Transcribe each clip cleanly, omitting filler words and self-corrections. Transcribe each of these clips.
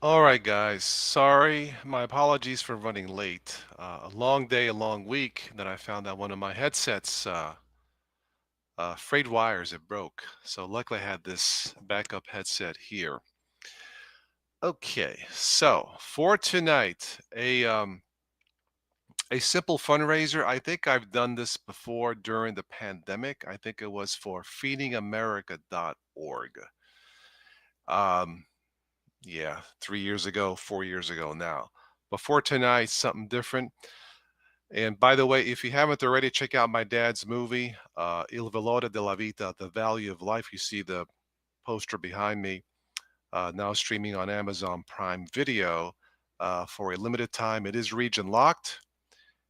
All right, guys. Sorry, my apologies for running late. A long day, a long week. Then I found out one of my headsets, frayed wires, it broke. So luckily I had this backup headset here. Okay, so for tonight, a simple fundraiser. I think I've done this before during the pandemic. I think it was for feedingamerica.org. Um, yeah, 3 years ago, 4 years ago now. Before tonight, something different. And by the way, if you haven't already, check out my dad's movie, Il Valore della Vita, The Value of Life. You see the poster behind me, now streaming on Amazon Prime Video for a limited time. It is region locked.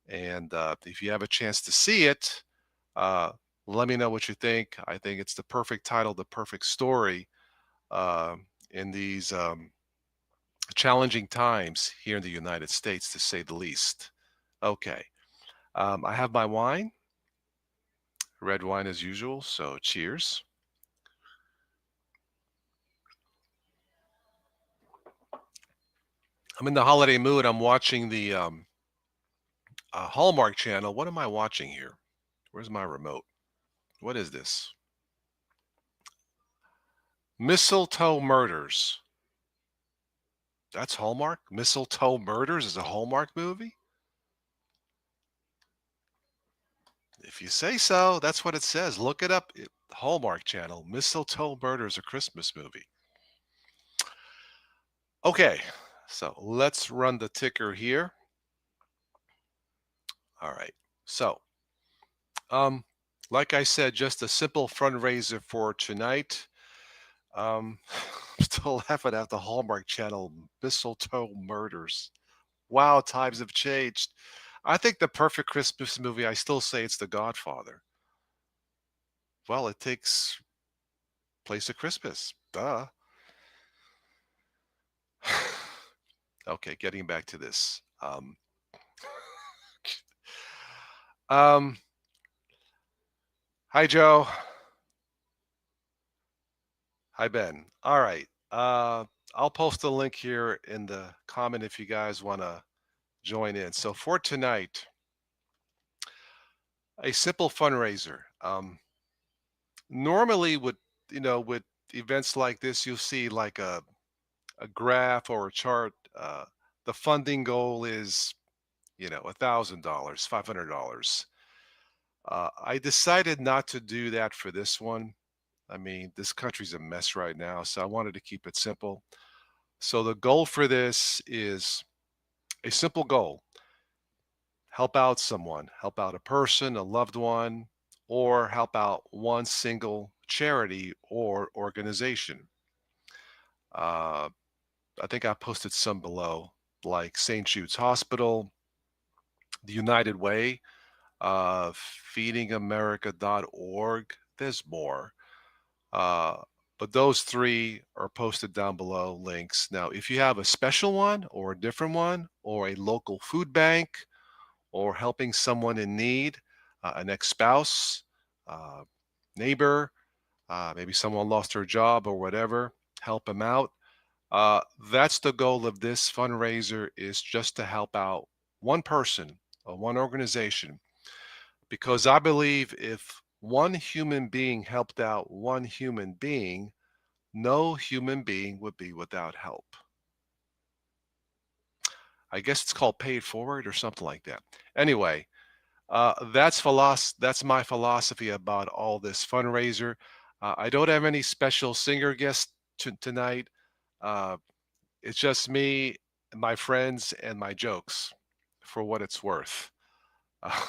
And if you have a chance to see it, uh, let me know what you think. I think it's the perfect title, the perfect story uh, in these challenging times here in the United States, to say the least. Okay. I have my wine, red wine as usual, so cheers. I'm in the holiday mood. I'm watching the Hallmark channel. What am I watching here? Where's my remote? What is this? Mistletoe Murders. That's Hallmark? Mistletoe Murders is a Hallmark movie? If you say so, that's what it says. Look it up. Hallmark channel. Mistletoe Murders, a Christmas movie. Okay, so let's run the ticker here. All right. So, um, like I said, just a simple fundraiser for tonight. I'm still laughing at the Hallmark Channel Mistletoe Murders. Wow, times have changed. I think the perfect Christmas movie, I still say it's The Godfather. Well, it takes place at Christmas. Duh. Okay, getting back to this. Um, Hi, Joe. Hi, Ben. All right. I'll post a link here in the comment if you guys want to join in. So for tonight, a simple fundraiser. Normally, with events like this, you'll see like a graph or a chart. The funding goal is, $1,000, $500. I decided not to do that for this one. I mean, this country's a mess right now, so I wanted to keep it simple. So the goal for this is a simple goal: help out someone, help out a person, a loved one, or help out one single charity or organization. Uh, I think I posted some below, like St. Jude's Hospital, the United Way, feedingamerica.org. There's more. Uh, but those three are posted down below, links. Now, if you have a special one or a different one, or a local food bank, or helping someone in need, an ex-spouse, uh, neighbor, maybe someone lost their job or whatever, help them out. That's the goal of this fundraiser, is just to help out one person or one organization, because I believe if one human being helped out one human being, no human being would be without help. I guess it's called pay it forward or something like that. Anyway, that's my philosophy about all this fundraiser. I don't have any special singer guests tonight. Uh, it's just me, my friends, and my jokes, for what it's worth. Uh,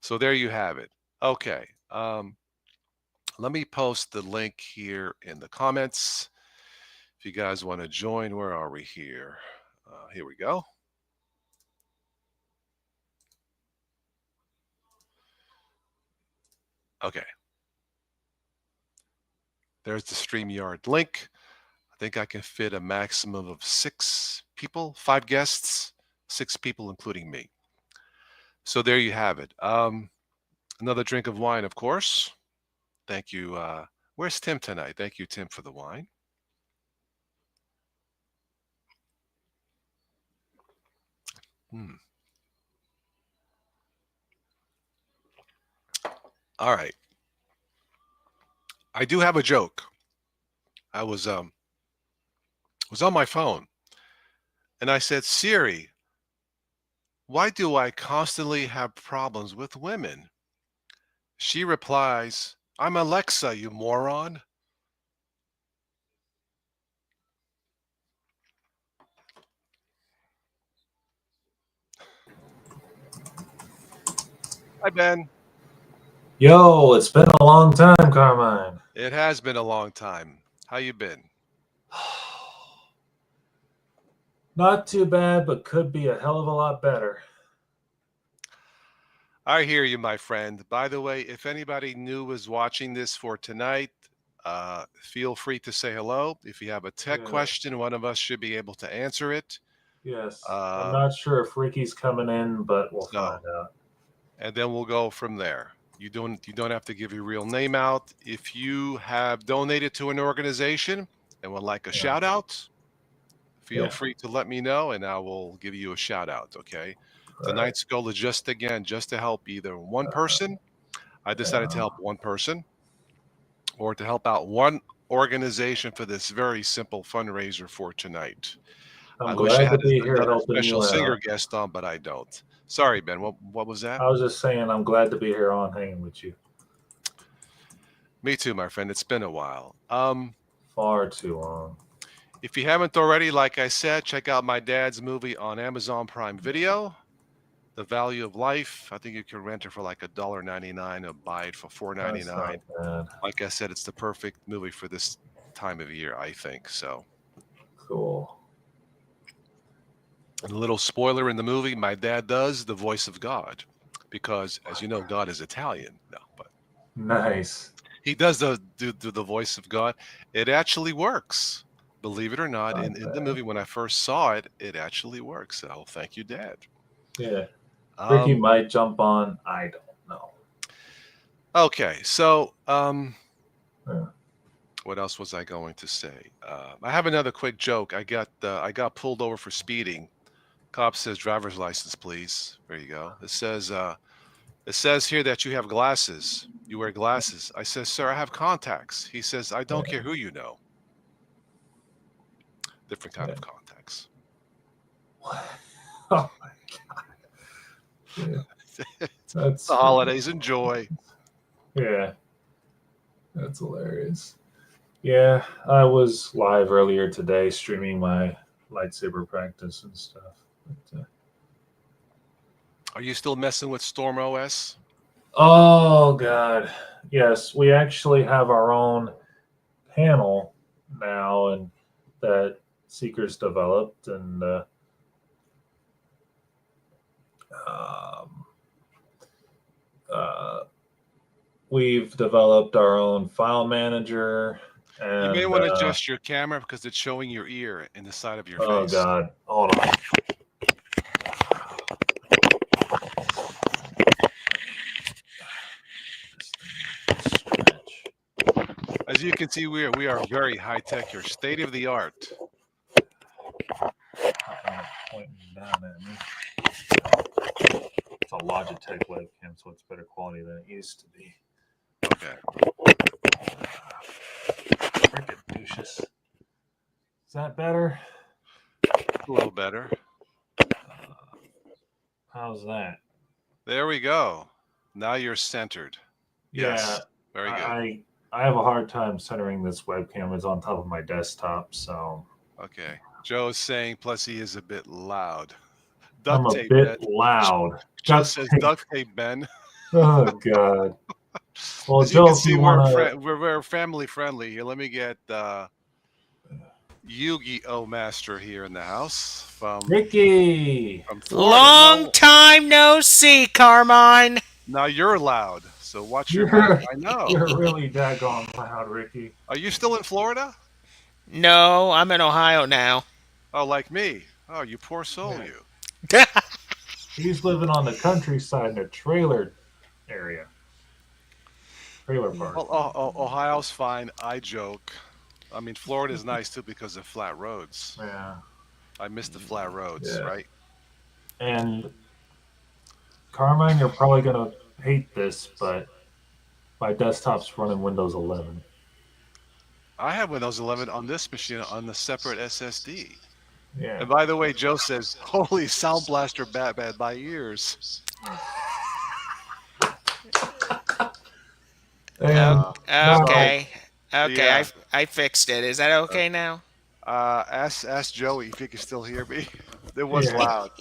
so there you have it. Okay. Let me post the link here in the comments. If you guys want to join, where are we here? Here we go. Okay. There's the StreamYard link. I think I can fit a maximum of 6 people, 5 guests, 6 people, including me. So there you have it. Another drink of wine, of course. Thank you. Where's Tim tonight? Thank you, Tim, for the wine. Hmm. All right. I do have a joke. I was on my phone and I said, Siri, why do I constantly have problems with women? She replies, I'm Alexa, you moron. Hi, Ben. Yo, it's been a long time, Carmine. It has been a long time. How you been? Not too bad, but could be a hell of a lot better. I hear you, my friend. By the way, if anybody new is watching this for tonight, feel free to say hello. If you have a tech Yeah, question, one of us should be able to answer it. yes. I'm Um, not sure if Ricky's coming in, but we'll find so, out. and then we'll go from there. You don't have to give your real name out. If you have donated to an organization and would like a Yeah, shout out, feel yeah. free to let me know and I will give you a shout out. Okay. All right. Tonight's goal is just to help either one person. I decided to Yeah. help one person or to help out one organization for this very simple fundraiser for tonight. I I'm wish I glad to had be here another helping special you singer out. guest on, but I don't. Sorry, Ben. What was that? I was just saying, I'm glad to be here on hanging with you. Me too, my friend. It's been a while. Far too long. If you haven't already, like I said, check out my dad's movie on Amazon Prime Video. The Value of Life. I think you can rent it for like $1.99 or buy it for That's not $4.99. bad. Like I said, it's the perfect movie for this time of year, I think. So, Cool. and a little spoiler in the movie, my dad does the voice of God because, as you know, God is Italian. No, but Nice. he does do the voice of God. It actually works. Believe it or not, Not in the bad. movie when I first saw it, it actually works. So thank you, Dad. Yeah. Ricky Um, might jump on. I don't know. okay, so Yeah. what else was I going to say? I have another quick joke. I got pulled over for speeding. Cop says, "Driver's license, please." There you go. It says here that you have glasses. You wear glasses. I says, "Sir, I have contacts." He says, "I don't Yeah. care who you know." Different kind Yeah. of contacts. What? Oh my god. Yeah. It's That's the freaking holidays. Enjoy. yeah. That's hilarious. Yeah, I was live earlier today streaming my lightsaber practice and stuff. Are you still messing with Storm OS? Oh god, yes, we actually have our own panel now, and that Seekers developed, and um, uh, we've developed our own file manager, You may and want to adjust your camera because it's showing your ear in the side of your oh face. god, hold on. Stretch. As you can see, we are very high tech here, state of the art. Pointing down at me. It's a Logitech webcam, so it's better quality than it used to be. Okay. Frickin' douches. Is that better? A little better. How's that? There we go. Now you're centered. Yeah, Yes. Very good. I I have a hard time centering this webcam. It's on top of my desktop, so Okay. Joe's saying, plus he is a bit loud. I'm Duct a tape, Ben. bit loud. Joe Duct says tape. duct tape, Ben. Oh god. Well, As you can Joe, if see, you we're wanna, we're family friendly here. Let me get Yu-Gi-Oh master here in the house Ricky, from Florida. Long time no see, Carmine. Now you're loud, so watch your mouth. you're I know. you're really daggone loud, Ricky. Are you still in Florida? No, I'm in Ohio now. Oh, like me. Oh, you poor soul, Yeah, you. he's living on the countryside in a trailer area, trailer park. Well, Ohio's fine. I joke. I mean, Florida's nice too because of flat roads. Yeah, I miss the flat roads, yeah. right? And Carmine, you're probably gonna hate this, but my desktop's running Windows 11. I have Windows 11 on this machine on the separate SSD. Yeah. And by the way, Joe says, "Holy Sound Blaster Batman, my ears." O- And So now, Okay. Okay, yeah, I fixed it. Is that okay now? ask Joey if he can still hear me. It was yeah. loud.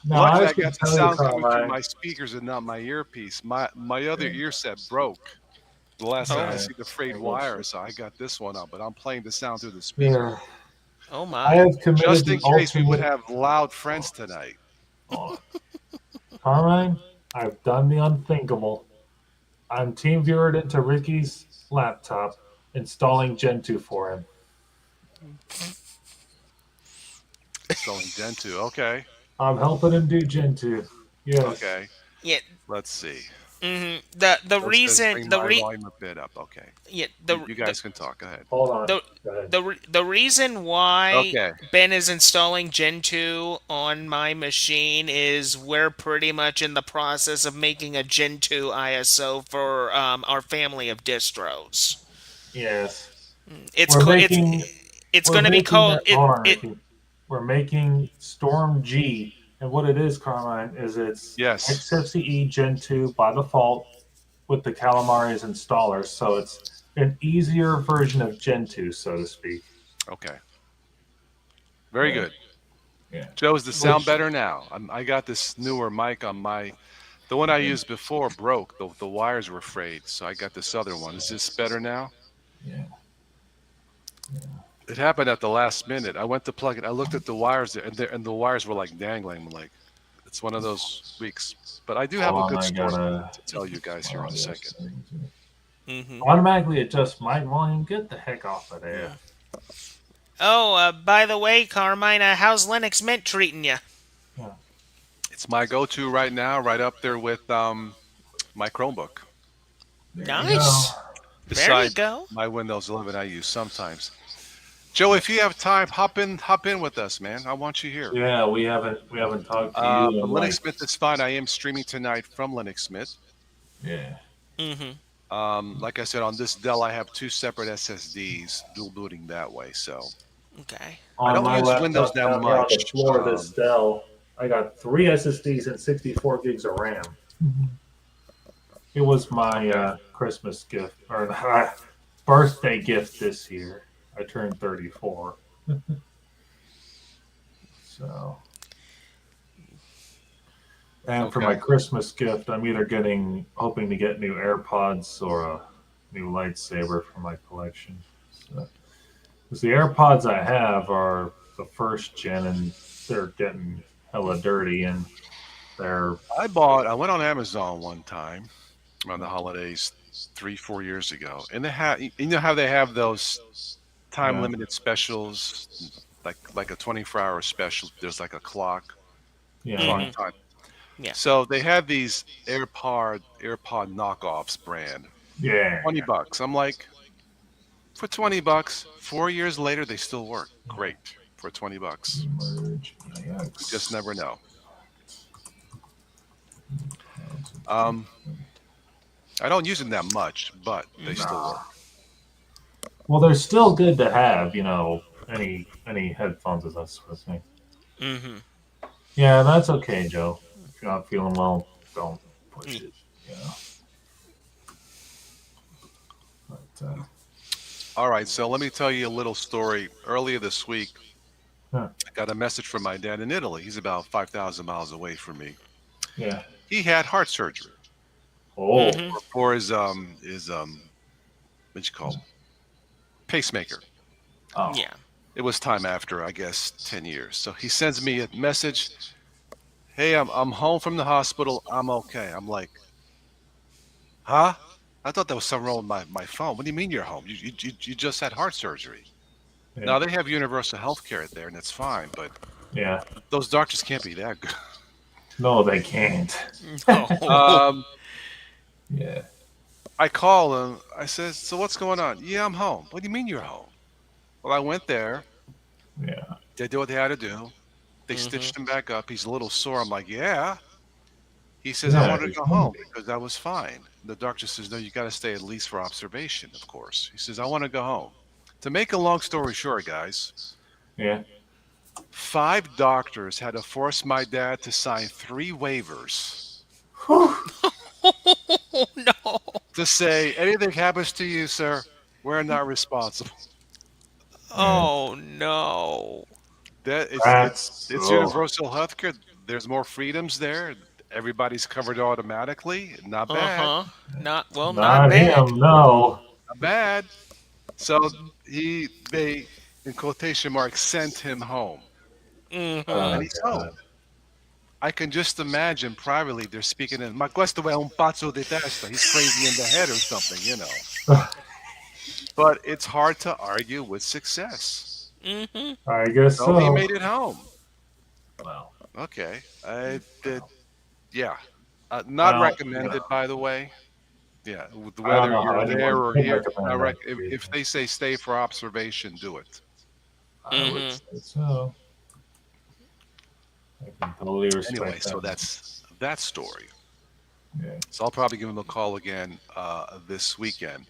Now Luckily, I I got should the tell you, sound coming through Carmine. my speakers and not my earpiece. My other Yeah. ear set broke the last time I Oh, Yeah. see the frayed I guess. wire, so I got this one up. But I'm playing the sound through the speaker Yeah. oh I my. have committed just the in case we would ultimate. have loud friends Oh, tonight. oh. Carmine, I've done the unthinkable. I'm team viewered into Ricky's laptop, installing Gentoo for him. Installing Gentoo. Okay, I'm helping him do Gentoo. Yes. okay. Yeah. Let's see. The Joe says reason bring my volume a bit up. Okay, yeah you guys can talk. Go ahead. Hold on. the Go ahead. the reason why Okay. Ben is installing Gentoo on my machine is we're pretty much in the process of making a Gentoo ISO for our family of distros. Yes. It's We're co- it's making it's we're going to be making called that hold on, it. Ricky. We're making Storm G. And what it is, Carmine, is it's Yes. XFCE Gen 2 by default with the Calamari's installers. So it's an easier version of Gen 2, so to speak. Okay. Very Yeah. good. Yeah. Joe, is the sound Which better now? I got this newer mic on my. The one I used before broke. The wires were frayed, so I got this other one. Is this better now? yeah. It happened at the last minute. I went to plug it. I looked at the wires there, and the wires were like dangling. I'm like, it's one of those weeks. But I do have a Hold on, good I story gotta to tell you guys here in a second. Hmm. automatically adjust mic volume. Get the heck off of there. Oh, by the way, Carmine, how's Linux Mint treating you? Yeah. It's my go-to right now, right up there with my Chromebook. There you go. Nice. There you Besides go. my Windows 11 I use sometimes. Joe, if you have time, hop in with us, man. I want you here. Yeah, we haven't talked to you But in Linux like Smith is fine. I am streaming tonight from Linux Smith. yeah. Hmm. Like I said, on this Dell, I have two separate SSDs, dual booting that way. So Okay. I On don't my use Windows laptop that down here on the much. floor, this Dell, I got three SSDs and 64 gigs of RAM. It was my Okay. Christmas gift or birthday gift this year. I turned 34, so and for Okay. my Christmas gift, I'm either hoping to get new AirPods or a new lightsaber for my collection. So, because the AirPods I have are the first gen and they're getting hella dirty and they're I went on Amazon one time around the holidays 3, 4 years ago, and they have, you know how they have those time yeah limited specials, like a 24-hour special. There's like a clock Hmm. time. Yeah. So they had these AirPod knockoffs brand, yeah 20 bucks. I'm like, for 20 bucks, 4 years later, they still work. Great for 20 bucks. merge You just EX. never know. Um, I don't use them that much, but they still Nah. work. Well, they're still good to have, any headphones is that sort of thing. Hmm. Yeah, that's okay, Joe. If you're not feeling well, don't push it. You know. But All right, so let me tell you a little story. Earlier this week, huh, I got a message from my dad in Italy. He's about 5,000 miles away from me. yeah. He had heart surgery Oh, Hmm. for his what you call pacemaker. oh, Yeah. It was time after, I guess, 10 years. So he sends me a message. Hey, I'm home from the hospital. I'm okay. I'm like, huh? I thought there was something wrong with my phone. What do you mean you're home? You just had heart surgery. yeah, Now they have universal health care there, and it's fine, but yeah. those doctors can't be that good. No, they can't. No. Um, Yeah, I call him. I says, so what's going on? Yeah, I'm home. What do you mean you're home? Well, I went there. yeah, They did what they had to do. They Mhm. stitched him back up. He's a little sore. I'm like, yeah. He says, I Yeah, wanted to he go shouldn't home be. because I was fine. The doctor says, no, you got to stay at least for observation, of course. He says, I want to go home. To make a long story short, guys, Yeah. 5 doctors had to force my dad to sign 3 waivers Whew. Oh no. to say, anything happens to you, sir, we're not responsible. Yeah. Oh no. That That's it's oh. universal health care. There's more freedoms there. Everybody's covered automatically. Not bad. Uh-huh. Not Not bad. him. No. Not bad. So they, in quotation marks, sent him home, and Mhm. Oh he's home. God. I can just imagine privately they're speaking in, ma questo è un pazzo di testa. He's crazy in the head or something. But it's hard to argue with success. Mhm. I guess So he so. made it home. Well. Okay. I did, Well. yeah. Not Well. recommended, by the way. Yeah, I don't whether know how you're there anyone or could here, recommend not that if treatment. they say stay for observation, do it. I would Mhm. say so. I can totally Anyway, respect so that. that's that story. Yeah. So I'll probably give him a call again this weekend.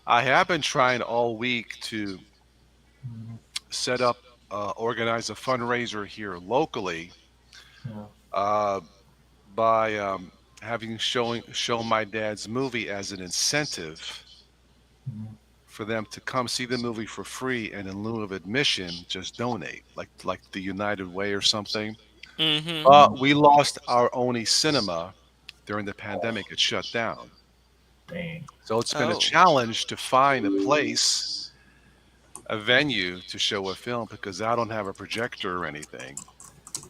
I have been trying all week to Mhm. set up, organize a fundraiser here locally, Yeah. uh, by having showing show my dad's movie as an incentive Mhm. for them to come see the movie for free, and in lieu of admission, just donate, like the United Way or something. Mhm. Mhm. We lost our only cinema during the pandemic. It shut down. Dang. So it's been a Oh. challenge to find a place, a venue to show a film because I don't have a projector or anything.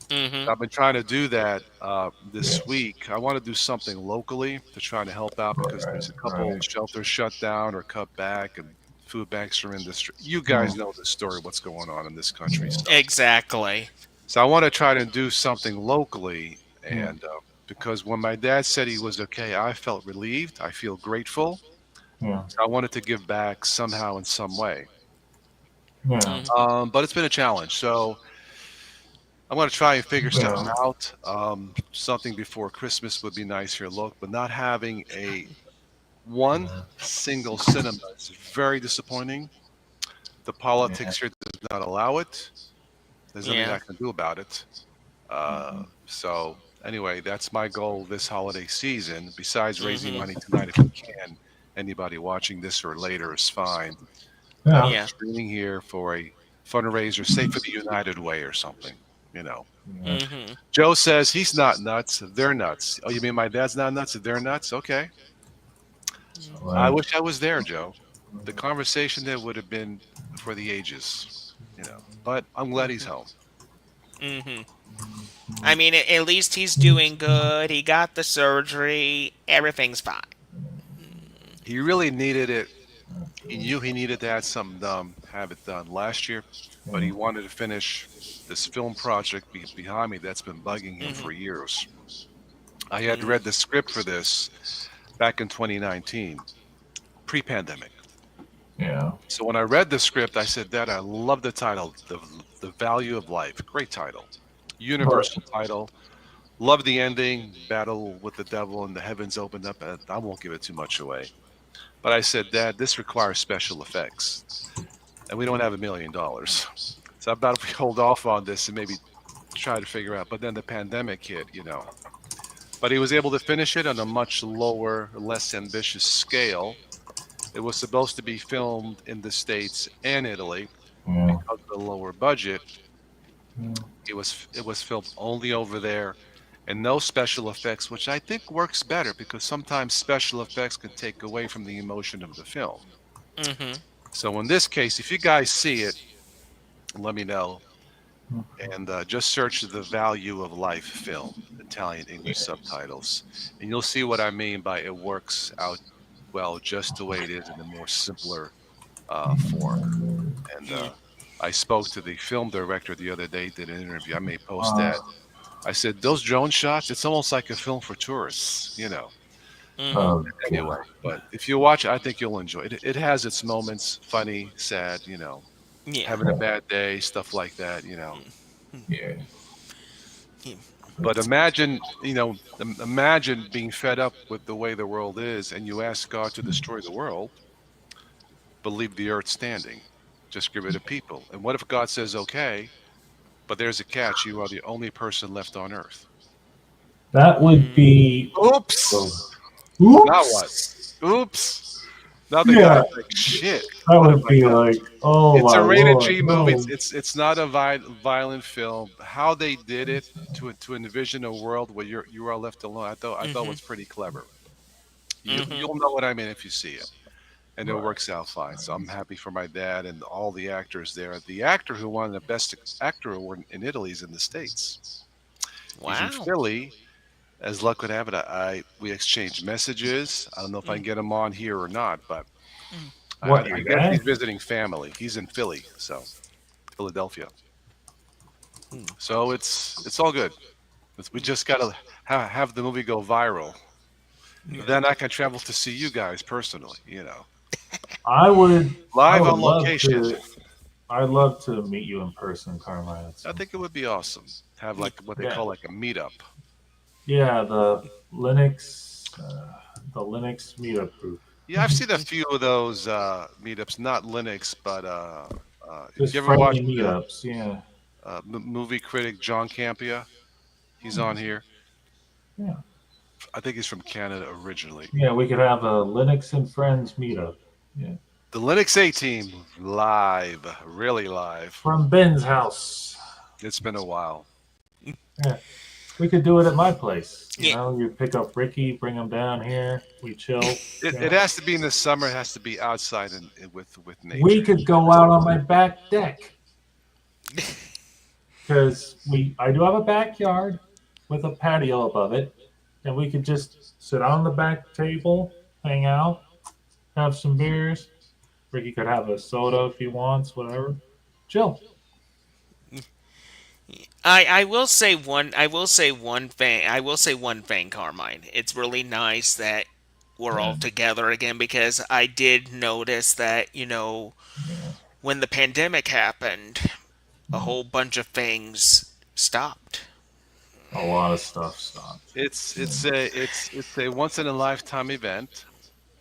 Mhm. I've been trying to do that this Yeah. week. I want to do something locally to try to help out because Right. there's a couple Right. shelters shut down or cut back, and food banks are in this. You Hmm. guys know the story, what's going on in this country. Yeah. Exactly. So I want to try to do something locally, Yeah. and because when my dad said he was okay, I felt relieved. I feel grateful. Yeah. So I wanted to give back somehow in some way. Yeah. Mhm. But it's been a challenge. So I'm going to try and figure something Yeah. out. Something before Christmas would be nice here, look, but not having a one Yeah. single cinema is very disappointing. The Yeah. politics here does not allow it. There's nothing Yeah. I can do about it. So anyway, that's my goal this holiday season. Besides raising Mhm. money tonight, if we can, anybody watching this or later is fine. Yeah. Yeah. Streaming here for a fundraiser, say for the United Way or something. You know, Yeah. Mhm. Joe says he's not nuts. They're nuts. Oh, you mean my dad's not nuts? They're nuts. Okay. I Like. wish I was there, Joe. The conversation there would have been for the ages. But I'm glad he's home. Mhm. I mean, at least he's doing good. He got the surgery. Everything's fine. He really needed it. He knew he needed to have something done, have it done last year, but Yeah. he wanted to finish this film project behind me that's been bugging him Mhm. for years. I had Mhm. read the script for this back in 2019, pre-pandemic. Yeah. So when I read the script, I said, Dad, I love the title, the Value of Life. Great title, But universal title. Love the ending, battle with the devil, and the heavens opened up. I won't give it too much away. But I said, Dad, this requires special effects, and we don't have $1 million. So I thought if we hold off on this and maybe try to figure out. But then the pandemic hit. But he was able to finish it on a much lower, less ambitious scale. It was supposed to be filmed in the States and Italy. yeah. Because of the lower budget, Yeah. it was filmed only over there, and no special effects, which I think works better because sometimes special effects can take away from the emotion of the film. Mhm. So in this case, if you guys see it, let me know. And just search the Value of Life film, Italian English subtitles, and you'll see what I mean by it works out well just the way it is in a more simpler form. And Mm. I spoke to the film director the other day, did an interview. I may post Uh, that. I said, those drone shots, it's almost like a film for tourists. Mhm. oh Anyway, god. but if you watch it, I think you'll enjoy it. It has its moments, funny, sad, Yeah. having a bad day, stuff like that. Mm. Yeah. But imagine, imagine being fed up with the way the world is, and you ask God to destroy the world, but leave the earth standing. Just get rid of people. And what if God says, okay, but there's a catch. You are the only person left on earth. That would Mm, be. Oh, Oops. Now what? oops. Oops. Now the Yeah, guy's like, shit. that What have would I be done? like, oh It's my a rated lord, G movie. It's no. it's it's not a violent film. How they did it to envision a world where you are left alone, I thought mhm, was pretty clever. mhm. You'll know what I mean if you see it, and it Right. works out fine. So I'm happy for my dad and all the actors there. The actor who won the best actor award in Italy is in the States. He's in Wow. Philly. As luck would have it, I we exchanged messages. I don't know if I Mm, can get him on here or not, but mm, What, I your guess he's dad? visiting family. He's in Philly, so Philadelphia. mm. So it's all good. We just gotta have the movie go viral. Yeah. Then I can travel to see you guys personally. I would, I Live would on love location. to. I'd love to meet you in person, Carmine, at I some think it point. would be awesome. Have Yeah. like what they Yeah, call like a meetup. yeah. The Linux meetup group. Yeah, I've seen a few of those meetups. Not Linux, but Just you ever friendly watch meetups. Yeah, movie critic John Campia? He's on here. yeah, I think he's from Canada originally. yeah. We could have a Linux and Friends meetup. Yeah, The Linux A team live, really live. from Ben's house. It's been a while. Yeah, we could do it at my place. You Yeah. know, you pick up Ricky, bring him down here. We chill. It Yeah. has to be in the summer. It has to be outside with We nature. could go out on my back deck because I do have a backyard with a patio above it, and we could just sit on the back table, hang out, have some beers. Ricky could have a soda if he wants, whatever. Chill. I will say one. I will say one thing. I will say one thing, Carmine. It's really nice that we're Yeah, all together again because I did notice that yeah, when the pandemic happened, a yeah. whole bunch of things stopped. A lot of stuff stopped. It's Yeah. it's a it's it's a once in a lifetime event.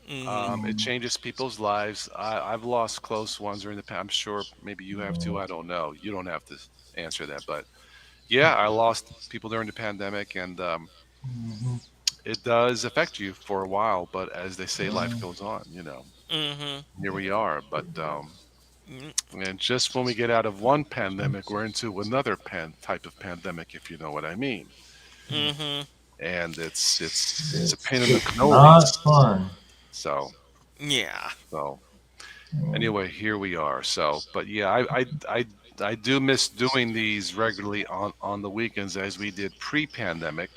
Hmm. It Mm, changes people's lives. I've lost close ones during the past. I'm sure maybe you have yeah. too. I don't know. You don't have to answer that, but yeah, I lost people during the pandemic, and Mhm. it does affect you for a while. But as they say, life Yeah, goes on. Hmm. Here we are. But Hmm. and just when we get out of one pandemic, we're into another type of pandemic, if you know what I mean. Hmm. And it's a pain in the it's not nose. fun. So Yeah. so Yeah. anyway, here we are. So, but yeah, I do miss doing these regularly on the weekends as we did pre-pandemic.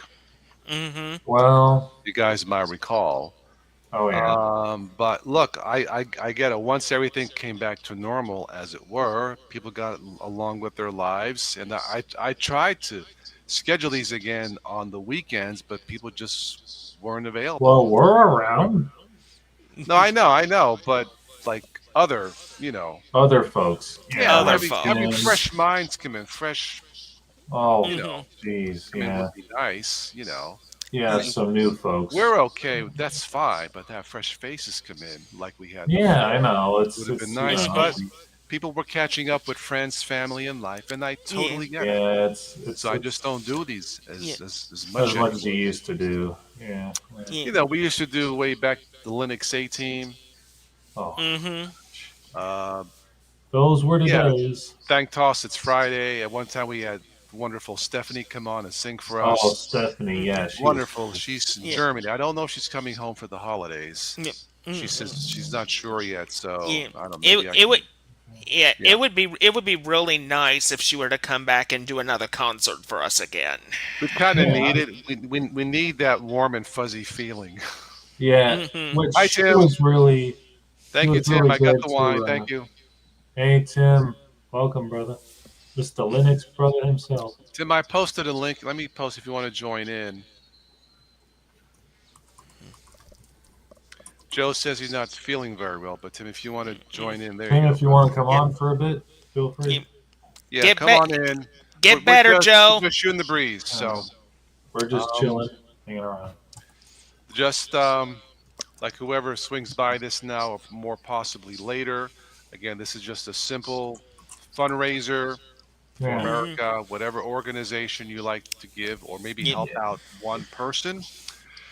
Hmm. Well, You guys might recall. oh yeah. But look, I get it. Once everything came back to normal, as it were, people got along with their lives, and I tried to schedule these again on the weekends, but people just weren't available. Well, we're around No, I know, but like other, you know, other folks. yeah, Yeah, Other like having Tim. folks. fresh minds come in, fresh, Oh, Hmm. jeez. come in would Yeah. be nice. Yeah, some new folks. We're okay, that's fine, but to have fresh faces come in like we had Yeah, I before know. would have been It's nice. But Hmm. people were catching up with friends, family, and life, and I Yeah. totally get it. yeah, So I just don't do these Yeah. as as much much as you anymore. used to do. Yeah. Yeah. Yeah. We used to do way back the Linux A team. Oh, Hmm. Uh, those were the yeah, days. thank Toss. It's Friday. At one time, we had wonderful Stephanie come on and sing for Oh, us. Stephanie. Hmm. Yeah, she was Wonderful. cool. She's in Yeah. Germany. I don't know if she's coming home for the holidays. Yeah. She Mm. says she's not sure yet. So Yeah. I don't know. It Maybe I it would can. yeah, Yeah. it would be really nice if she were to come back and do another concert for us again. We kind of Yeah, need it. We need that warm and fuzzy feeling. yeah. Hmm. Which Hi, Tim. she Thank you, was Tim. really I got good the wine. to. Thank you. Hey Tim, welcome, brother. Mr. Linux brother himself. Tim, I posted a link. Let me post if you want to join in. Joe says he's not feeling very well, but Tim, if you want to Mm. join in, there you Tim, go, if you brother. want to come Yeah. on for a bit, feel Yeah. free. Yeah, Get come back on in. Get better, we're Joe. just shooting the breeze. Uh, So we're just um, chilling, hanging around. just like whoever swings by this now, or more possibly later. Again, this is just a simple fundraiser for Yeah, Hmm. America, whatever organization you like to give, or maybe Yep. help yeah, out one person.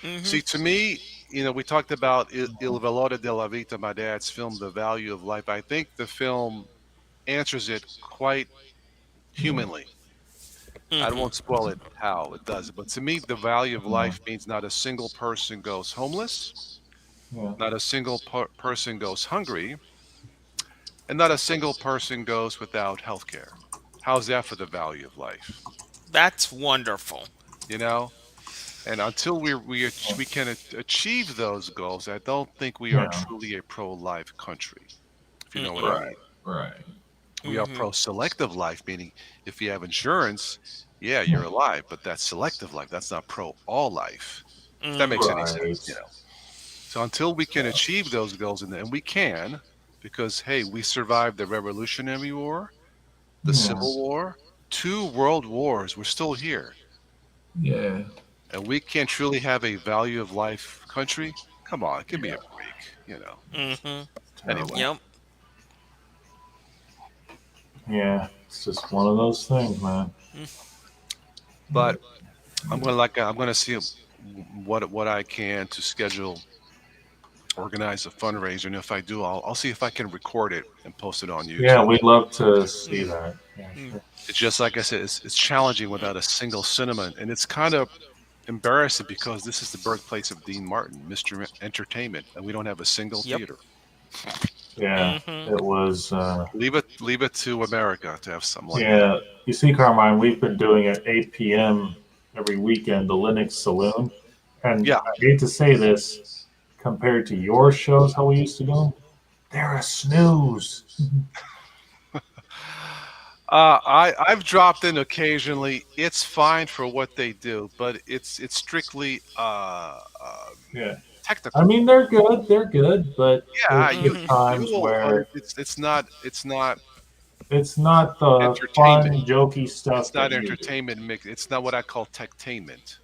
Hmm. See, to me, we talked about Il Valore della Vita, my dad's film, The Value of Life. I think the film answers it quite yeah, humanly. I Hmm. won't spoil it how it does, but to me, the value of yeah, life means not a single person goes homeless, yeah, not a single person goes hungry, and not a single person goes without health care. How's that for the value of life? That's wonderful. You know? And until we can achieve those goals, I don't think we are yeah. truly a pro-life country, if you know what I Mm-mm. Right, mean. right. We are Hmm. pro-selective life, meaning if you have insurance, yeah, you're alive, but that's selective life. That's not pro-all life, if that makes Hmm. any sense, Right. So until we can So, achieve those goals, and we can, because hey, we survived the Revolutionary War, the yeah, Civil War, two world wars. We're still here, yeah, and we can't truly have a value of life country. Come on, give me yeah. a break. Hmm. Anyway, Terrible. Yep. Yeah, it's just one of those things, man. but I'm gonna see what I can to schedule, organize a fundraiser, and if I do, I'll see if I can record it and post it on Yeah, YouTube. we'd love to see that. Yeah, Mm-hmm. sure. It's just like I said, it's challenging without a single cinema, and it's kind of embarrassing because this is the birthplace of Dean Martin, Mr. Entertainment, and we don't have a single Yep. theater. Yeah, Hmm. it was. Leave it to America to have something like that. Yeah, you see, Carmine, we've been doing at 8 p.m. every weekend, the Linux Saloon. And Yeah. I hate to say this, compared to your shows, how we used to do, they're a snooze. I've dropped in occasionally. It's fine for what they do, but it's strictly Yeah. I technical. mean, they're good. They're good, but Yeah, there's you just Hmm. you times will, but where it's not it's not the entertainment. fun, jokey It's stuff not that you do. entertainment mix. It's not what I call techtainment.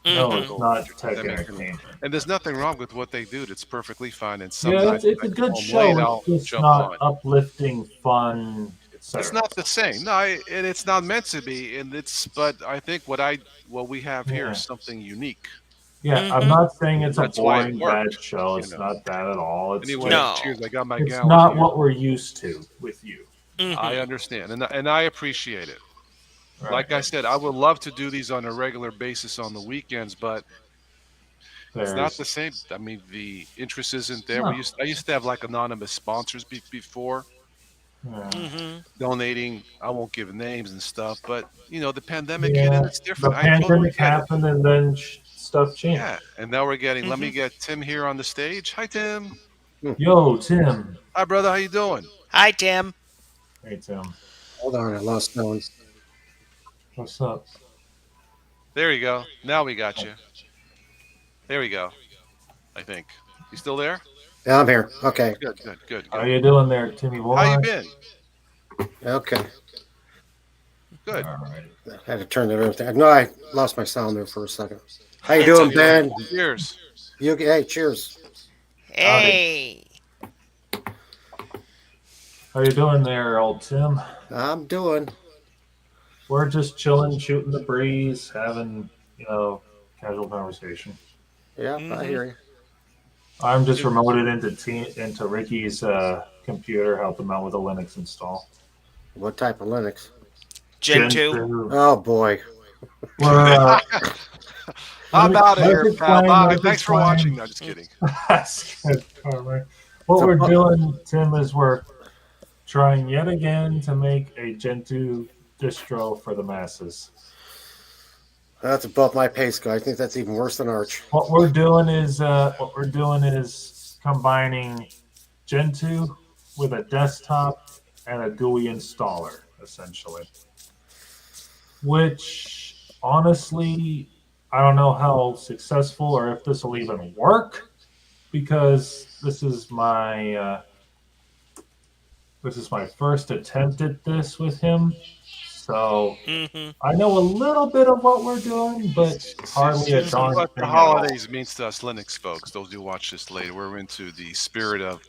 No, Hmm. it's Technical not if tech that makes any. entertainment. And there's nothing wrong with what they do. That's perfectly fine. And some Yeah, nights it's when a I come good home late, show. It's I'll just jump not on. uplifting, fun, It's etc. not the same. No, and it's not meant to be. And it's but I think what we have here is Yeah. something unique. Yeah, I'm Hmm. not saying And it's a that's why it boring, bad worked. show. You It's know. not that at all. It's Anyway, just, No. cheers. I got my it's gallon not here. what we're used to with you. I Hmm. understand, and I appreciate it. Right. Like I said, I would love to do these on a regular basis on the weekends, but it's not There's, the same. I mean, the interest isn't there. no. I used to have like anonymous sponsors before Yeah. Hmm. donating. I won't give names and stuff, but the pandemic hit Yeah. and it's The different. I totally pandemic get it. happened and then stuff Yeah, changed. and now we're getting. Let Hmm. me get Tim here on the stage. Hi, Tim. Hmm. Yo, Tim. Hi, brother. How you doing? Hi, Tim. Hey, Tim. Hold on, I lost sound. What's up? There you go. Now we got you. There we go. I think. You still there? Yeah, I'm here. Okay, Good, good, good, How good. you doing there, Timmy How you boy? been? okay. Good. All right. I had to turn everything. No, I lost my sound there for a second. How you It's doing, okay. Anyway, Ben? cheers. You hey, cheers. Howdy. Hey. How you doing there, old Tim? I'm doing. We're just chilling, shooting the breeze, having, casual conversation. Yep, I Hmm. hear you. I'm just remoted into Ricky's computer, helping him out with a Linux install. What type of Linux? Gen Gen 2. 2. Oh boy. We're I'm out of let's here, pal. explain. Bye. Let's Thanks for watching. explain. No, just kidding. That's good, Carmen. What It's a we're bu- doing, Tim, is we're trying yet again to make a Gen 2 distro for the masses. that's above my pay scale. I think that's even worse than Arch. What we're doing is combining Gen 2 with a desktop and a GUI installer, essentially. Which, honestly, I don't know how successful or if this will even work because this is my first attempt at this with him. So Mm-hmm. I know a little bit of what we're doing, but hardly a See Mm-hmm. darn what the thing at all. holidays means to us Linux folks. Those who watch this later, we're into the spirit of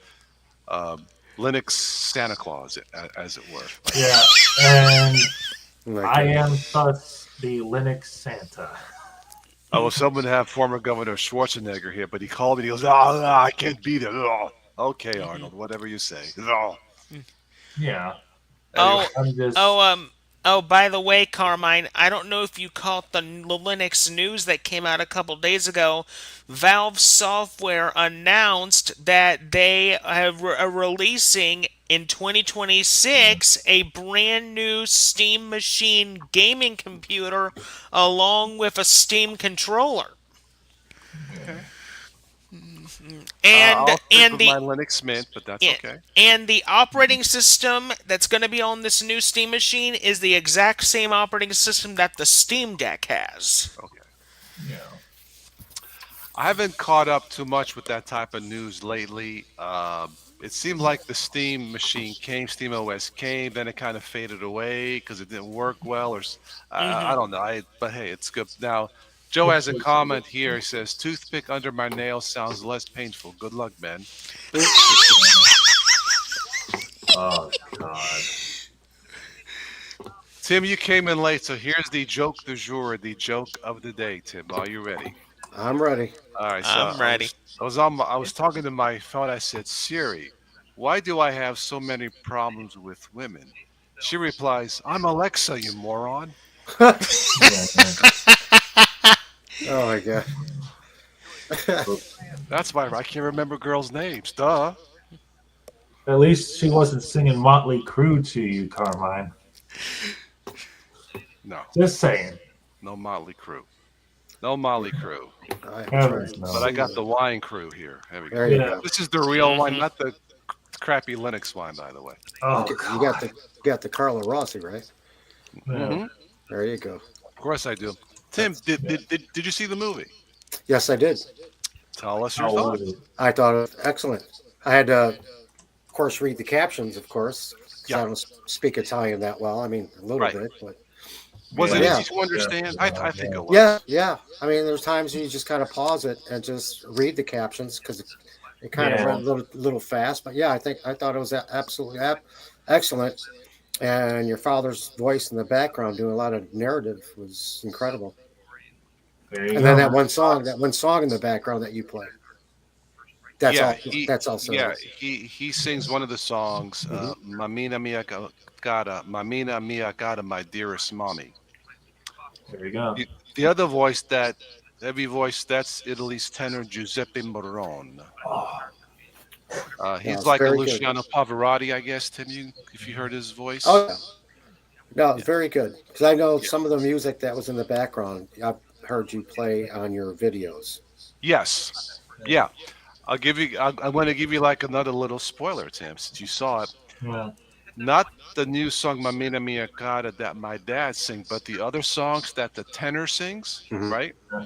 uh, Linux Santa Claus, as it were. Yeah, and Oh my I goodness. am thus the Linux Santa. I was hoping to have former Governor Schwarzenegger here, but he called me. He goes, "Oh, no, I can't be there." Oh, okay, Arnold, whatever you say. Oh. Yeah, Anyway, Oh, I'm oh, just oh, by the way, Carmine, I don't know if you caught the Linux news that came out a couple days ago. Valve Software announced that they are releasing in 2026 a brand new Steam Machine gaming computer along with a Steam controller. okay. And I'll stick and with my the Linux Mint, but that's Yeah, okay. and the operating system that's going to be on this new Steam machine is the exact same operating system that the Steam Deck has. Okay. yeah. I haven't caught up too much with that type of news lately. It seemed like the Steam machine came, Steam OS came, then it kind of faded away because it didn't work well, or I Hmm. don't know. But hey, it's good now. Joe has a comment here. He says, "Toothpick under my nail sounds less painful. Good luck, Ben." Oh God. Tim, you came in late, so here's the joke du jour, the joke of the day. Tim, are you ready? I'm ready. All right, so I'm ready. I was talking to my phone. I said, "Siri, why do I have so many problems with women?" She replies, "I'm Alexa, you moron." Oh Yeah, yeah. my god. That's why I can't remember girls' names. Duh. At least she wasn't singing Motley Crue to you, Carmine. No, Just saying. no Motley Crue. No Motley Crue. I am trying Heavens to But no. I see. got the wine crew here. There we go. There you Yeah. go. This is the real wine, Hmm. not the crappy Linux wine, by the way. Oh You got God. the Carla Rossi, right? Yeah. Hmm. There you go. Of course I do. Tim, That's did, Yeah. did, did, did you see the movie? yes, I did. Tell us your How was thoughts. it? I thought it was excellent. I had to, of course, read the captions, of course, because Yeah, I don't speak Italian that well. I mean, a little right. bit, but Was it Yeah. yeah, easy to understand? Definitely I not. think Yeah. it yeah, was. yeah. I mean, there's times you just kind of pause it and just read the captions because it kind of read Yeah. a little fast. But yeah, I thought it was absolutely excellent. And your father's voice in the background doing a lot of narrative was incredible. There you And then go. that one song in the background that you play. That's Yeah, all. That's also yeah, it. he sings one of the songs, Hmm. "Mamina mia cara, Mamina mia cara, my dearest mommy." There you go. The other voice, that heavy voice, that's Italy's tenor Giuseppe Morone. Oh, No, He's it's like a very good. Luciano Pavarotti, I guess. Tim, if you heard his Oh voice. yeah, no, it's Yeah, very good because I know yeah. some of the music that was in the background. I've heard you play on your videos. Yes, yeah. I'll give you. I'm going to give you like another little spoiler, Tim, since you saw it. yeah. Not the new song "Mamina Mia Cara" that my dad sing, but the other songs that the tenor sings. Hmm. Right? Yeah.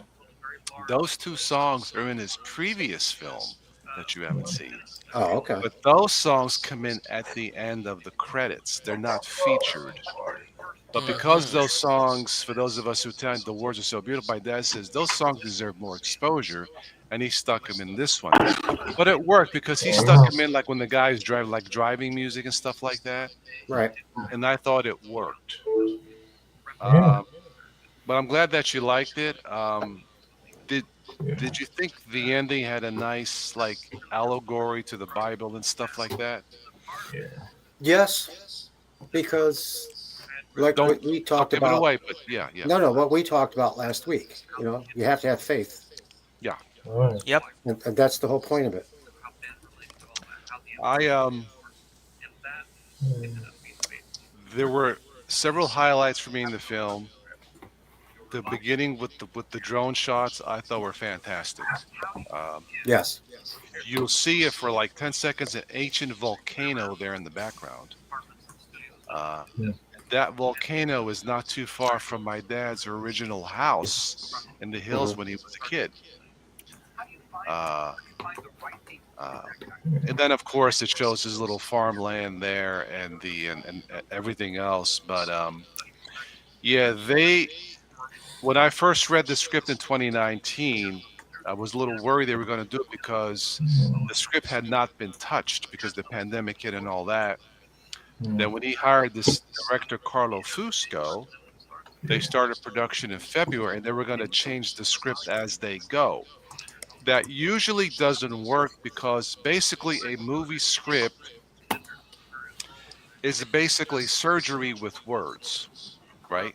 Those two songs are in his previous film that you haven't seen. Oh, okay. But those songs come in at the end of the credits. They're not featured. But because Hmm. those songs, for those of us who tend, the words are so beautiful, my dad says those songs deserve more exposure, and he stuck them in this one. But it worked because he There you stuck go. him in like when the guys drive, like driving music and stuff like that, Right. and I thought it worked. Yeah. Um, but I'm glad that you liked it. Did Yeah. did you think the ending had a nice like allegory to the Bible and stuff like that? Yeah. Yes, because like Don't what we don't talked give it about. away, but yeah, yeah, No, no, what we talked about last week. You have to have faith, yeah. All right. Yep. and that's the whole point of it. I Mm. There were several highlights for me in the film. The beginning with the drone shots I thought were fantastic. Um, Yes. you'll see it for like 10 seconds, an ancient volcano there in the background. Uh, Yeah. that volcano is not too far from my dad's original house in the hills Hmm. when he was a kid. Uh, uh, and then of course it shows his little farmland there and everything else. But Yeah, when I first read the script in 2019, I was a little worried they were going to do it because the script had not been touched because the pandemic hit and all that. Yeah. Then when he hired this director Carlo Fusco, they Yeah. started production in February and they were going to change the script as they go. That usually doesn't work because basically a movie script is basically surgery with words, right?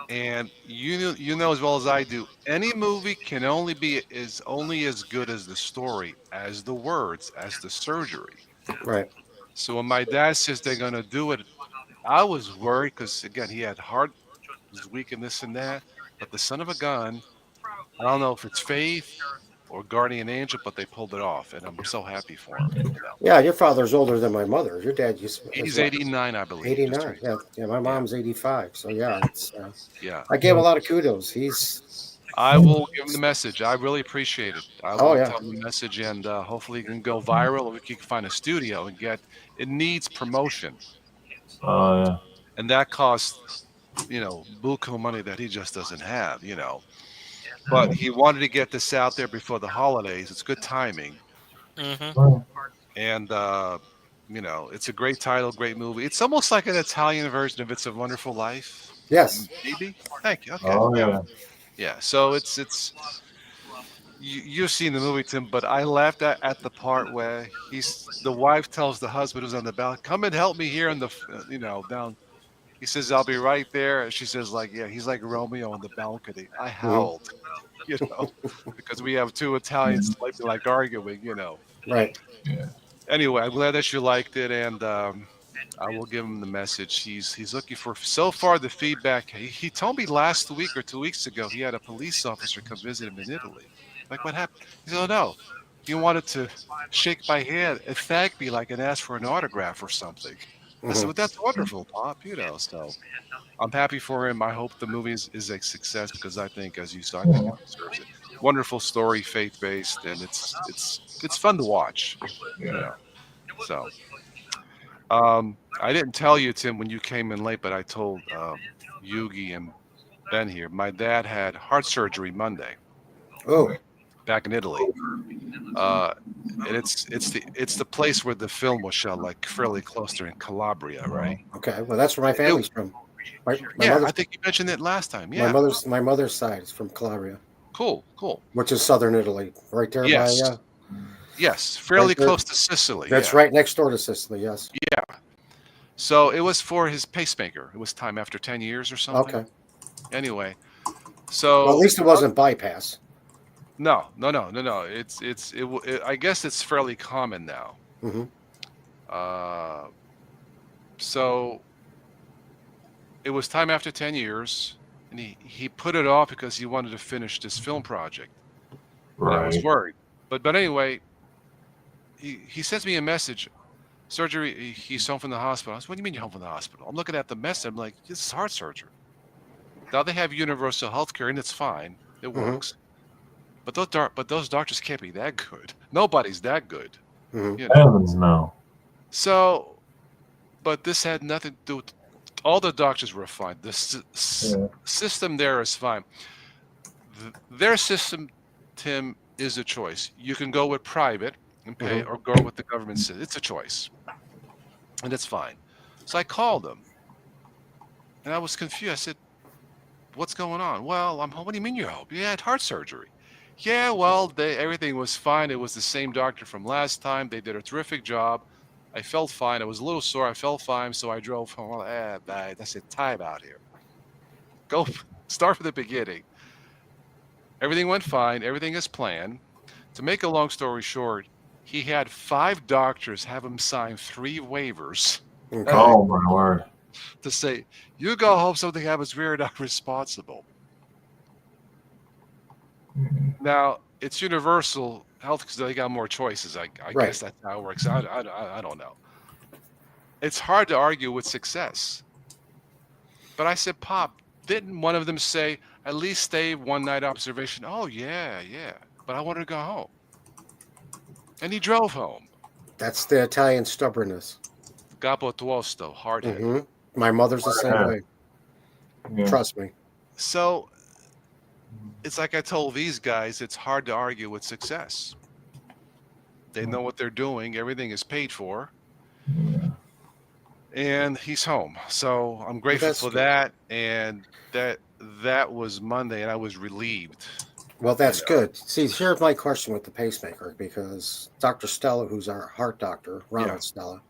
And you know as well as I do, any movie can only be is only as good as the story, as the words, as the surgery. Right. So when my dad says they're gonna do it, I was worried because again he had heart was weak and this and that. But the son of a gun, I don't know if it's faith or guardian angel, but they pulled it off, and I'm so happy for him. You know, Yeah, your father's older than my mother. Your dad is he's what? 89, I believe, just 89. turned. Yeah, yeah. My Yeah, mom's 85. So yeah, it's. yeah. I gave him a lot of kudos. He's. I will give him the message. I really appreciate it. I Oh will yeah. tell him the message, and hopefully, it can go viral. Or we can find a studio and get. It needs promotion, Oh yeah. and that costs buku money that he just doesn't have. But he wanted to get this out there before the holidays. It's good timing, Hmm. Well, and it's a great title, great movie. It's almost like an Italian version of "It's a Wonderful Life." Yes. Maybe. Thank you. Okay. oh Yeah. yeah. Yeah. So it's you've seen the movie, Tim, but I laughed at the part where the wife tells the husband who's on the balcony, "Come and help me here in the down." He says, "I'll be right there." And she says, like, "Yeah." He's like Romeo on the balcony. I Hmm. howled, you know, because we have two Italians like arguing. Right. Yeah. Anyway, I'm glad that you liked it, and I will give him the message. He's looking for so far the feedback. He told me last week or 2 weeks ago he had a police officer come visit him in Italy. Like what happened? He said, "Oh no, he wanted to shake my hand and thank me like and ask for an autograph or something." I said, Hmm. "Well, that's wonderful, Pop. So I'm happy for him. I hope the movie is a success because I think, as you said, I think Yeah. it deserves it. Wonderful story, faith based, and it's fun to watch. You Yeah. know, so." I didn't tell you, Tim, when you came in late, but I told Yugi and Ben here. My dad had heart surgery Monday Oh. back in Italy, uh, and it's the place where the film was shot, like fairly close to in Calabria, right? Okay. Well, that's where my It, family's from. My yeah, mother's I think you mentioned it last time. my Yeah, mother's my mother's side is from Calabria, cool, cool. which is southern Italy, right there by Yes, yes, right fairly there. close to Sicily. That's Yeah, right next door to Sicily. Yes. yeah. So it was for his pacemaker. It was time after 10 years or something. Okay. Anyway, Well, at so least it wasn't bypass. no, no, no, no, no. I guess it's fairly common now. Hmm. Uh, so it was time after 10 years, and he put it off because he wanted to finish this film project, and I was Right. worried. But anyway, he sends me a message. Surgery. He's home from the hospital. I said, "What do you mean you're home from the hospital?" I'm looking at the message. I'm like, "This is heart surgery." Now they have universal health care, and it's fine. It Hmm. works. But those doctors can't be that good. Nobody's that good, Hmm. you know. Heavens no. So, but this had nothing to do with all the doctors were fine. The Yeah. system there is fine. Their system, Tim, is a choice. You can go with private and pay, Hmm. or go with the government system. It's a choice, and it's fine. So I called them, and I was confused. I said, "What's going on?" "Well, I'm home." "What do you mean you're home?" "You had heart surgery." "Yeah, well, everything was fine. It was the same doctor from last time. They did a terrific job. I felt fine. I was a little sore. I felt fine, so I drove home." Well, that's it. Time out here. Go start from the beginning. Everything went fine. Everything is planned. To make a long story short, he had 5 doctors have him sign 3 waivers Okay. Oh my word. to say, "You go home, something happens, we're not responsible." Now, it's universal health because they got more choices. I Right. guess that's how it works. I don't know. It's hard to argue with success. But I said, "Pop, didn't one of them say, at least stay one night observation?" "Oh, yeah, yeah. But I wanted to go home." And he drove home. That's the Italian stubbornness. Capo tosto, hard headed. Hmm. My mother's the same Yeah. way. Yeah. Trust me. So it's like I told these guys, it's hard to argue with success. They know what they're doing. Everything is paid for. Yeah. And he's home. So I'm Well, grateful that's for good. that. And that was Monday, and I was relieved. Well, You that's know, good. See, here's my question with the pacemaker because Dr. Stella, who's our heart doctor, yeah, Ronald Stella,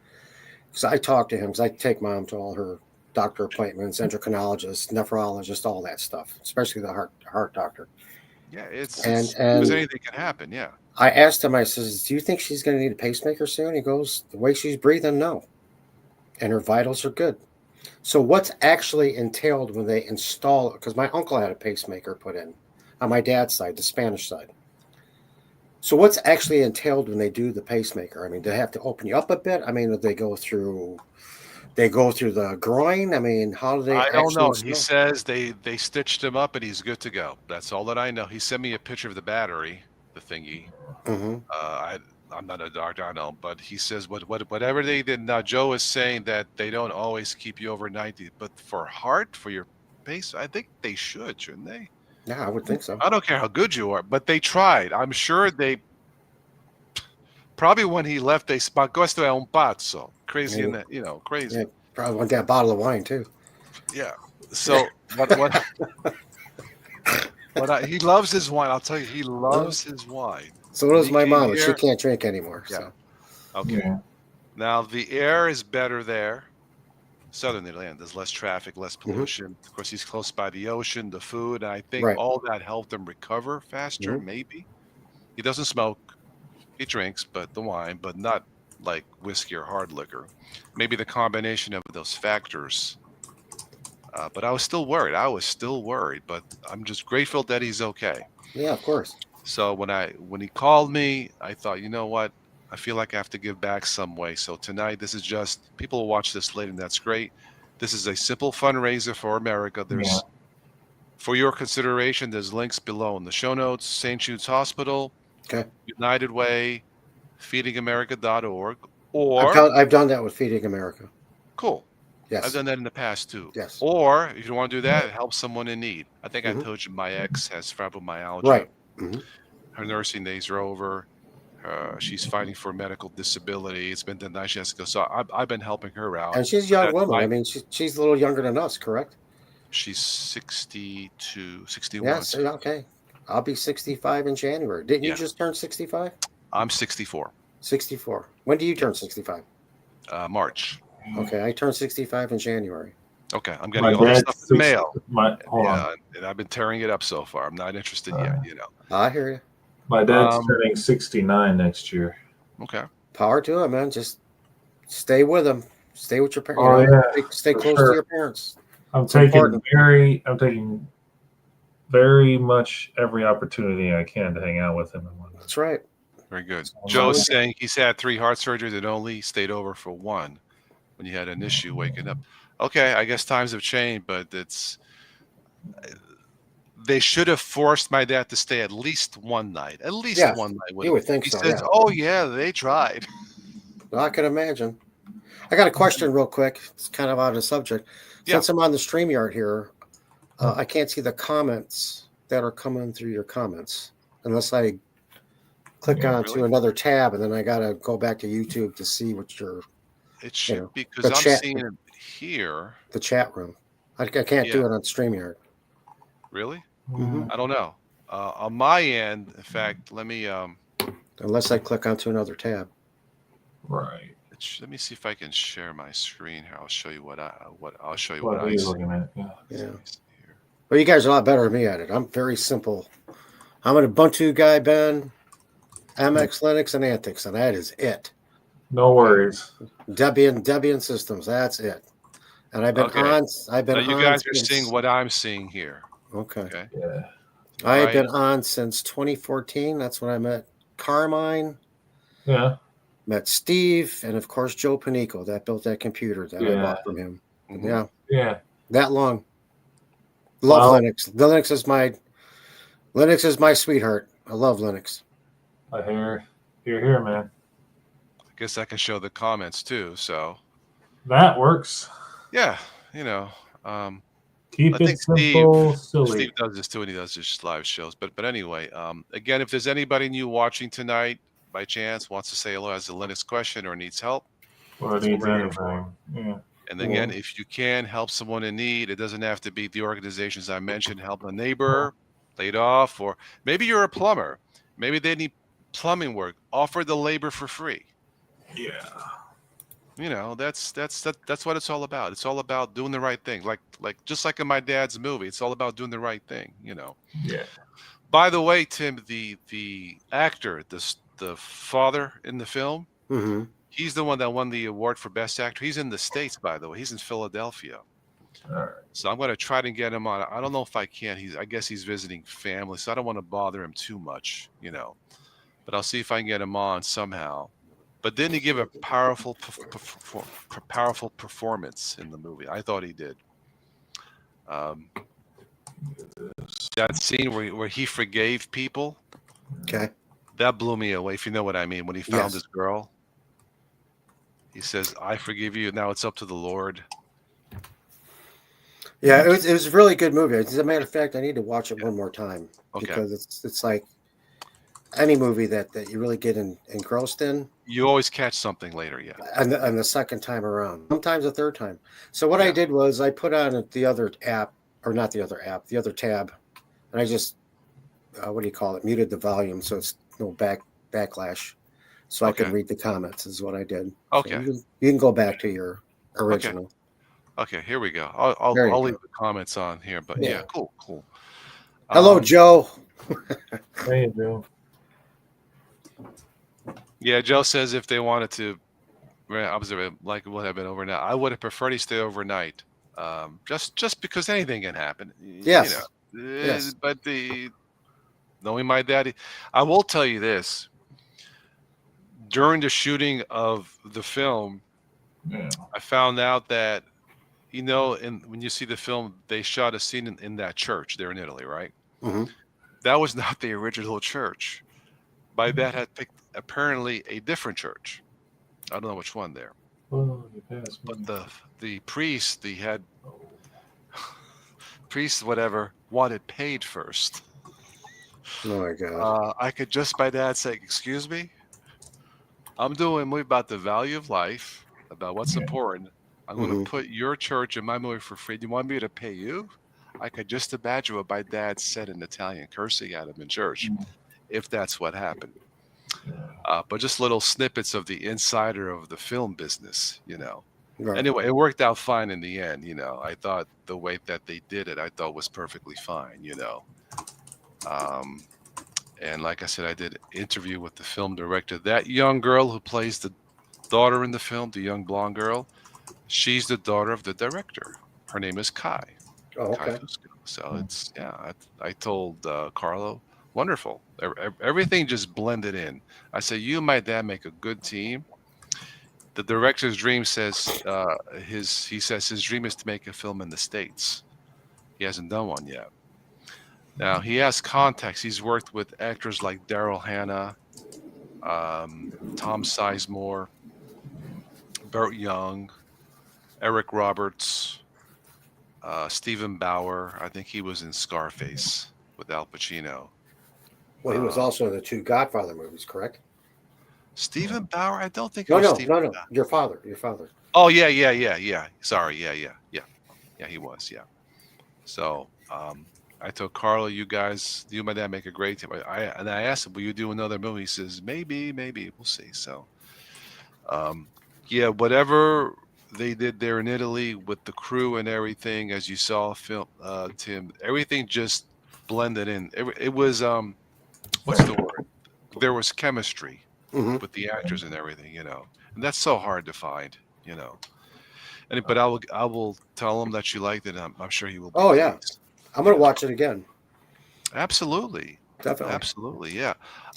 because I talk to him because I take mom to all her doctor appointments, endocrinologist, nephrologist, all that stuff, especially the heart doctor. yeah. It's And because and anything can happen. Yeah, I asked him, I says, "Do you think she's going to need a pacemaker soon?" He goes, "The way she's breathing, no, and her vitals are good." So what's actually entailed when they install it? Because my uncle had a pacemaker put in on my dad's side, the Spanish side. So what's actually entailed when they do the pacemaker? I mean, do they have to open you up a bit? I mean, do they go through the groin? I mean, how do they I don't actually know. He install? says they stitched him up and he's good to go. That's all that I know. He sent me a picture of the battery, the thingy. Mm-hmm. I'm not a doctor, I know, but he says whatever they did. Now Joe is saying that they don't always keep you over 90, but for heart, for your pace, I think they should, shouldn't they? Yeah, I would think so. I don't care how good you are, but they tried. I'm sure they probably when he left, they spot questo è un pazzo, crazy in Maybe. that, Yeah, crazy. probably want that bottle of wine too. Yeah. So he loves his wine. I'll tell you, he Uh, loves his wine. so When does he my came mom, but she here, can't drink anymore. yeah, So okay. Yeah. Now the air is better there. Southern Italy, there's less traffic, less hmm pollution. Of course, he's close by the ocean, the food, and I think right. all that helped him recover faster. hmm Maybe he doesn't smoke. He drinks, but the wine, but not like whiskey or hard liquor. Maybe the combination of those factors. But I was still worried. But I'm just grateful that he's okay. Yeah, of course. So when he called me, I thought, you know what? I feel like I have to give back some way. So tonight, this is just people will watch this later, and that's great. This is a simple fundraiser for America. Yeah. There's for your consideration. There's links below in the show notes. St. Jude's Hospital, Okay. United Way, feedingamerica.org, or I've done that with Feeding America. cool. I've Yes. done that in the past too. Yes. Or if you want to do that, help someone in need. I think I hmm told you my ex has fibromyalgia. Right. hmm Her nursing days are over. She's fighting for medical disability. It's been denied. She has to go. So I've been helping her out. And she's a But young that's woman. I my. mean, she's a little younger than us, correct? She's 62, 61. Yes. Okay. I'll be 65 in January. Didn't you Yeah, just turn 65? I'm 64. 64. When do you turn Yes, 65? March. Okay, I turned 65 in January. Okay, I'm My getting all this stuff dad's in the six. mail. My hold on. Yeah, and I've been tearing it up so far. I'm not interested yet. I hear you. My dad's Um. turning 69 next year. Okay. Power to it, man. Just stay with them. Stay with your parents. Oh yeah, Stay for close to sure. your parents. I'm It's taking important. very much every opportunity I can to hang out with him and whatnot. That's right. Very good. So, Joe's saying he's had 3 heart surgeries and only stayed over for one when you had an issue waking up. Okay, I guess times have changed, but they should have forced my dad to stay at least one night. At least Yeah, one night would you have. would think He so. says, Yeah, "Oh yeah, they tried." I can imagine. I got a question real quick. It's kind of out of subject. Yeah. Since I'm on the StreamYard here, I can't see the comments that are coming through your comments unless I click Yeah, onto Really? another tab, and then I got to go back to YouTube to see what your, It you should know, be because the I'm chat, seeing it here. the chat room. I can't Yeah. do it on StreamYard. Really? hmm I don't know. On my end, in fact, let me Unless I click onto another tab. right. let me see if I can share my screen here. I'll show you what I'll show you What what I he's see. looking at. Yeah. Yeah. Let me see here. Well, you guys are a lot better than me at it. I'm very simple. I'm an Ubuntu guy, Ben, MX Linux, and Antix, and that is it. No worries. Debian systems. That's it. And I've been Okay. on. I've been Now you on guys are seeing since. what I'm seeing here. Okay. Okay. Yeah. All I have right. been on since 2014. That's when I met Carmine, Yeah. met Steve, and of course Joe Panico that built that computer that I Yeah. bought from him. Mhm. Yeah, Yeah. that long. Love Well, Linux. Linux is my sweetheart. I love Linux. I hear you're here, man. I guess I can show the comments too. So That works. yeah, you know, um, Keep I it think Steve simple, Steve silly. does this too, and he does his live shows. But anyway, again, if there's anybody new watching tonight by chance wants to say hello, has a Linux question or needs help, Or that's what needs we're here for. anything. Yeah. And again, Well, if you can help someone in need, it doesn't have to be the organizations I mentioned. Help a neighbor laid off, or maybe you're a plumber. Maybe they need plumbing work. Offer the labor for free. Yeah. That's what it's all about. It's all about doing the right thing. Like just like in my dad's movie, it's all about doing the right thing. Yeah. By the way, Tim, the actor, the father in the film, hmm he's the one that won the award for best actor. He's in the States, by the way. He's in Philadelphia. All right. So I'm going to try to get him on. I don't know if I can. I guess he's visiting family, so I don't want to bother him too much. But I'll see if I can get him on somehow. But didn't he give a powerful performance in the movie? I thought he did. Um, that scene where he forgave people, Okay. that blew me away. If you know what I mean, when he found Yes. his girl, he says, "I forgive you. Now it's up to the Lord." Yeah, it was a really good movie. As a matter of fact, I need to watch it one more time Okay. because it's like any movie that you really get engrossed in, You always catch something later, yeah. and the second time around, sometimes the third time. So what I Yeah. did was I put on the other app, or not the other app, the other tab, and I just what do you call it? Muted the volume so it's no backlash, so I could Okay. read the comments. Is what I did. So Okay. you can go back to your Okay. original. Okay. Here we go. I'll There you I'll leave go. the comments on here, but Yeah. yeah, cool. Hello, Joe. There you go. Yeah, Joe says if they wanted to observe it, like it would have been overnight, I would have preferred he stay overnight. Just because anything can happen, Yes. Yes. But knowing my daddy, I will tell you this: during the shooting of the film, Yeah. I found out that and when you see the film, they shot a scene in that church there in Italy, right? hmm That was not the original church. My dad had picked apparently a different church. I don't know which one there. Oh, you passed But me. the priest, the head priest, whatever, wanted paid first. Oh my God. I could just my dad say, "Excuse me, I'm doing a movie about the value of life, about what's Yeah. important. I'm going to hmm put your church in my movie for free. Do you want me to pay you?" I could just imagine what my dad said in Italian, cursing at him in church, if that's what happened. But just little snippets of the insider of the film business. Right. Anyway, it worked out fine in the end. I thought the way that they did it, I thought was perfectly fine. Um, and like I said, I did an interview with the film director. That young girl who plays the daughter in the film, the young blonde girl, she's the daughter of the director. Her name is Kai Oh, okay. Fusco. So I told Carlo, wonderful. Everything just blended in. I said, you and my dad make a good team. The director's dream says he says his dream is to make a film in the States. He hasn't done one yet. Now he has contacts. He's worked with actors like Daryl Hannah, Tom Sizemore, Burt Young, Eric Roberts, Stephen Bauer. I think he was in Scarface with Al Pacino. Well, he was also in the two Godfather movies, correct? Stephen Bauer? I don't think it No, was no, Stephen no, no. Bauer. Your father. Your father. Oh yeah. Sorry, yeah. He was, yeah. So I told Carlo, you and my dad make a great team. I asked him, will you do another movie? He says, maybe, we'll see. So yeah, whatever they did there in Italy with the crew and everything, as you saw film, Tim, everything just blended in. It was what's the word? There was chemistry hmm with the actors and everything. And that's so hard to find. But I will tell him that you liked it. I'm sure he will be Oh yeah, pleased. I'm gonna Yeah, watch it again. absolutely, Definitely. yeah.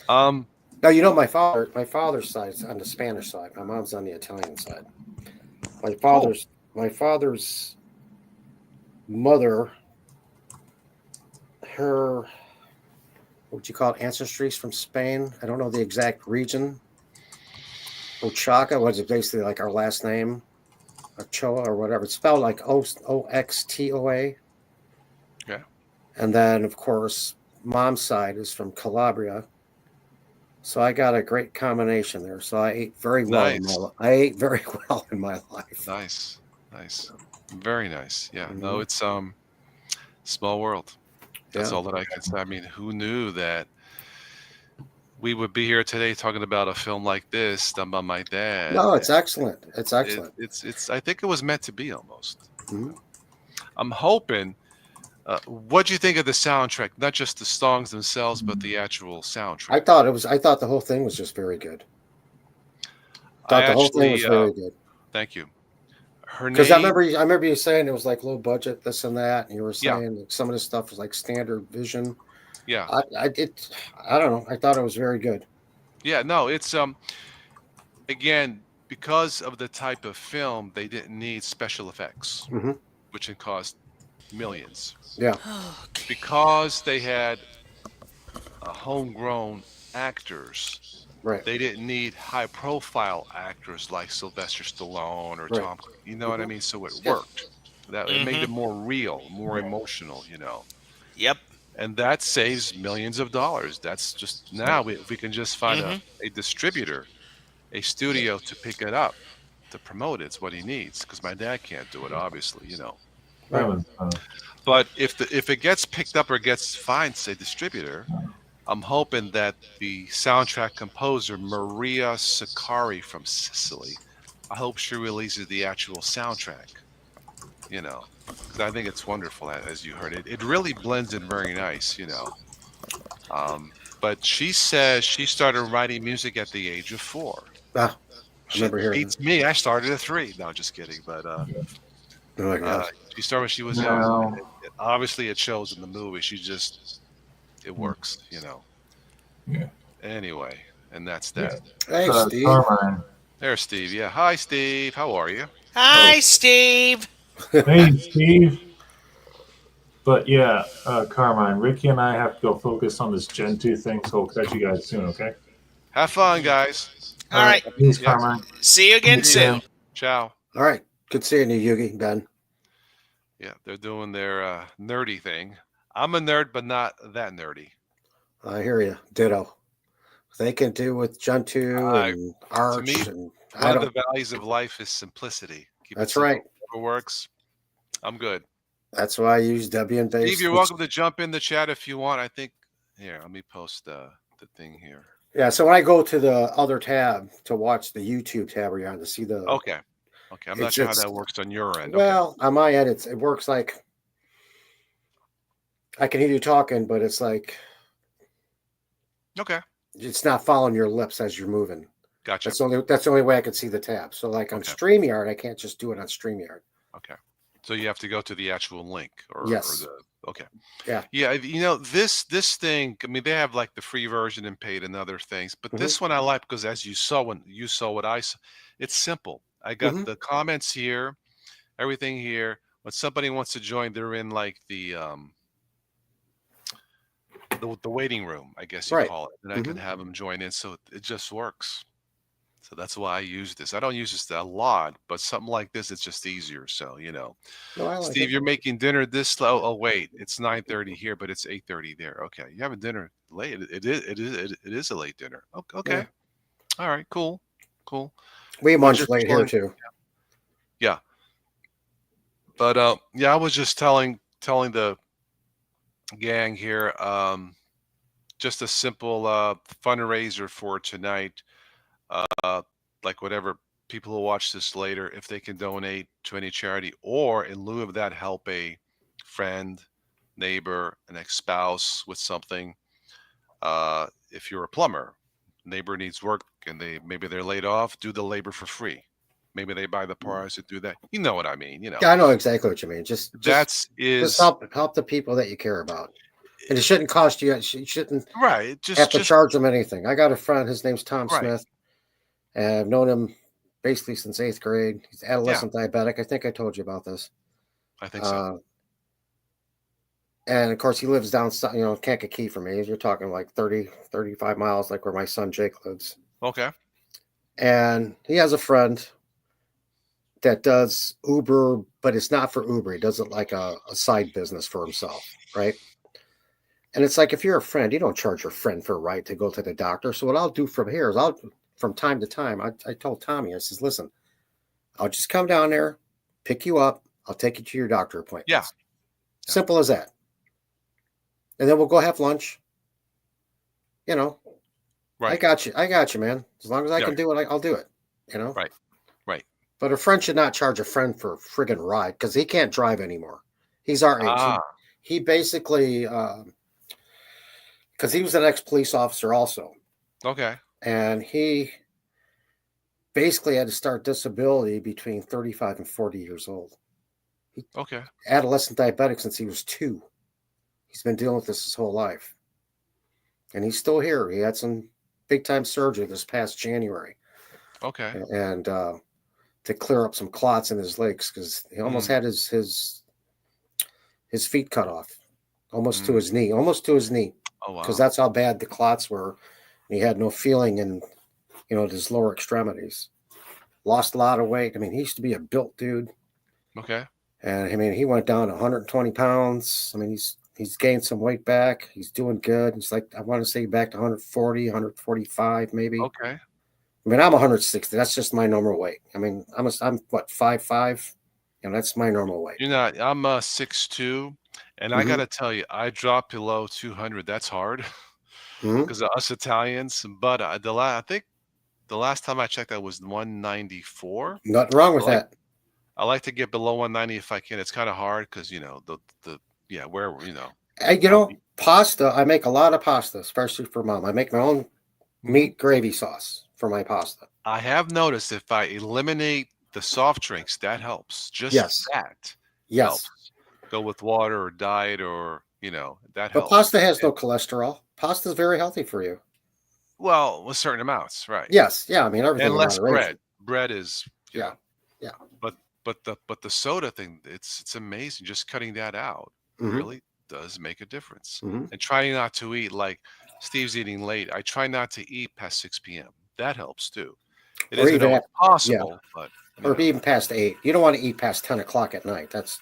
Um, Now my father's side's on the Spanish side. My mom's on the Italian side. My cool. father's mother, her what would you call it, ancestry's from Spain. I don't know the exact region. Oaxaca was basically like our last name, Ochoa or whatever. It's spelled like Oxtoa. And then, of course, mom's side is from Calabria. So I got a great combination there. So I ate very well in my Nice. I ate very well in my life. Nice. Nice. Very nice. Yeah. No, Mhm. it's small world. That's Yeah. all that I can say. I mean, who knew that we would be here today talking about a film like this done by my dad? No, it's excellent. It's It, excellent. it's I think it was meant to be almost. You Mhm. know. I'm hoping what do you think of the soundtrack? Not just the songs themselves, but the actual soundtrack. I thought the whole thing was just very good. I Thought the whole thing was actually very good. thank you. Her Because name, I remember you saying it was like low budget, this and that, and you were yeah, saying that some of the stuff was like standard vision. yeah, I don't know. I thought it was very good. yeah. No, it's again because of the type of film, they didn't need special effects, Hmm. which can cost millions. Yeah. Okay. Because they had homegrown actors, Right. they didn't need high-profile actors like Sylvester Stallone or Right. Tom. You know what I Hmm. mean? So it Yeah. worked. That it made it Mm-hmm. more real, more emotional. Yep. And that saves millions of dollars. That's just now we can just find Mm-hmm. a distributor, a studio to pick it up, to promote it. It's what he needs because my dad can't do it, obviously. That Right. was But if it gets picked up or gets fined, say distributor, I'm hoping that the soundtrack composer Maria Sakari from Sicily, I hope she releases the actual soundtrack. Because I think it's wonderful, as you heard it. It really blends in very nice. But she says she started writing music at the age of 4. Ah, I Shit remember hearing that. beats me. I started at 3. No, just kidding. But Oh my uh, god. she started when she was young. now. Obviously, it shows in the movie. It works. Yeah. Anyway, and that's Yeah. that. Hey, Steve. Carmine. There's Steve. Yeah. Hi, Steve. How are you? Oh, Hi, Steve. hey, Steve. But yeah, Carmine, Ricky and I have to go focus on this Gen 2 thing, so we'll catch you guys soon, okay? Have fun, guys. All All right. right. Peace, Yeah. Carmine. See you again See ya. soon. Ciao. All right. Good seeing you, Yugi, Ben. Yeah, they're doing their nerdy thing. I'm a nerd, but not that nerdy. I hear you. Ditto. They can do with Gentoo I and To me, Arch, and one I of the don't. values of life is simplicity. Keep it That's right. simple. Whatever works. I'm good. That's why I use Debian Steve, based. you're welcome to jump in the chat if you want. I think here, let me post the thing here. Yeah. So when I go to the other tab to watch the YouTube tab, where you're on to see the, Okay. Okay. I'm not sure how it's that works on your end. Okay. well on my end, it works like I can hear you talking, but it's like Okay. it's not following your lips as you're moving. Gotcha. That's the only way I can see the tab. So like on Okay. StreamYard, I can't just do it on StreamYard. Okay. So you have to go to the actual link or Yes. okay. Yeah. Yeah, this thing, I mean they have like the free version and paid and other things, but Mhm. this one I like because as you saw when you saw what I saw, it's simple. I got Mhm. the comments here, everything here. When somebody wants to join, they're in like the waiting room, I guess you Right. call it. And I can Mhm. have them join in so it just works. So that's why I use this. I don't use this a lot, but something like this, it's just easier. So. No, I like Steve, it. you're making dinner this slow. Oh wait, it's 9:30 here, but it's 8:30 there. Okay, you having dinner late. It is a late dinner. Yeah. Okay. All right. Cool. Cool. We Well, munch just late here telling. too. Yeah. But yeah, I was just telling the gang here. Just a simple fundraiser for tonight. Uh, like whatever people who watch this later, if they can donate to any charity, or in lieu of that, help a friend, neighbor, an ex-spouse with something. If you're a plumber, neighbor needs work and maybe they're laid off, do the labor for free. Maybe they buy the parts and do that. You know what I mean? Yeah, I know exactly what you mean. Just Is help the people that you care about, and it shouldn't cost you. You shouldn't right. have to Just charge them anything. I got a friend. His name's Tom right. Smith, and I've known him basically since 8th grade. He's Yeah, adolescent diabetic. I think I told you about this. I think so. And of course, he lives down, Kankakee for me. You're talking like 30, 35 miles, like where my son Jake lives. Okay. And he has a friend that does Uber, but it's not for Uber. He does it like a side business for himself, right? And it's like if you're a friend, you don't charge your friend for a ride to go to the doctor. So what I'll do from here is from time to time, I told Tommy, I says, listen, I'll just come down there, pick you up, I'll take you to your doctor Yeah. appointments. Yeah. Simple as that. And then we'll go have lunch. You know, I Right. got you. I got you, man. As long as I Yeah. can do it, I'll do it. You know. Right. Right. But a friend should not charge a friend for a friggin' ride because he can't drive anymore. He's our age. Ah. He basically because he was an ex police officer also, Okay. and he basically had to start disability between 35 and 40 years old. Okay. Adolescent diabetic since he was 2. He's been dealing with this his whole life, and he's still here. He had some big time surgery this past January, Okay. and to clear up some clots in his legs because he almost had his feet cut off, almost to his knee, Oh because wow. that's how bad the clots were. He had no feeling in his lower extremities. Lost a lot of weight. I mean, he used to be a built dude, Okay. and I mean, he went down 120 pounds. I mean, he's gained some weight back. He's doing good. He's like, I want to say back to 140, 145 maybe. Okay. I mean, I'm 160. That's just my normal weight. I mean, I'm what 5'5". That's my normal weight. You're not. I'm 6'2", and I Mhm. gotta tell you, I dropped below 200. That's hard Mhm. because of us Italians. But I think the last time I checked, I was 194. Nothing wrong I with like that. I like to get below 190 if I can. It's kind of hard because the yeah where how deep. Pasta. I make a lot of pasta, especially for mom. I make my own Mhm. meat gravy sauce for my pasta. I have noticed if I eliminate the soft drinks, that helps. Just Yes. that Yes. helps. Go with water or diet or that But helps. pasta has no cholesterol. Pasta is very healthy for you. Well, with certain amounts, right? Yes. Yeah. I mean, everything And in less bread. moderation. Bread is, Yeah. Yeah. but the soda thing, it's amazing. Just cutting that out Mm-hmm. really does make a difference. Mm-hmm. And trying not to eat like Steve's eating late. I try not to eat past 6 p.m. That helps too. It Or isn't even always at yeah, possible, but or even past 8. You don't want to eat past 10 o'clock at night. That's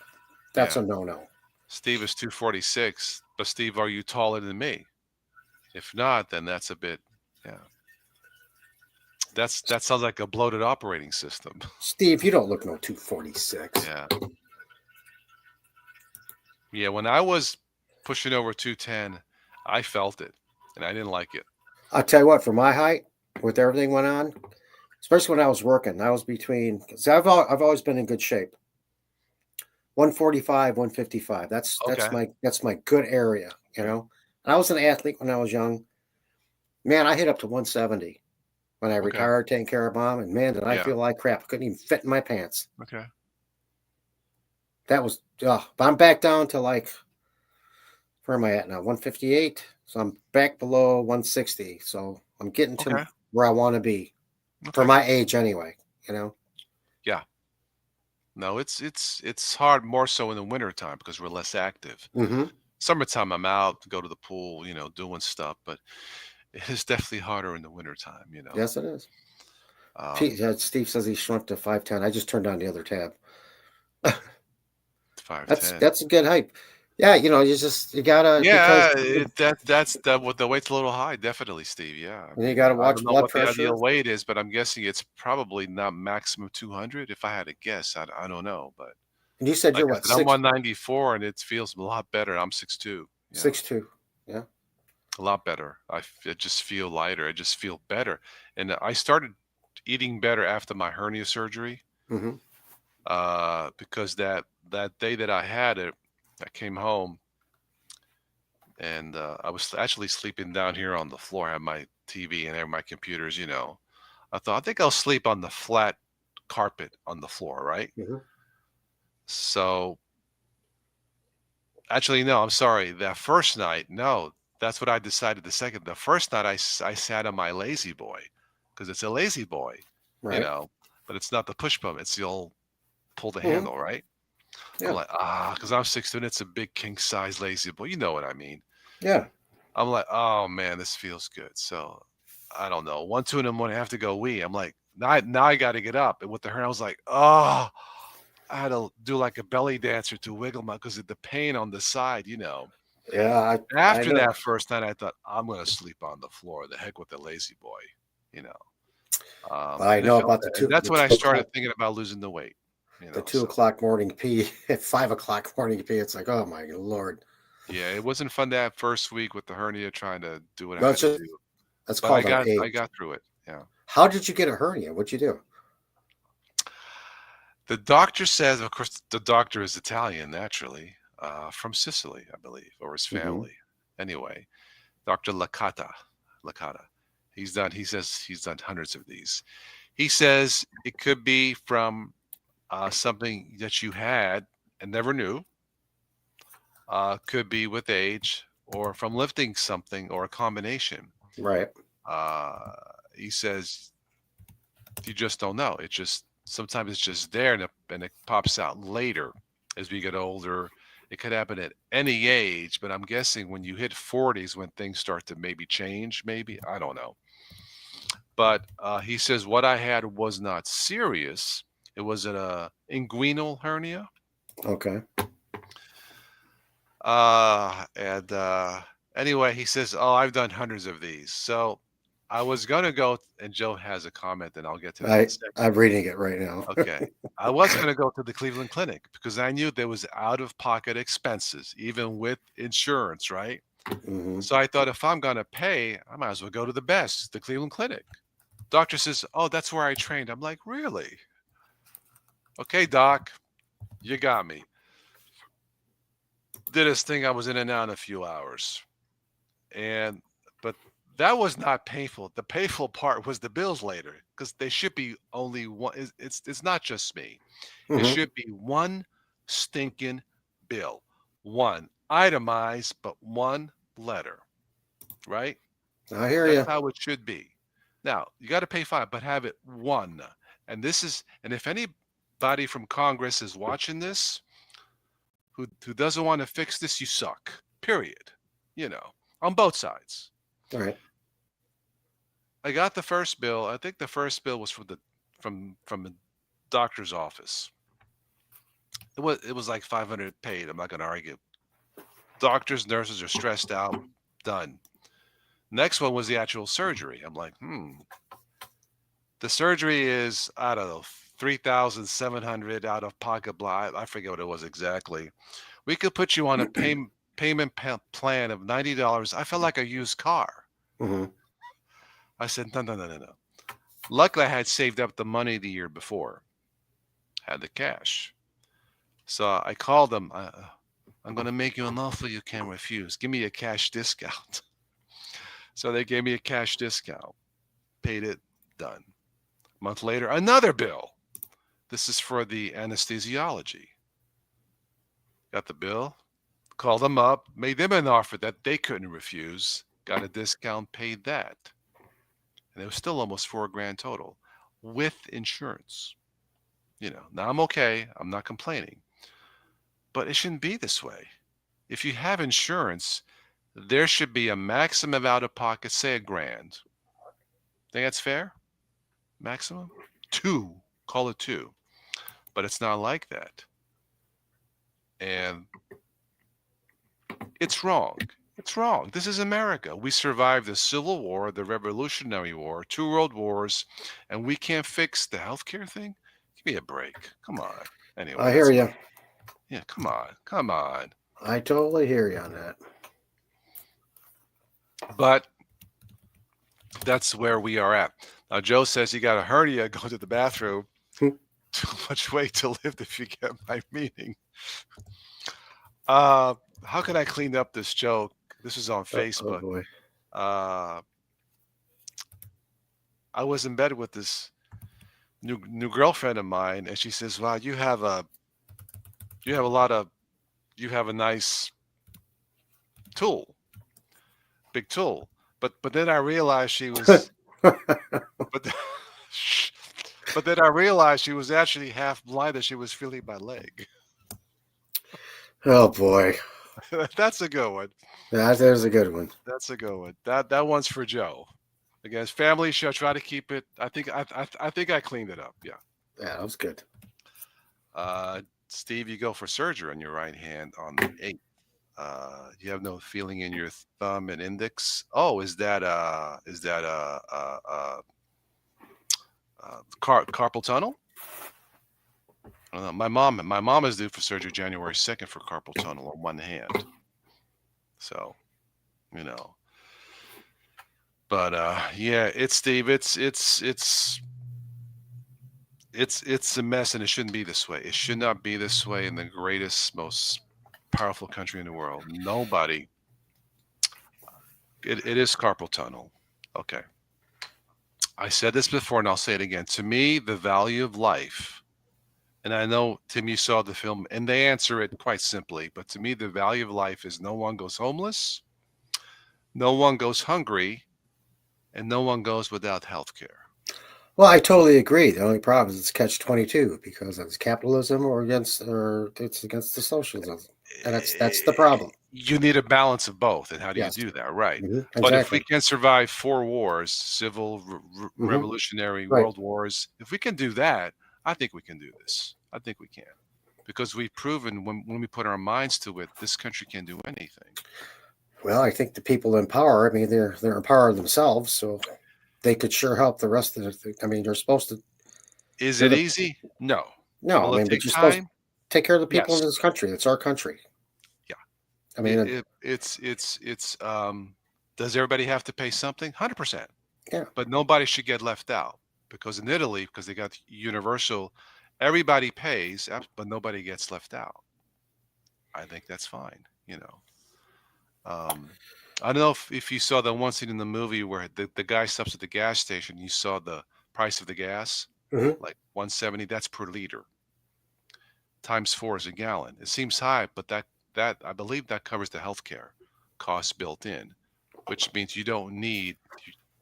yeah. a no. Steve is 246, but Steve, are you taller than me? If not, then that's a bit, yeah. That sounds like a bloated operating system. Steve, you don't look no 246. Yeah. Yeah, when I was pushing over 210, I felt it, and I didn't like it. I'll tell you what, for my height, with everything went on, especially when I was working, I was between, because I've always been in good shape. 145, 155. Okay. That's my good area, Okay. And I was an athlete when I was young. Man, I hit up to 170 when I Okay. retired taking care of mom, and man, did I Yeah. feel like crap. I couldn't even fit in my pants. Okay. That was but I'm back down to like, where am I at now? 158. So I'm back below 160. So I'm getting to Okay. where I want to be for Okay. my age anyway, Yeah. No, it's hard more so in the winter time because we're less active. Mm-hmm. Summertime, I'm out, go to the pool, doing stuff, but it is definitely harder in the winter time. Yes, it is. Um, Steve says he shrunk to 5'10". I just turned on the other tab. 5'10". That's a good height. Yeah, you gotta because Yeah, that's that. What the weight's a little high, definitely, Steve. Yeah, I you mean, gotta I don't watch know blood what the pressure. ideal weight is, but I'm guessing it's probably not maximum 200. If I had to guess, I don't know, but And you said like you're I what, said, I'm 194, and it feels a lot better. I'm 6'2". 6'2"? Yeah. A lot better. I just feel lighter. I just feel better, and I started eating better after my hernia surgery. Mm-hmm. Because that day that I had it, I came home. And I was actually sleeping down here on the floor. I had my TV and my computers. I think I'll sleep on the flat carpet on the floor, right? Mm-hmm. So actually, no, I'm sorry. That first night, no, that's what I decided. The first night, I sat on my lazy boy because it's a lazy boy, you Right. know, but it's not the push button. It's the old pull the Mm-hmm. handle, right? I'm Yeah. like, because I'm 6'2", it's a big king size lazy boy. You know what I mean? Yeah. I'm like, oh man, this feels good. So I don't know. 1, 2 in the morning, I have to go wee. I'm like, now I got to get up. And with the hernia, I was like, oh, I had to do like a belly dancer to wiggle my because of the pain on the side. Yeah, I After know. that first night, I thought I'm going to sleep on the floor. The heck with the lazy boy, you know. I And it know felt about bad. And that's the when I 2 o'clock started thinking about losing the weight, the two So o'clock morning pee at 5 o'clock morning pee. It's like, oh my lord. yeah, it wasn't fun that first week with the hernia trying to do what I No, had it's to just do, that's but I called an got I age. got through it. Yeah. How did you get a hernia? What'd you do? The doctor says, of course, the doctor is Italian, naturally, from Sicily, I believe, or his Hmm. family. Anyway, Dr. Licata. He says he's done hundreds of these. He says it could be from something that you had and never knew, could be with age, or from lifting something, or a combination. Right. Uh, he says you just don't know. It just sometimes it's just there, and it pops out later as we get older. It could happen at any age, but I'm guessing when you hit 40s when things start to maybe change. Maybe I don't know. But he says what I had was not serious. It was an inguinal hernia. Okay. And anyway, he says, "Oh, I've done hundreds of these." So I was gonna go, and Joe has a comment, and I'll get to that in a second. I'm reading it right now. Okay. I was going to go to the Cleveland Clinic because I knew there was out of pocket expenses, even with insurance, right? Hmm. So I thought if I'm going to pay, I might as well go to the best, the Cleveland Clinic. Doctor says, "Oh, that's where I trained." I'm like, "Really?" Okay, doc, you got me. Did this thing, I was in and out in a few hours. And, but that was not painful. The painful part was the bills later because they should be only one. It's not just me. It Hmm. should be one stinking bill, one itemized, but one letter, right? I hear That's you. how it should be. Now you got to pay five, but have it one. And if anybody from Congress is watching this who doesn't want to fix this, you suck. Period. You know, on both sides. All right. I got the first bill. I think the first bill was from the doctor's office. It was like 500 paid. I'm not going to argue. Doctors, nurses are stressed out. Done. Next one was the actual surgery. I'm like, the surgery is, I don't know, 3,700 out of pocket. Blah. I forget what it was exactly. We could put you on a payment plan of $90. I felt like a used car. Hmm. I said, no, no, no, no, no. Luckily, I had saved up the money the year before, had the cash. So I called them. I'm going to make you an offer you can't refuse. Give me a cash discount. So they gave me a cash discount, paid it, done. A month later, another bill. This is for the anesthesiology. Got the bill, called them up, made them an offer that they couldn't refuse, got a discount, paid that. And it was still almost $4,000 total with insurance. Now I'm okay. I'm not complaining. But it shouldn't be this way. If you have insurance, there should be a maximum out of pocket, say $1,000. Think that's fair? Maximum? Two. Call it two. But it's not like that. And it's wrong. It's wrong. This is America. We survived the Civil War, the Revolutionary War, 2 world wars, and we can't fix the healthcare thing? Give me a break. Come on. Anyway, I hear you. yeah, come on. Come on. I totally hear you on that. But that's where we are at. Now, Joe says he got a hernia, go to the bathroom. Too much weight to lift, if you get my meaning. How can I clean up this joke? This is on Oh Facebook. boy. Uh, I was in bed with this new girlfriend of mine, and she says, "Wow, you have a nice tool, big tool." But then I realized she was, but but then I realized she was actually half blind, and she was feeling my leg. Oh boy. That's a good one. There's a good one. That's a good one. That one's for Joe. Again, family show. Try to keep it. I think I cleaned it up. Yeah. Yeah, that was good. Steve, you go for surgery on your right hand on the 8th. You have no feeling in your thumb and index. Oh, is that carpal tunnel? I don't know. My mom is due for surgery January 2nd for carpal tunnel on one hand. So, you know. But yeah, it's Steve. It's a mess, and it shouldn't be this way. It should not be this way in the greatest, most powerful country in the world. Nobody. It is carpal tunnel. Okay. I said this before, and I'll say it again. To me, the value of life, and I know Tim, you saw the film, and they answer it quite simply. But to me, the value of life is no one goes homeless, no one goes hungry, and no one goes without health care. Well, I totally agree. The only problem is it's catch-22 because it's capitalism or it's against the socialism, and that's the problem. You need a balance of both, and how do you Yes, do that? Right. But if we exactly. can survive 4 wars, civil, Hmm. revolutionary, Right. world wars, if we can do that, I think we can do this. I think we can, because we've proven when we put our minds to it, this country can do anything. Well, I think the people in power. I mean, they're in power themselves, so they could sure help the rest of the. I mean, they're supposed to. Is They're it the easy? No. no. I Will it mean, but take you're supposed to time? take care of the people in Yes. this country. It's our country. Yeah. I mean, It's does everybody have to pay something? 100%. yeah. But nobody should get left out, because in Italy, because they got universal, everybody pays, but nobody gets left out. I think that's fine. Um, I don't know if you saw the one scene in the movie where the guy stops at the gas station. You saw the price of the gas, Hmm. like 170. That's per liter. Times 4 is a gallon. It seems high, but that I believe that covers the healthcare costs built in, which means you don't need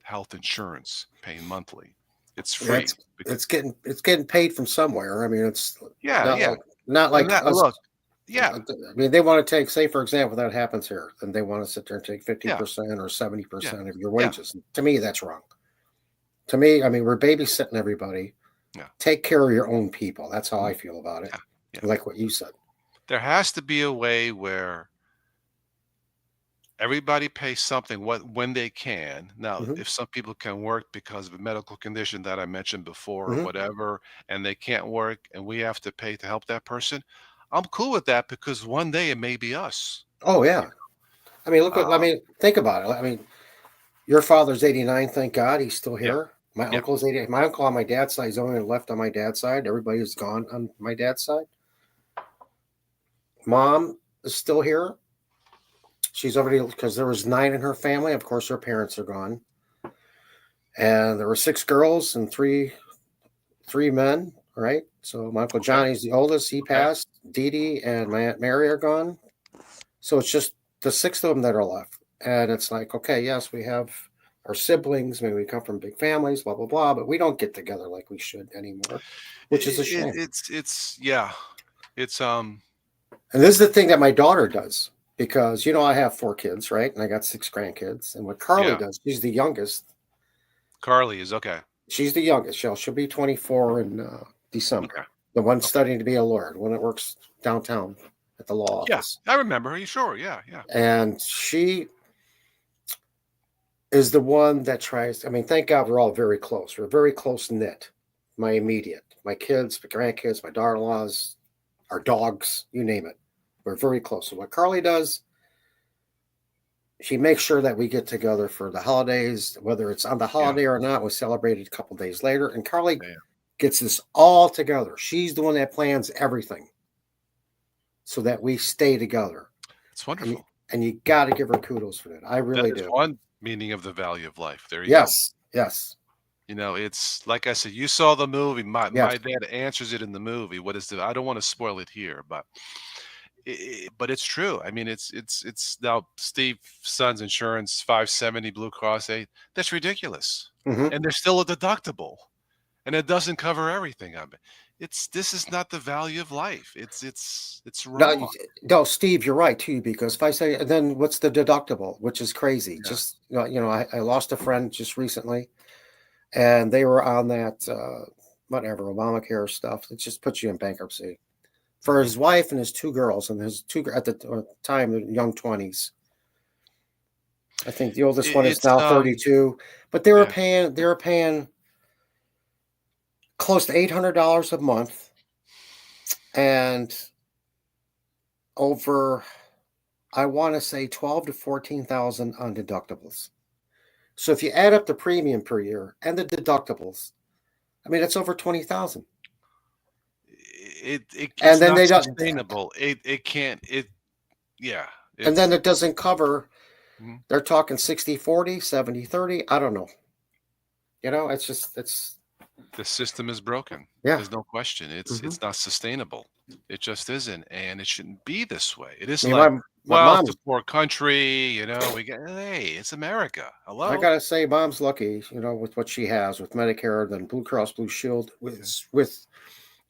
health insurance paying monthly. It's Yeah, free. Because it's getting paid from somewhere. I mean, it's yeah, not yeah. like not And like that us. look, yeah, I mean, they want to take, say, for example, that happens here, and they want to sit there and take fifty yeah, percent or seventy yeah, percent of your yeah, wages. To me, that's wrong. To me, I mean, we're babysitting everybody. yeah, Take care of your own people. That's how mhm, I feel about it. yeah, yeah. Like what you said. There has to be a way where everybody pays something when they can. Now, Hmm. if some people can work because of a medical condition that I mentioned before or Hmm. whatever, and they can't work and we have to pay to help that person, I'm cool with that, because one day it may be us. Oh yeah. I mean, look what I Um, mean. Think about it. I mean, your father's 89. Thank God he's still yeah, here. My yeah, uncle's 80. My uncle on my dad's side is only left on my dad's side. Everybody's gone on my dad's side. Mom is still here. She's already because there was 9 in her family. Of course, her parents are gone, and there were 6 girls and three men. Right. So my uncle okay, Johnny's the oldest. He okay, passed. Dee Dee and my aunt Mary are gone. So it's just the 6 of them that are left, and it's like, okay, yes, we have our siblings. Maybe we come from big families, blah blah blah, but we don't get together like we should anymore, which is a shame. it's yeah, it's And this is the thing that my daughter does because I have 4 kids, right, and I got 6 grandkids. And what Carly yeah. does, she's the youngest. Carly is okay, She's the youngest. She'll be 24 in okay, December. The one okay. studying to be a lawyer, the one that works downtown at the law Yeah, office. I remember. Are you sure? Yeah, yeah, And she is the one that tries. I mean, thank God we're all very close. We're very close knit. My immediate, my kids, my grandkids, my daughter-in-laws, our dogs, you name it. We're very close. So what Carly does, she makes sure that we get together for the holidays, whether it's on the yeah, holiday or not. We celebrate it a couple days later, and Carly yeah. gets this all together. She's the one that plans everything so that we stay together. It's And you, wonderful. and you got to give her kudos for that. I That really is do. one meaning of the value of life. There you go. Yes, yes, It's like I said, you saw the movie. My yes. my dad answers it in the movie. What is the? I don't want to spoil it here, but it's true. I mean, it's now Steve Son's insurance 570 Blue Cross 8. That's ridiculous, Hmm. and there's still a deductible, and it doesn't cover everything. I mean, this is not the value of life. It's No, wrong. no, Steve, you're right too. Because if I say, then what's the deductible? Which is crazy. Yeah, Just I lost a friend just recently, and they were on that whatever Obamacare stuff. It just puts you in bankruptcy. for his wife and his two girls, and his two at the time young 20s. I think the oldest one is It's now 32, but yeah. they were paying close to $800 a month, and over, I want to say 12 to 14,000 on deductibles. So if you add up the premium per year and the deductibles, I mean it's over 20,000. It's And then not they don't, sustainable. It can't. Yeah. and then It's it doesn't cover. mhm. They're talking 60-40, 70-30. I don't know. It's The system is broken. yeah. There's no question. Hmm. It's not sustainable. It just isn't, and it shouldn't be this way. It is I mean, like, my well, it's mom. a poor country. We get. Hey, it's America. I Hello. gotta say, mom's lucky. With what she has with Medicare, then Blue Cross Blue Shield with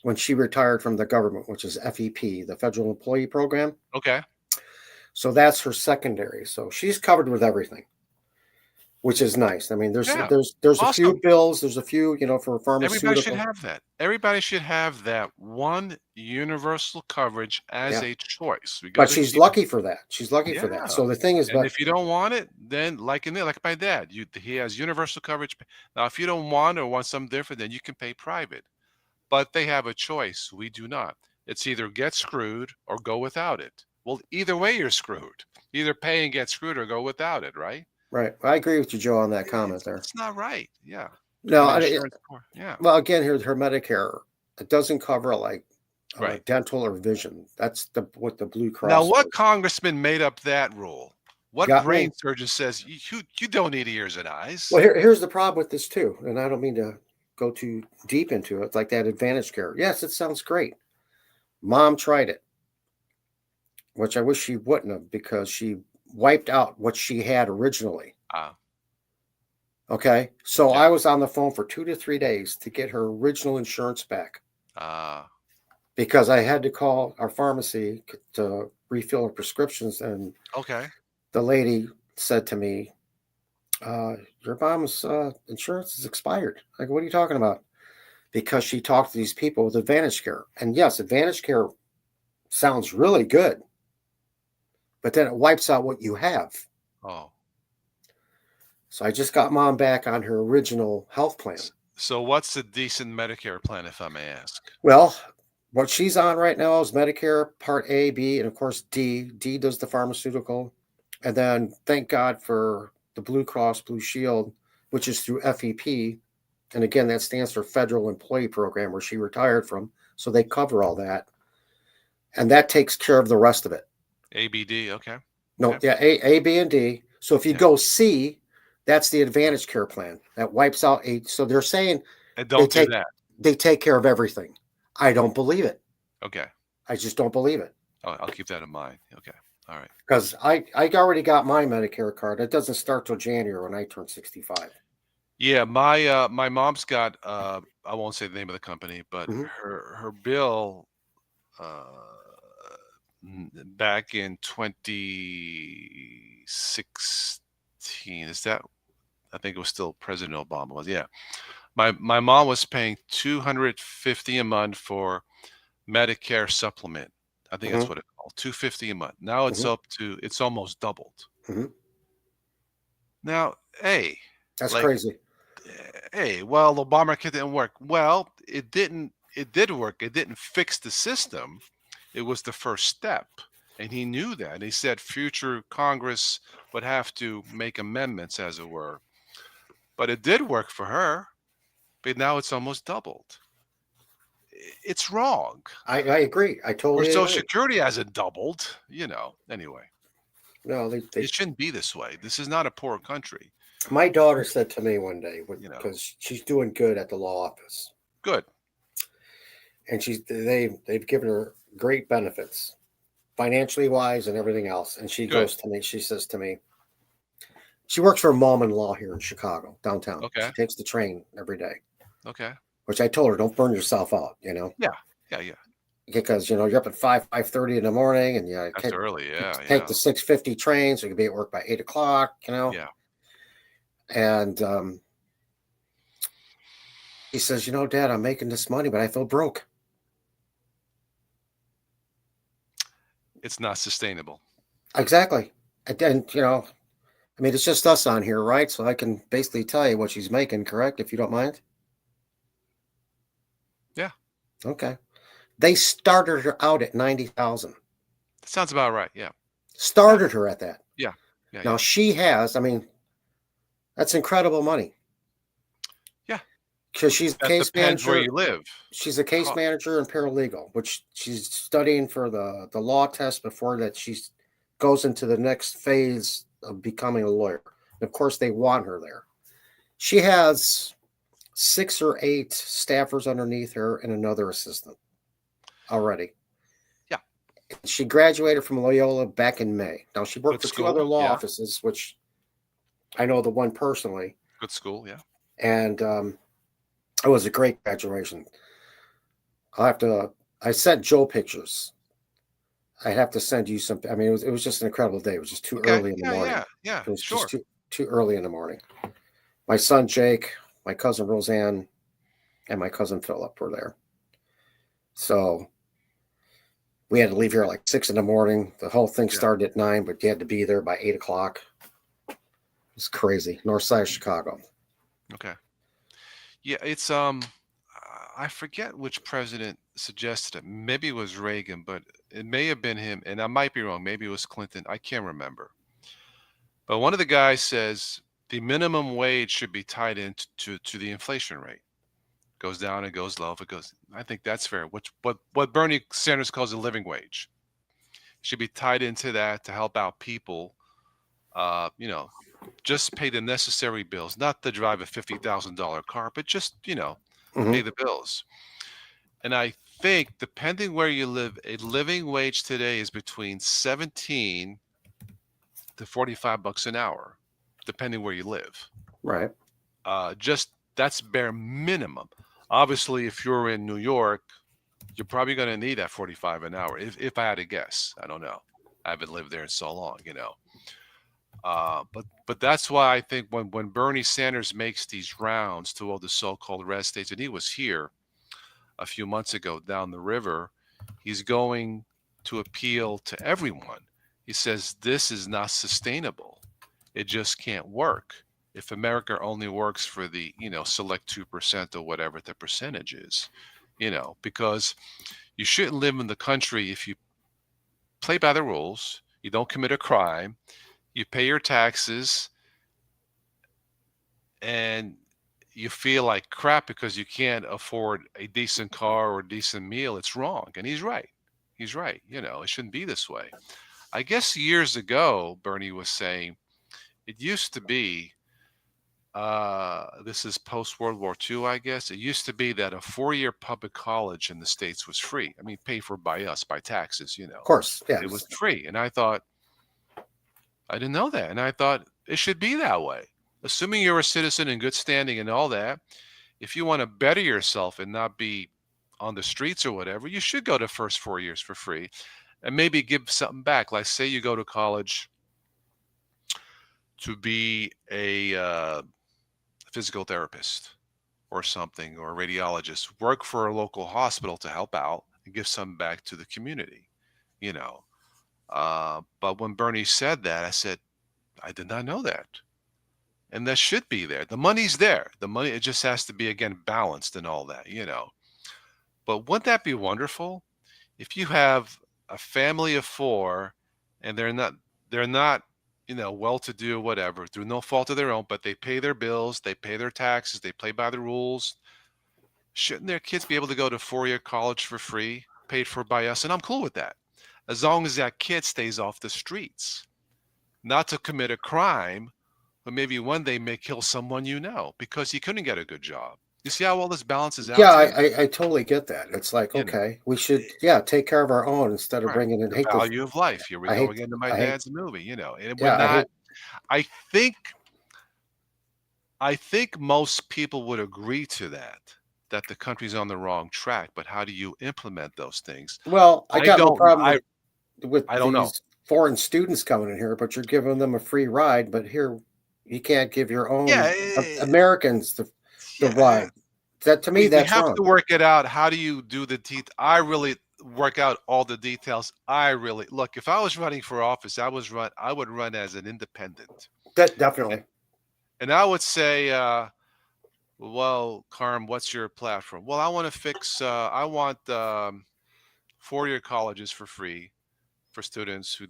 when she retired from the government, which is FEP, the Federal Employee Program. Okay. So that's her secondary. So she's covered with everything, which is nice. I mean, Yeah. there's a few Awesome. bills. There's a few, for Everybody should pharmaceutical. have that. Everybody should have that one universal coverage as Yeah. a choice. We got But to she's keep it. lucky for that. She's lucky for that. Yeah. So the thing is, And but if you don't want it, then like my dad, he has universal coverage. Now, if you don't want or want something different, then you can pay private. But they have a choice. We do not. It's either get screwed or go without it. Well, either way, you're screwed. Either pay and get screwed or go without it, right? right, I agree with you, Joe, on that comment It's there. it's not right. Yeah. No, When insurance, yeah, well, again, here's her Medicare. It doesn't cover like right. dental or vision. That's what the Blue Now, Cross what does. congressman made up that rule? What Got brain me. surgeon says you don't need ears and eyes? Well, here's the problem with this too, and I don't mean to go too deep into it. Like that Advantage Care. Yes, it sounds great. Mom tried it, which I wish she wouldn't have, because she wiped out what she had originally. Ah, Okay, so yeah. I was on the phone for 2 to 3 days to get her original insurance back, Ah, because I had to call our pharmacy to refill her prescriptions, and okay. the lady said to me, your mom's insurance is expired. Like, what are you talking about? Because she talked to these people with Advantage Care. And yes, Advantage Care sounds really good, but then it wipes out what you have. Oh, So I just got mom back on her original health plan. so what's a decent Medicare plan, if I may ask? Well, what she's on right now is Medicare Part A, B, and of course D. D does the pharmaceutical. And then thank God for the Blue Cross Blue Shield, which is through FEP. And again, that stands for Federal Employee Program, where she retired from. So they cover all that. And that takes care of the rest of it. ABD, okay. No, Okay. yeah, A, B, and D. So if you Yeah. go C, that's the Advantage Care plan. That wipes out A. So they're saying And they don't do take that. they take care of everything. I don't believe it. Okay. I just don't believe it. I'll keep that in mind. Okay. All right. Because I already got my Medicare card. It doesn't start till January when I turn 65. Yeah, my mom's got I won't say the name of the company, but Mhm. her bill back in 2016, is that, I think it was still President Obama was, yeah. My mom was paying 250 a month for Medicare supplement. I think that's Mhm. what it's called, 250 a month. Now Mhm. it's almost doubled. Mhm. Now, hey, That's like, crazy. hey, well, Obamacare didn't work. Well, it didn't. It did work. It didn't fix the system. It was the first step, and he knew that. And he said future Congress would have to make amendments, as it were. But it did work for her. But now it's almost doubled. It's wrong. I agree. I Or totally Social agree. Security hasn't doubled. Anyway, No, it shouldn't be this way. This is not a poor country. my daughter said to me one day, You know, because she's doing good at the law office, good. and they've given her great benefits, financially wise and everything else. And she Good. goes to me, she says to me, she works for Malman Law here in Chicago, downtown. Okay. She takes the train every day, Okay. which I told her, don't burn yourself out, Yeah. Yeah. because you're up at 5:30 in the morning, and you That's early. Yeah. take Yeah. the 6:50 train, so you can be at work by 8 o'clock. Yeah. And he says, Dad, I'm making this money, but I feel broke. it's not sustainable. Exactly. And I mean, it's just us on here, right? So I can basically tell you what she's making, correct? If you don't mind. Yeah, Okay. They started her out at 90,000. that sounds about right. Yeah, Started her at that. yeah, yeah, Now yeah, she has. I mean, that's incredible money yeah. because she's a That case depends where manager. you live. She's a case Huh. manager and paralegal, which she's studying for the law test before that she goes into the next phase of becoming a lawyer. And of course, they want her there. She has 6 or 8 staffers underneath her and another assistant already. Yeah, She graduated from Loyola back in May. Now she worked good for 2 other school. law Yeah, offices, which I know the one personally, good school. Yeah. and it was a great graduation. I'll have to. I sent Joe pictures. I'd have to send you some. I mean, it was just an incredible day. It was just too Okay. early in the Yeah, morning. yeah, yeah. It was just Sure. too early in the morning. My son Jake, my cousin Roseanne, and my cousin Philip were there. So we had to leave here at like 6 in the morning. The whole thing Yeah. started at 9, but you had to be there by 8 o'clock. It's crazy. North side of Chicago. Okay. Yeah, it's I forget which president suggested it. Maybe it was Reagan, but it may have been him, and I might be wrong. Maybe it was Clinton. I can't remember. But one of the guys says the minimum wage should be tied into the inflation rate. Goes down and goes low. If it goes, I think that's fair. What Bernie Sanders calls a living wage should be tied into that to help out people. You know, just pay the necessary bills, not to drive a $50,000 car, but just pay Mhm. the bills. And I think, depending where you live, a living wage today is between 17 to 45 bucks an hour, depending where you live. Right. Just that's bare minimum. Obviously, if you're in New York, you're probably going to need that 45 an hour. If I had to guess, I don't know. I haven't lived there in so long. But that's why I think when Bernie Sanders makes these rounds to all the so-called red states, and he was here a few months ago down the river, he's going to appeal to everyone. He says this is not sustainable. It just can't work. If America only works for the select 2% or whatever the percentage is, because you shouldn't live in the country if you play by the rules, you don't commit a crime, you pay your taxes, and you feel like crap because you can't afford a decent car or a decent meal. It's wrong. And he's right. He's right. It shouldn't be this way. I guess years ago, Bernie was saying it used to be, this is post World War II, I guess. It used to be that a 4-year public college in the States was free. I mean, paid for by us, by taxes, Of course. Yeah. It was free. And I thought, I didn't know that. And I thought it should be that way. Assuming you're a citizen in good standing and all that, if you want to better yourself and not be on the streets or whatever, you should go to first 4 years for free and maybe give something back. Like say you go to college to be a physical therapist or something, or a radiologist, work for a local hospital to help out and give something back to the community, you know. But when Bernie said that, I said, I did not know that. And that should be there. The money's there. The money, it just has to be, again, balanced and all that. But wouldn't that be wonderful if you have a family of 4 and they're not well-to-do, whatever, through no fault of their own, but they pay their bills, they pay their taxes, they play by the rules. Shouldn't their kids be able to go to 4-year college for free, paid for by us? And I'm cool with that, as long as that kid stays off the streets, not to commit a crime, but maybe one day may kill someone because he couldn't get a good job. You see how all this balances out Yeah, to you? I totally get that. It's like, You know, okay, we should, take care of our own instead of right. bringing in The hate. value of life. Here we I go hate, again to my I hate, dad's movie, and it would yeah, I hate. not. I think most people would agree to that the country's on the wrong track, but how do you implement those things? Well, I I got no don't problem I with I don't know. these foreign students coming in here, but you're giving them a free ride. But here, you can't give your Yeah, own Americans the yeah. ride. That to me, We that's have wrong. to work it out. How do you do the teeth? work out all the details. I really look. If I was running for office, I would run as an independent, Definitely. and I would say, well, Carm, what's your platform? Well, I want to fix. I want 4-year colleges for free for students who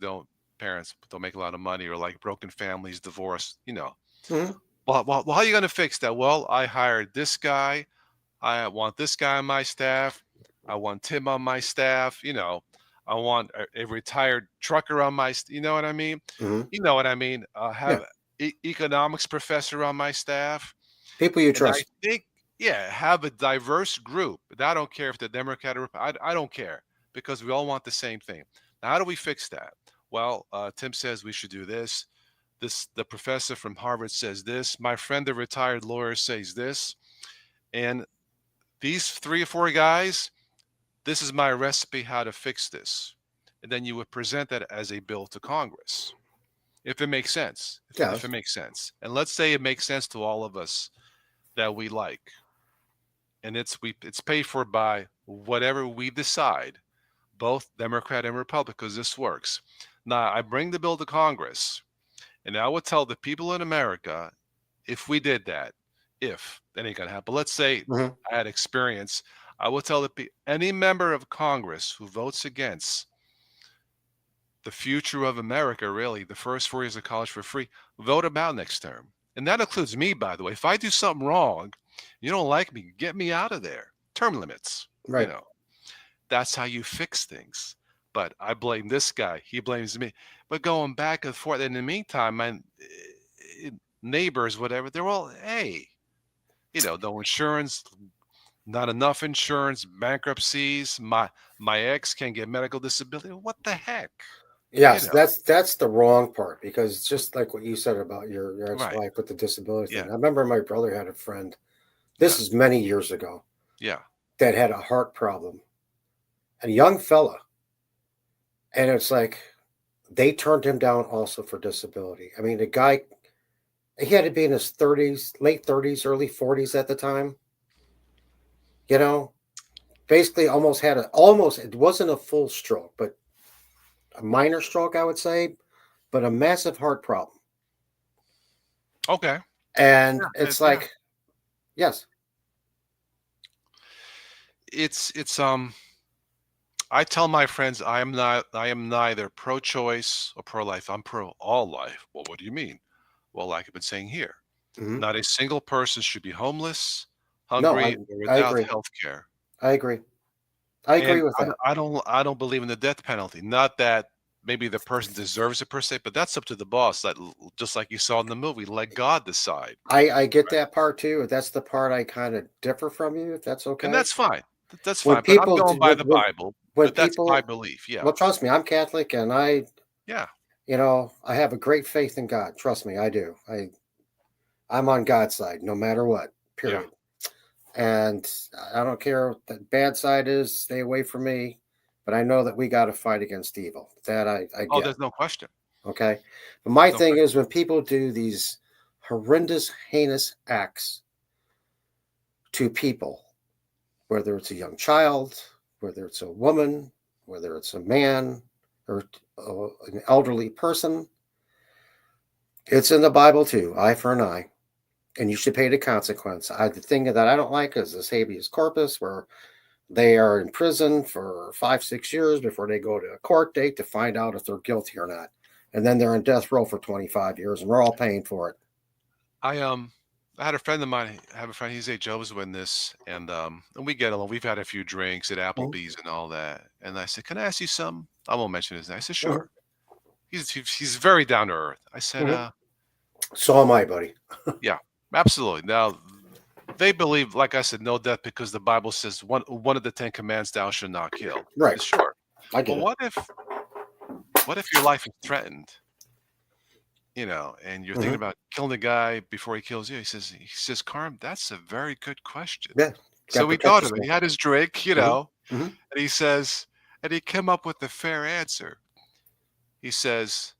parents don't make a lot of money, or like broken families, divorce. Hmm. Well, how are you going to fix that? Well, I hired this guy. I want this guy on my staff. I want Tim on my staff. I want a retired trucker on you know what I mean? Hmm. You know what I mean? Yeah. Have economics professor on my staff. People you And I trust. think, yeah, have a diverse group. But I don't care if the Democrat or I don't care, because we all want the same thing. Now, how do we fix that? Well, Tim says we should do this. The professor from Harvard says this. My friend, the retired lawyer, says this. And these 3 or 4 guys, this is my recipe how to fix this. And then you would present that as a bill to Congress, if it makes sense. Yeah. If it makes sense. And let's say it makes sense to all of us that we like. And it's paid for by whatever we decide, both Democrat and Republican, because this works. Now, I bring the bill to Congress, and I would tell the people in America, if we did that, if that ain't gonna happen. Let's say Hmm. I had experience, I will tell any member of Congress who votes against the future of America, really, the first 4 years of college for free, vote him out next term. And that includes me, by the way. If I do something wrong, you don't like me, get me out of there. Term limits, you Right. know. That's how you fix things. But I blame this guy. He blames me. But going back and forth, in the meantime, my neighbors, whatever, they're all, hey, no insurance, not enough insurance, bankruptcies. My ex can't get medical disability. What the heck? You Yes, know, that's the wrong part, because just like what you said about your right. ex-wife with the disability Yeah. thing. I remember my brother had a friend, Yeah. this is many years ago, Yeah. that had a heart problem. A young fella. And it's like they turned him down also for disability. I mean, the guy, he had to be in his 30s, late 30s, early 40s at the time. You know, basically almost, it wasn't a full stroke, but a minor stroke, I would say, but a massive heart problem. Okay. And Yeah. it's Yeah. like, yes. It's. I tell my friends I am neither pro-choice or pro-life. I'm pro all life. Well, what do you mean? Well, like I've been saying here, Hmm. not a single person should be homeless, No, hungry, or I without agree. health care. I agree. I And agree with that. I don't believe in the death penalty. Not that maybe the person deserves it per se, but that's up to the boss. That just like you saw in the movie, let God decide. I get Right. that part too. That's the part I kind of differ from you, if that's And okay. that's fine. That's When fine. But I'm people going do, by the Bible. when But that's my people, belief. Yeah. well, trust me, I'm Catholic, and Yeah. I have a great faith in God. Trust me, I do. I'm on God's side, no matter what. Yeah. Period. And I don't care what the bad side is. Stay away from me. But I know that we got to fight against evil. That I Oh, get. there's no question. Okay. But my There's no thing question. is, when people do these horrendous, heinous acts to people, whether it's a young child, whether it's a woman, whether it's a man, or an elderly person, it's in the Bible too, eye for an eye, and you should pay the consequence. The thing that I don't like is this habeas corpus, where they are in prison for 5, 6 years before they go to a court date to find out if they're guilty or not, and then they're in death row for 25 years, and we're all paying for it. I I had a friend of mine. I have a friend. He's a Jehovah's Witness, and we get along. We've had a few drinks at Mhm. Applebee's and all that. And I said, "Can I ask you something?" I won't mention his name. I said, Mhm. "Sure." He's very down to earth. I said, Mhm. So am I, buddy. "Yeah, absolutely." Now they believe, like I said, no death because the Bible says one of the 10 Commandments, thou shalt not kill. I Right. said, sure. I But get it. what if your life is threatened? And you're thinking Hmm. about killing the guy before he kills you. He says, Carm, that's a very good question. Yeah. Got So to we protect thought of it. He yourself. had his drink, Hmm. Hmm. and he says, and he came up with the fair answer. He says,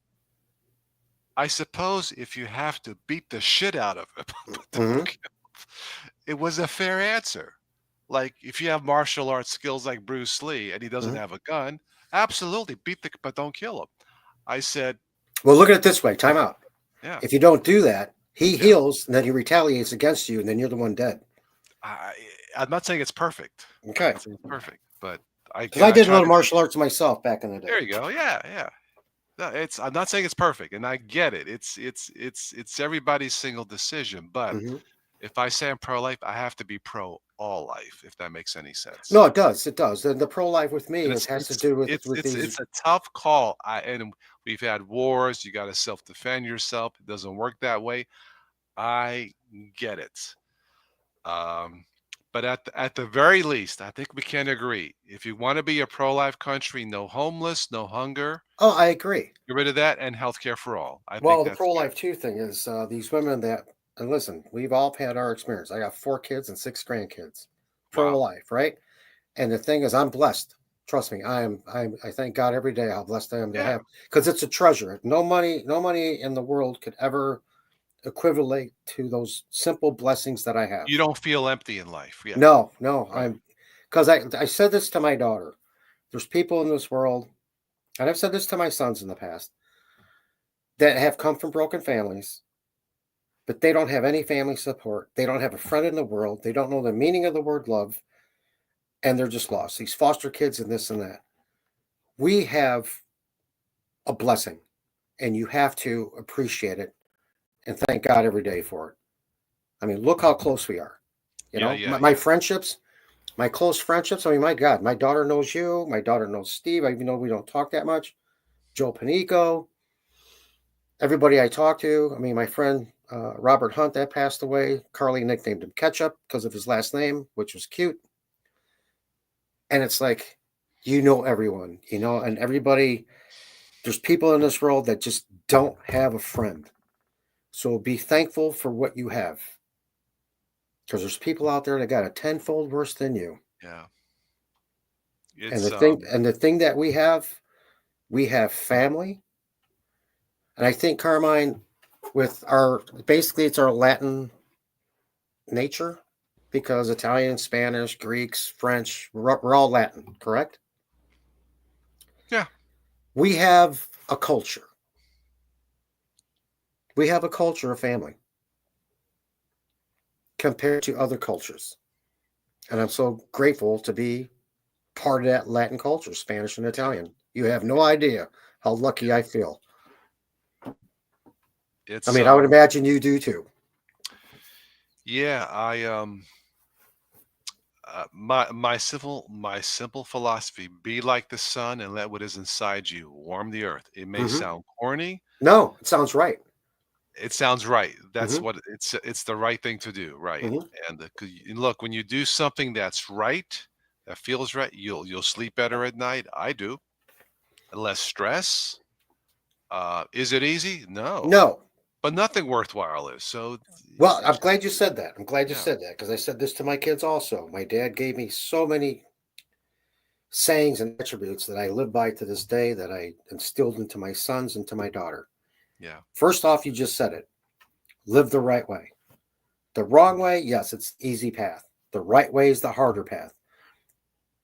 I suppose if you have to beat the shit out of him, but Hmm. it was a fair answer. Like if you have martial arts skills like Bruce Lee and he doesn't Mhm. have a gun, absolutely beat the but don't kill him. I said, Well, look at it this way. Time out. yeah, If you don't do that, he yeah. heals and then he retaliates against you, and then you're the one dead. I I'm not saying it's perfect. I'm Okay. not saying it's perfect, but I Because I I did a try little to. martial arts myself back in the day. There you go. Yeah, yeah. No, it's I'm not saying it's perfect, and I get it. It's everybody's single decision. But Hmm. if I say I'm pro life, I have to be pro all life, if that makes any sense. No, it does. It does. The pro life with me And is has to do with these. it's a tough call. And we've had wars. You got to self defend yourself. It doesn't work that way. I get it. Um, but at the very least, I think we can agree. If you want to be a pro life country, no homeless, no hunger, Oh, I agree. get rid of that, and healthcare for all. I think Well, the that's pro good. life too thing is these women that and listen, we've all had our experience. I got 4 kids and 6 grandkids. Pro Wow. life, right? And the thing is, I'm blessed. Trust me, I thank God every day how blessed I am to Yeah. have because it's a treasure. No money in the world could ever equivalent to those simple blessings that I have. You don't feel empty in life. Yeah. No, no, Right. I'm because I said this to my daughter. There's people in this world, and I've said this to my sons in the past, that have come from broken families, but they don't have any family support. They don't have a friend in the world. They don't know the meaning of the word love, and they're just lost. These foster kids and this and that. We have a blessing, and you have to appreciate it and thank God every day for it. I mean, look how close we are. You Yeah. know, Yeah. my Yeah. friendships, my close friendships. I mean, my God, my daughter knows you. My daughter knows Steve. Even though we don't talk that much. Joe Panico, everybody I talk to. I mean, my friend Robert Hunt that passed away. Carly nicknamed him Ketchup because of his last name, which was cute. And it's like, you know, everyone, you know, and everybody. There's people in this world that just don't have a friend. So be thankful for what you have, because there's people out there that got a tenfold worse than you. Yeah. And It's um. the thing that we have family. And I think Carmine, with our basically it's our Latin nature, because Italian, Spanish, Greeks, French, we're all Latin, correct? Yeah. We have a culture. We have a culture of family compared to other cultures. And I'm so grateful to be part of that Latin culture, Spanish and Italian. You have no idea how lucky I feel. I It's mean, I would imagine you do too. Yeah. My simple philosophy: be like the sun and let what is inside you warm the earth. It may Hmm. sound corny. No, it sounds right. It sounds right. That's Hmm. what it's the right thing to do, right? Hmm. And 'cause look, when you do something that's right, that feels right, you'll sleep better at night. I do. Less stress. Is it easy? No, No. but nothing worthwhile is. So Well, I'm glad you said that. I'm glad you yeah, said that because I said this to my kids also. My dad gave me so many sayings and attributes that I live by to this day that I instilled into my sons and to my daughter. yeah, First off, you just said it. Live the right way. The wrong way, yes, it's easy path. The right way is the harder path.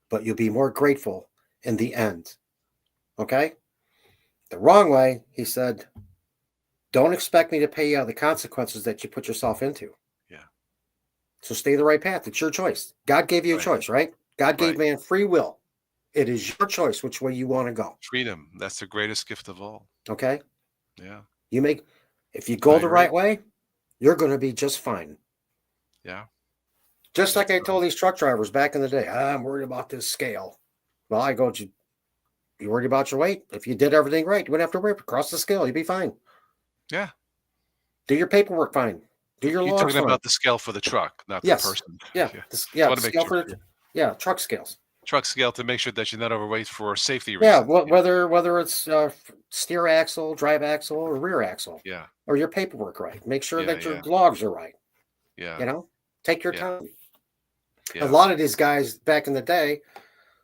But you'll be more grateful in the end. Okay? The wrong way, he said, don't expect me to pay you out the consequences that you put yourself into. yeah. So stay the right path. It's your choice. God gave you a Right, choice, right? God gave right. man free will. It is your choice which way you want to go. Freedom. That's the greatest gift of all. Okay? Yeah, You make if you I go the agree. right way, you're going to be just fine. Yeah, Just like it's I told these truck drivers back in the day, I'm worried about this scale. Well, I go, you worried about your weight? If you did everything right, you wouldn't have to worry. Cross the scale, you'd be fine. yeah. Do your paperwork fine. Do your You're logs talking fine. about the scale for the truck, not the Yes. person. Yeah. Yeah, just Yeah. want The to make scale sure. for Yeah. truck scales. Truck scale to make sure that you're not overweight for safety Yeah. reasons. Yeah, Whether it's steer axle, drive axle, or rear axle, yeah, or your paperwork right. Make sure yeah, that your yeah, logs are right. yeah, You know, take your yeah, time. A yeah. lot of these guys back in the day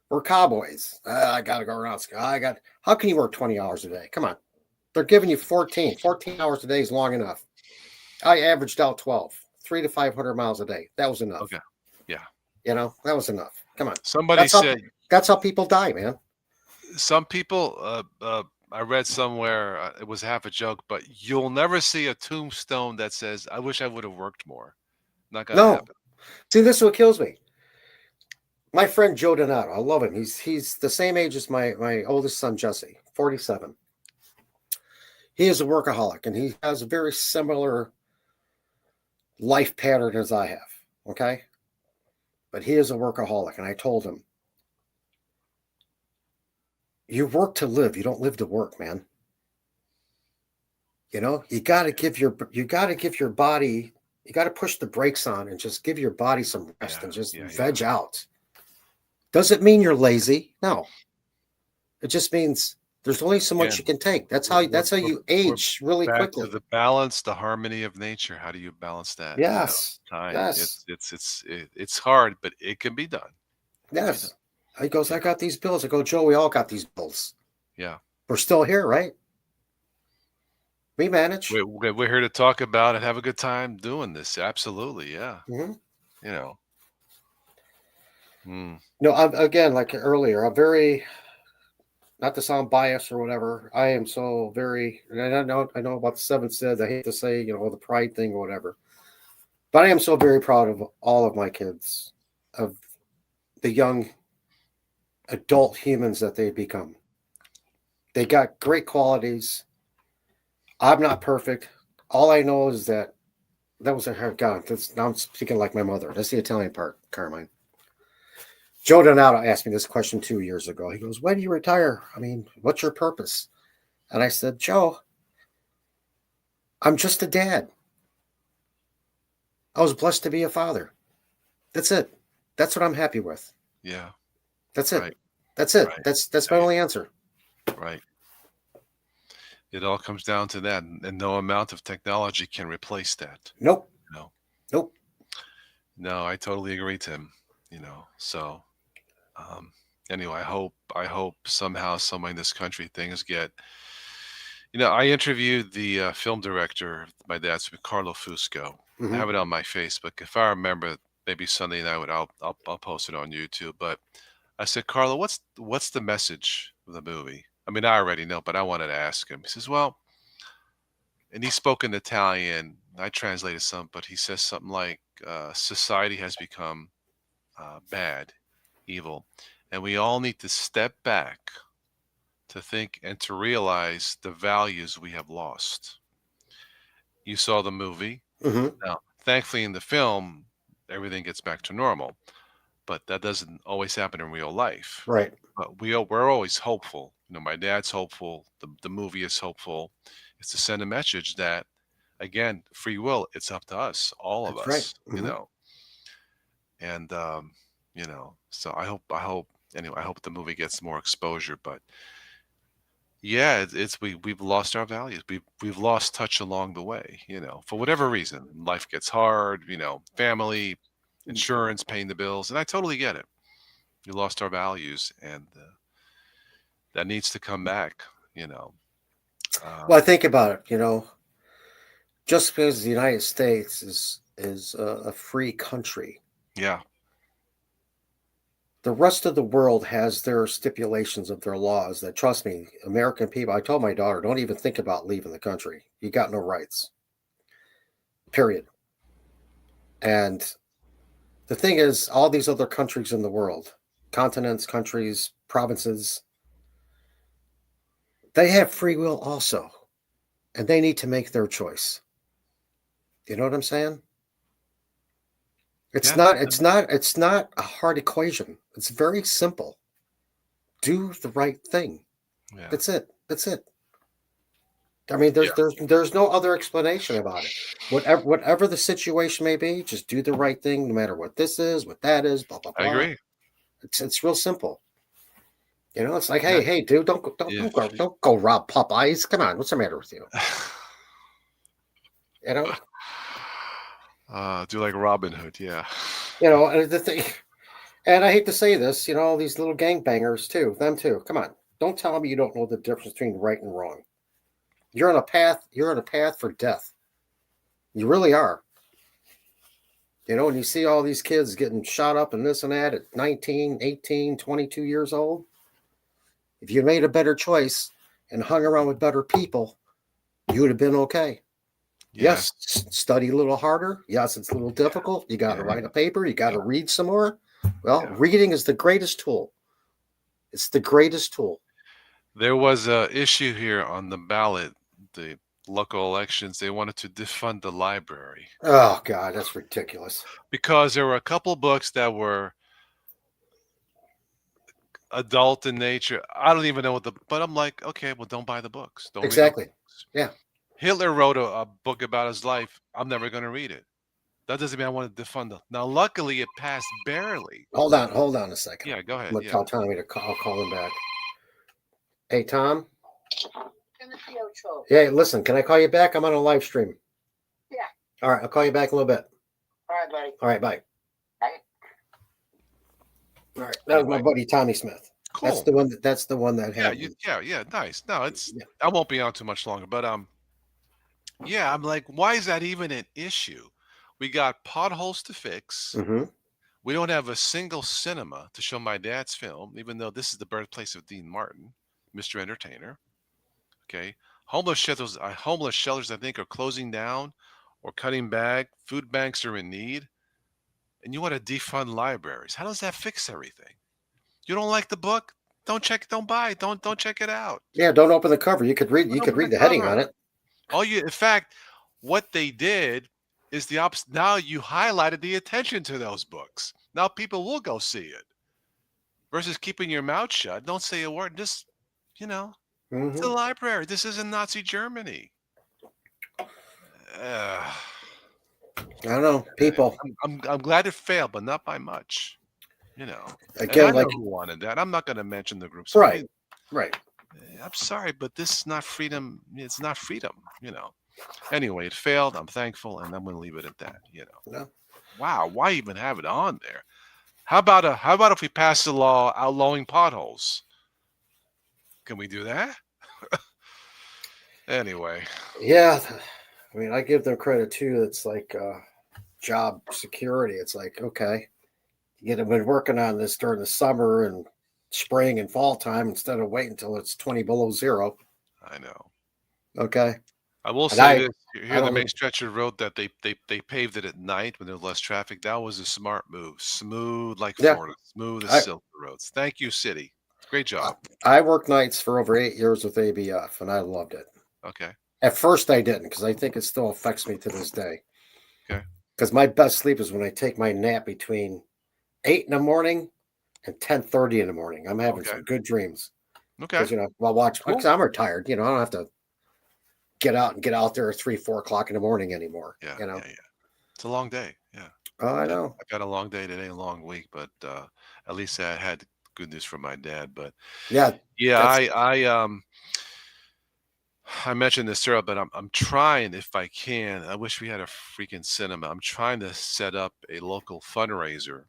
were cowboys. I got to go around. How can you work 20 hours a day? Come on. They're giving you 14. 14 hours a day is long enough. I averaged out 12, 3 to 500 miles a day. That was enough. Okay. Yeah. That was enough. Come on. Somebody That's how said that's how people die, man. some people. I read somewhere it was half a joke, but you'll never see a tombstone that says, "I wish I would have worked more." Not gonna No. happen. See, this is what kills me. My friend Joe Donato, I love him. He's the same age as my oldest son Jesse, 47. He is a workaholic, and he has a very similar life pattern as I have. Okay, but he is a workaholic, and I told him, "You work to live. You don't live to work, man. You got to give your body. You got to push the brakes on and just give your body some rest Yeah, and just yeah, veg out. Does it mean you're lazy? No. It just means there's only so much you again, can take. That's we're how we're that's how we're you we're age really back to quickly. the balance, the harmony of nature. How do you balance that? Yes. Time. Yes. It's hard, but it can be done. Can be done. Yes. He goes, You I know. got these bills. I go, Joe, we all got these bills. Yeah. We're still here, right? We manage. We're here to talk about and have a good time doing this. Absolutely. Yeah. Hmm. You know. Mm, No, again, like earlier, I'm very, not to sound biased or whatever. I am so very, and I know about the seven sins. I hate to say, the pride thing or whatever, but I am so very proud of all of my kids, of the young adult humans that they become. They got great qualities. I'm not perfect. All I know is that was a God. Now I'm speaking like my mother. That's the Italian part, Carmine. Joe Donato asked me this question 2 years ago. He goes, "When do you retire? I mean, what's your purpose?" And I said, "Joe, I'm just a dad. I was blessed to be a father. That's it. That's what I'm happy with. yeah. That's it. Right. That's it. Right. That's my Right. only answer." Right. It all comes down to that, and no amount of technology can replace that. Nope. No. Nope. No, I totally agree, Tim. So um, anyway, I hope somehow, someway in this country things get. I interviewed the film director, my dad's Carlo Fusco. I Hmm. have it on my Facebook. If I remember, maybe Sunday night, I'll post it on YouTube. But I said, Carlo, what's the message of the movie? I mean, I already know, but I wanted to ask him. He says, well, and he spoke in Italian. I translated some, but he says something like, society has become bad, evil, and we all need to step back to think and to realize the values we have lost. You saw the movie. Hmm. Now, thankfully, in the film, everything gets back to normal, but that doesn't always happen in real life. Right. But we're always hopeful. My dad's hopeful. The movie is hopeful. It's to send a message that, again, free will. It's up to us, all of That's right. us. Hmm. And so I hope anyway. I hope the movie gets more exposure. But yeah, we've lost our values. We've lost touch along the way. For whatever reason, life gets hard. Family, insurance, paying the bills, and I totally get it. We lost our values, and that needs to come back. You know, Well, I um, think about it. Just because the United States is a free country, yeah, the rest of the world has their stipulations of their laws that, trust me, American people, I told my daughter, don't even think about leaving the country. You got no rights, period. And the thing is, all these other countries in the world, continents, countries, provinces, they have free will also, and they need to make their choice. You know what I'm saying? It's yeah, not, it's not, it's not a hard equation. It's very simple. Do the right thing. yeah, That's it. That's it. I mean, yeah. there's no other explanation about it. Whatever the situation may be, just do the right thing, no matter what this is, what that is, blah blah I blah. agree. It's real simple. It's like, Yeah, hey, dude, if don't go rob Popeyes. Come on, what's the matter with you? You know, do like Robin Hood. Yeah, and the thing, and I hate to say this, these little gangbangers too, them too. Come on, don't tell me you don't know the difference between right and wrong. You're on a path. You're on a path for death. You really are. You know, when you see all these kids getting shot up and this and that at 19, 18, 22 years old, if you made a better choice and hung around with better people, you would have been okay. Yes. Yes, study a little harder. Yes, it's a little difficult. You got to Yeah. write a paper. You got to Yeah. read some more. Well, Yeah. reading is the greatest tool. It's the greatest tool. There was a issue here on the ballot, the local elections. They wanted to defund the library Oh, God, that's ridiculous. because there were a couple books that were adult in nature. I don't even know what but I'm like, okay, well, don't buy the books. Don't read those Exactly. books. Yeah. Hitler wrote a book about his life. I'm never going to read it. That doesn't mean I want to defund it. Now, luckily, it passed barely. Hold on a second. Yeah, go I'm ahead. going to Yeah. tell Tommy to call. I'll call him back. Hey, Tom. Yeah, listen, can I call you back? I'm on a live stream. Yeah. All right, I'll call you back in a little bit. All right, buddy. All right, bye. Bye. All right, that was my buddy Tommy Smith. Cool. That's the one. That's the one that Yeah, had. yeah, nice. No, it's Yeah. I won't be on too much longer, but yeah, I'm like, why is that even an issue? We got potholes to fix. Mm-hmm. We don't have a single cinema to show my dad's film, even though this is the birthplace of Dean Martin, Mr. Entertainer. Okay, homeless shelters, I think, are closing down or cutting back. Food banks are in need, and you want to defund libraries. How does that fix everything? You don't like the book? Don't buy it. Don't check it out. Yeah, don't open the cover. You could read. You Don't could open read the the heading cover. on it. In fact, what they did is the opposite. Now you highlighted the attention to those books. Now people will go see it versus keeping your mouth shut. Don't say a word. Just, it's a Mm-hmm. library. This isn't Nazi Germany. I don't know, people. I'm glad it failed, but not by much. And I Again, know like who wanted that. I'm not going to mention the groups. right. I'm sorry, but this is not freedom. It's not freedom. Anyway, it failed. I'm thankful, and I'm going to leave it at that. No. Wow, why even have it on there? How about if we pass a law outlawing potholes? Can we do that? Anyway, Yeah, I mean, I give them credit too. It's like job security. It's like, okay, you've been working on this during the summer and spring and fall time instead of waiting until it's 20 below zero. I know. Okay. I will And say this: I the don't. main stretch of road that they paved it at night when there's less traffic. That was a smart move. Smooth like Yeah. Florida, smooth as I, silk roads. Thank you, city. Great job. I worked nights for over 8 years with ABF, and I loved it. Okay. At first, I didn't because I think it still affects me to this day. Okay. Because my best sleep is when I take my nap between 8 in the morning and 10:30 in the morning. I'm having Okay. some good dreams. Okay. Because I'll watch. Cool. Because I'm retired. I don't have to get out there at 3-4 o'clock in the morning anymore. Yeah. Yeah. It's a long day. Yeah. Oh, I know. I got a long day today, a long week, but at least I had good news from my dad. But Yeah. I mentioned this earlier, but I'm trying, if I can. I wish we had a freaking cinema. I'm trying to set up a local fundraiser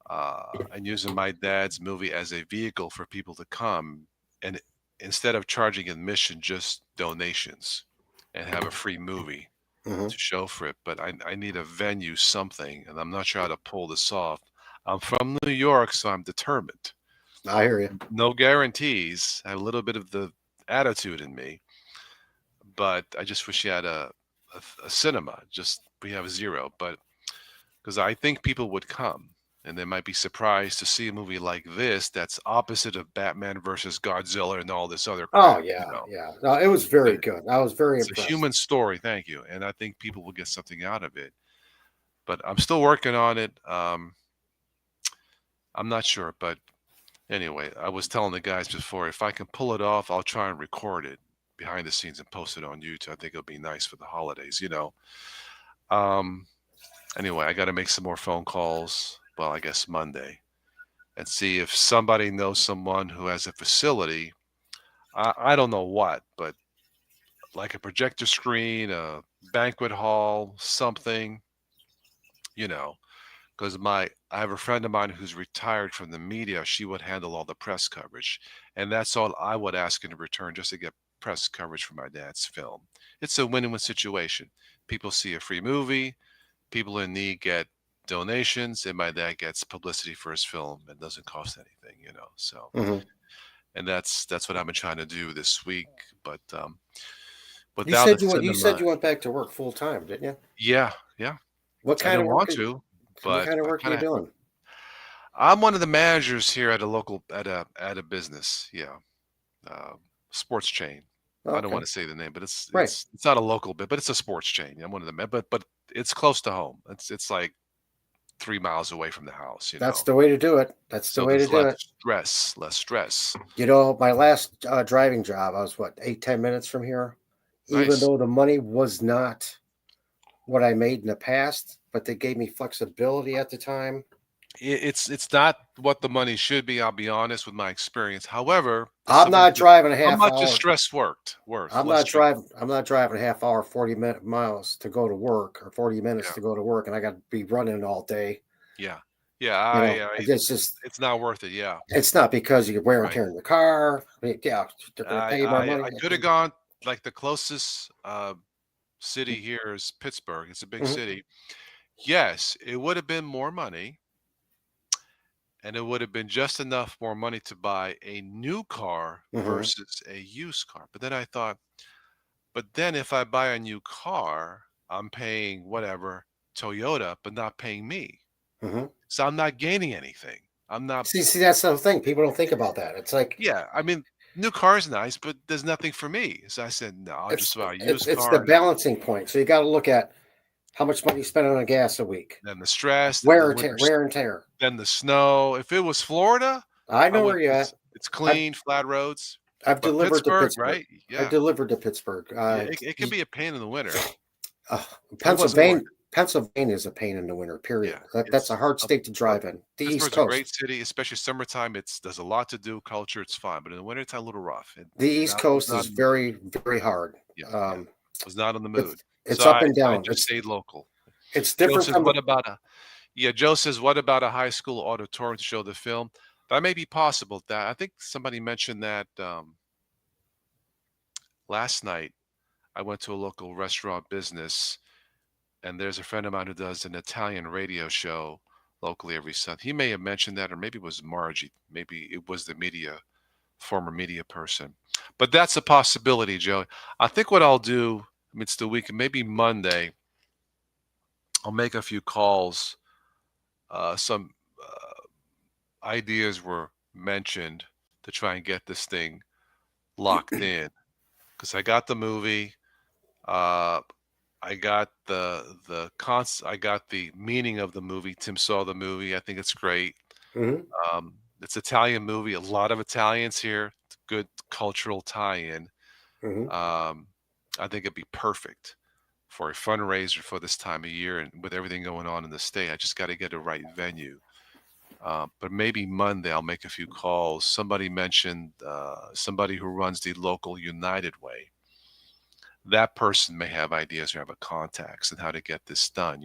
and using my dad's movie as a vehicle for people to come, and instead of charging admission, just donations, and have a free movie Mhm. to show for it. But I need a venue, something, and I'm not sure how to pull this off. I'm from New York, so I'm determined. I hear you. No guarantees. I have a little bit of the attitude in me, but I just wish you had a cinema. Just we have zero, but because I think people would come and they might be surprised to see a movie like this that's opposite of Batman versus Godzilla and all this other crap. Oh yeah, yeah. No, it was very good. I was very It's impressed. a human story, thank you, and I think people will get something out of it. But I'm still working on it. I'm not sure, but anyway, I was telling the guys before, if I can pull it off, I'll try and record it behind the scenes and post it on YouTube. I think it'll be nice for the holidays, Anyway, I got to make some more phone calls. Well, I guess Monday, and see if somebody knows someone who has a facility. I don't know what, but like a projector screen, a banquet hall, something, because I have a friend of mine who's retired from the media. She would handle all the press coverage, and that's all I would ask in return, just to get press coverage for my dad's film. It's a win-win situation. People see a free movie, people in need get donations, and my dad gets publicity for his film. It doesn't cost anything, you know. So, Hmm. and that's what I've been trying to do this week. But You without a said you said cinema, you went back to work full time, didn't you? yeah, yeah. What I kind of didn't work? want to, What but kind of I work are kind you of. doing? I'm one of the managers here at a local at a business. Yeah, uh, sports chain. I don't Okay, want to say the name, but right. it's not a local bit, but it's a sports chain. I'm one of them, but it's close to home. It's like 3 miles away from the house, you That's know. the way to do it. That's the So way to there's do less it. stress, less stress. You know, my last driving job, I was what 8-10 minutes from here. Even Nice. though the money was not what I made in the past, but they gave me flexibility at the time. It's not what the money should be. I'll be honest with my experience. However, if I'm somebody not says, driving a "How half much is hour. stress worth? Less stress." I'm not driving a half hour, 40-minute miles to go to work, or 40 minutes Yeah, to go to work, and I got to be running all day. yeah, yeah. You know, I it's just it's not worth it. Yeah, it's not because you wear and right. tear in the car. I mean, yeah, they're going to pay you more money. I could have gone like the closest city here is Pittsburgh. It's a big Hmm. city. Yes, it would have been more money, and it would have been just enough more money to buy a new car Hmm. versus a used car. But then I thought, but then if I buy a new car, I'm paying whatever Toyota, but not paying me. Hmm. So I'm not gaining anything. I'm not. See, that's the thing. People don't think about that. It's like Yeah, I mean, new car is nice, but there's nothing for me. So I said, no, I'll just buy a used it's the car. And balancing point. So you got to look at how much money you spend on gas a week, then the stress, then the wear and winter, tear, wear and tear. then the snow. If it was Florida, I I know would. where you're at. It's I've clean, flat roads. I've But delivered to Pittsburgh, Pittsburgh. right? I've Yeah, delivered to Pittsburgh. yeah. It can be a pain in the winter. Uh, It wasn't worth Pennsylvania, it. Pennsylvania is a pain in the winter. Yeah, Period. That's a hard state to uh, drive in. The East Pittsburgh's a great Coast. city, especially summertime. There's a lot to do, culture. It's fine, but in the winter, it's a little rough. It The East not was Coast not is in the mood. very very hard. Yeah, yeah, Um, was not in the mood. it's So up and I down. just stayed local. It's Joe different says, from "What about a?" Yeah, Joe says, "What about a high school auditorium to show the film?" That may be possible. That I think somebody mentioned that last night. I went to a local restaurant business, and there's a friend of mine who does an Italian radio show locally every Sunday. He may have mentioned that, or maybe it was Margie. Maybe it was the former media person. But that's a possibility, Joe. I think what I'll do, I mean, it's the week, maybe Monday, I'll make a few calls. Some ideas were mentioned to try and get this thing locked in because I got the movie. Uh, I got I got the meaning of the movie. Tim saw the movie. I think it's great. Mhm, It's Italian movie. A lot of Italians here. Good cultural tie-in. mhm. Um, I think it'd be perfect for a fundraiser for this time of year, and with everything going on in the state, I just got to get a right venue. But maybe Monday I'll make a few calls. Somebody mentioned somebody who runs the local United Way. That person may have ideas or have a contacts and how to get this done.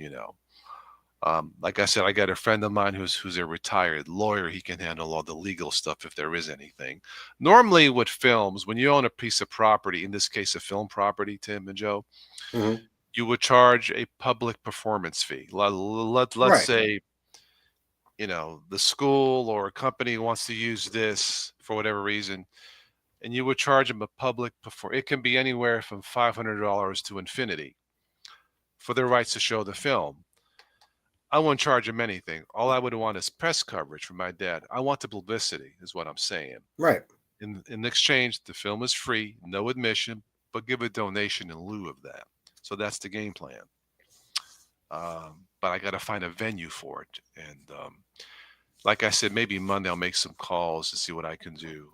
Like I said, I got a friend of mine who's a retired lawyer. He can handle all the legal stuff if there is anything. Normally, with films, when you own a piece of property, in this case, a film property, Tim and Joe, Mhm. you would charge a public performance fee. Let's Right. say, the school or a company wants to use this for whatever reason, and you would charge them a public perform. It can be anywhere from $500 to infinity for their rights to show the film. I won't charge them anything. All I would want is press coverage from my dad. I want the publicity, is what I'm saying. Right. In exchange, the film is free, no admission, but give a donation in lieu of that. So that's the game plan. But I got to find a venue for it. And like I said, maybe Monday I'll make some calls to see what I can do.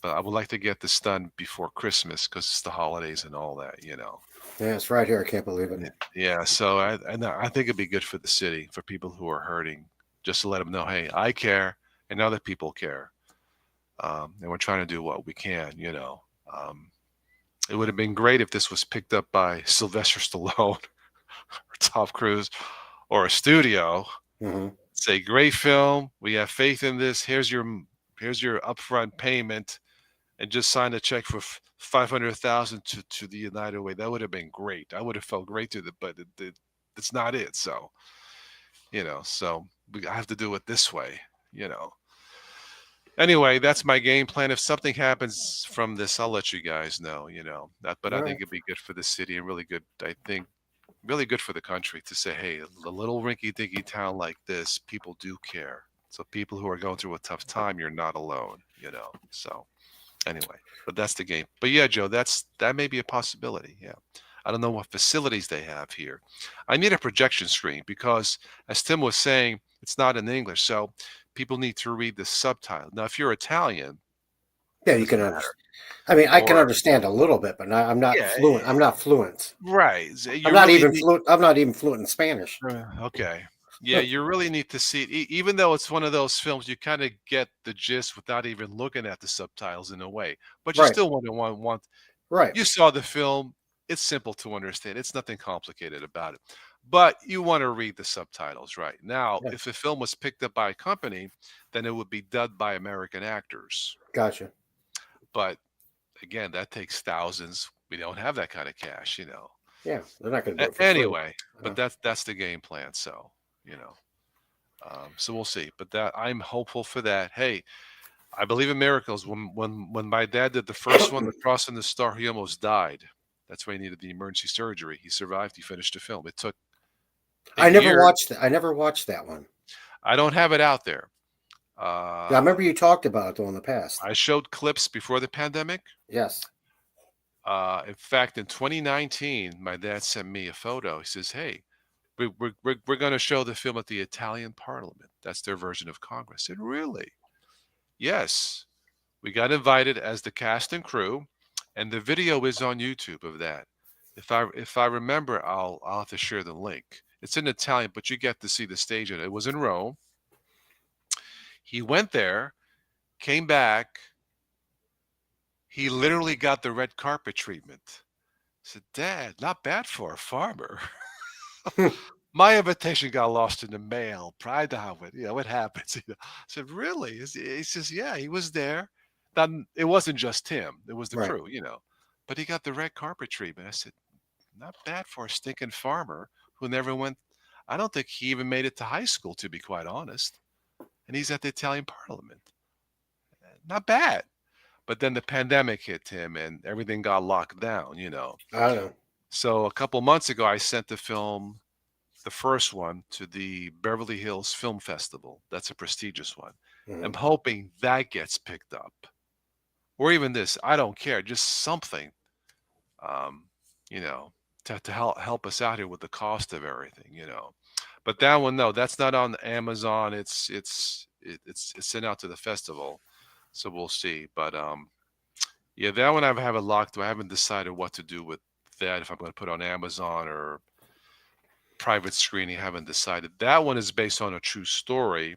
But I would like to get this done before Christmas because it's the holidays and all that. Yeah, it's right here. I can't believe it. Yeah, so I think it'd be good for the city, for people who are hurting, just to let them know, hey, I care and other people care. And we're trying to do what we can. It would have been great if this was picked up by Sylvester Stallone or Tom Cruise or a studio. Hmm. Say, great film. We have faith in this. Here's your upfront payment, and just sign a check for 500,000 to the United Way. That would have been great. I would have felt great to the, but it's not it. So, so I have to do it this way, you know. Anyway, that's my game plan. If something happens from this, I'll let you guys know, but All I right. think it'd be good for the city and really good, I think, really good for the country to say, hey, a little rinky dinky town like this, people do care. So people who are going through a tough time, you're not alone. So anyway, but that's the game. But yeah, Joe, that may be a possibility. Yeah. I don't know what facilities they have here. I need a projection screen because, as Tim was saying, it's not in English. So people need to read the subtitle. Now, if you're Italian, Yeah, you doesn't can matter. understand. I mean, I can Or, understand a little bit, but I'm not yeah, fluent. I'm not fluent. right. I'm You not really even need. fluent. I'm not even fluent in Spanish. Okay. Yeah, you really need to see it. Even though it's one of those films, you kind of get the gist without even looking at the subtitles in a way. But you Right. still want. Right. You saw the film. It's simple to understand. It's nothing complicated about it. But you want to read the subtitles, right? Now, Yeah. if a film was picked up by a company, then it would be dubbed by American actors. Gotcha. But again, that takes thousands. We don't have that kind of cash. Yeah, they're not going to do it for free. Anyway, but that's the game plan. So, you know. So we'll see. But that I'm hopeful for that. Hey, I believe in miracles. When my dad did the first one, The Cross and the Star, he almost died. That's why he needed the emergency surgery. He survived. He finished the film. It took a I never year. watched. I never watched that one. I don't have it out there. Yeah, I remember Uh, you talked about it though in the past. I showed clips before the pandemic. Yes. In fact, in 2019, my dad sent me a photo. He says, "Hey, we're going to show the film at the Italian Parliament. That's their version of Congress." I said, "Really?" Yes. We got invited as the cast and crew, and the video is on YouTube of that. If I remember, I'll have to share the link. It's in Italian, but you get to see the stage. It was in Rome. He went there, came back. He literally got the red carpet treatment. I said, "Dad, not bad for a farmer." My invitation got lost in the mail. Pride to how it happens. I said, "Really?" He says, "Yeah, he was there. Then it wasn't just him; it was the Right. crew. But he got the red carpet treatment." I said, "Not bad for a stinking farmer who never went. I don't think he even made it to high school, to be quite honest. And he's at the Italian Parliament. Not bad." But then the pandemic hit him, and everything got locked down. I don't know. So a couple months ago, I sent the film, the first one, to the Beverly Hills Film Festival. That's a prestigious one. I'm Mhm. hoping that gets picked up, or even this. I don't care, just something, um, you know, to help us out here with the cost of everything. But that one, no, that's not on Amazon. It's sent out to the festival, so we'll see. But yeah, that one I have it locked. I haven't decided what to do with that. If I'm going to put it on Amazon or private screening, haven't decided. That one is based on a true story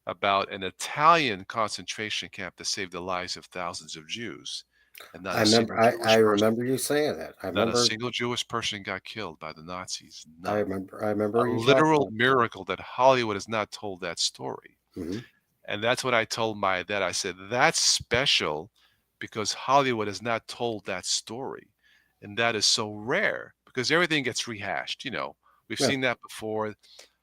about an Italian concentration camp that saved the lives of thousands of Jews, and not I a remember. single I Jewish person, remember you saying that. I not a remember. single Jewish person got killed by the Nazis. I None. remember. I remember A you talking literal about. miracle that Hollywood has not told that story. Hmm. And that's what I told my dad. I said, that's special because Hollywood has not told that story. And that is so rare because everything gets rehashed. We've Yeah. seen that before,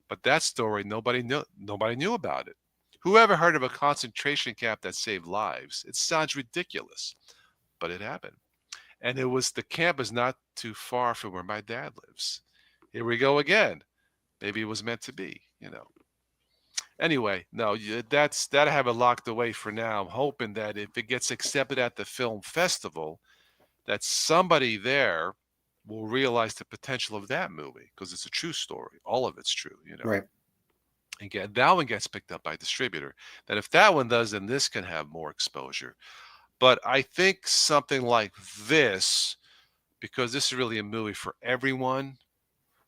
but that story, nobody knew about it. Whoever heard of a concentration camp that saved lives? It sounds ridiculous, but it happened. And the camp is not too far from where my dad lives. Here we go again. Maybe it was meant to be. Anyway, no, that I have it locked away for now. I'm hoping that if it gets accepted at the film festival, that somebody there will realize the potential of that movie because it's a true story. All of it's true. Right. Again, that one gets picked up by a distributor. That if that one does, then this can have more exposure. But I think something like this, because this is really a movie for everyone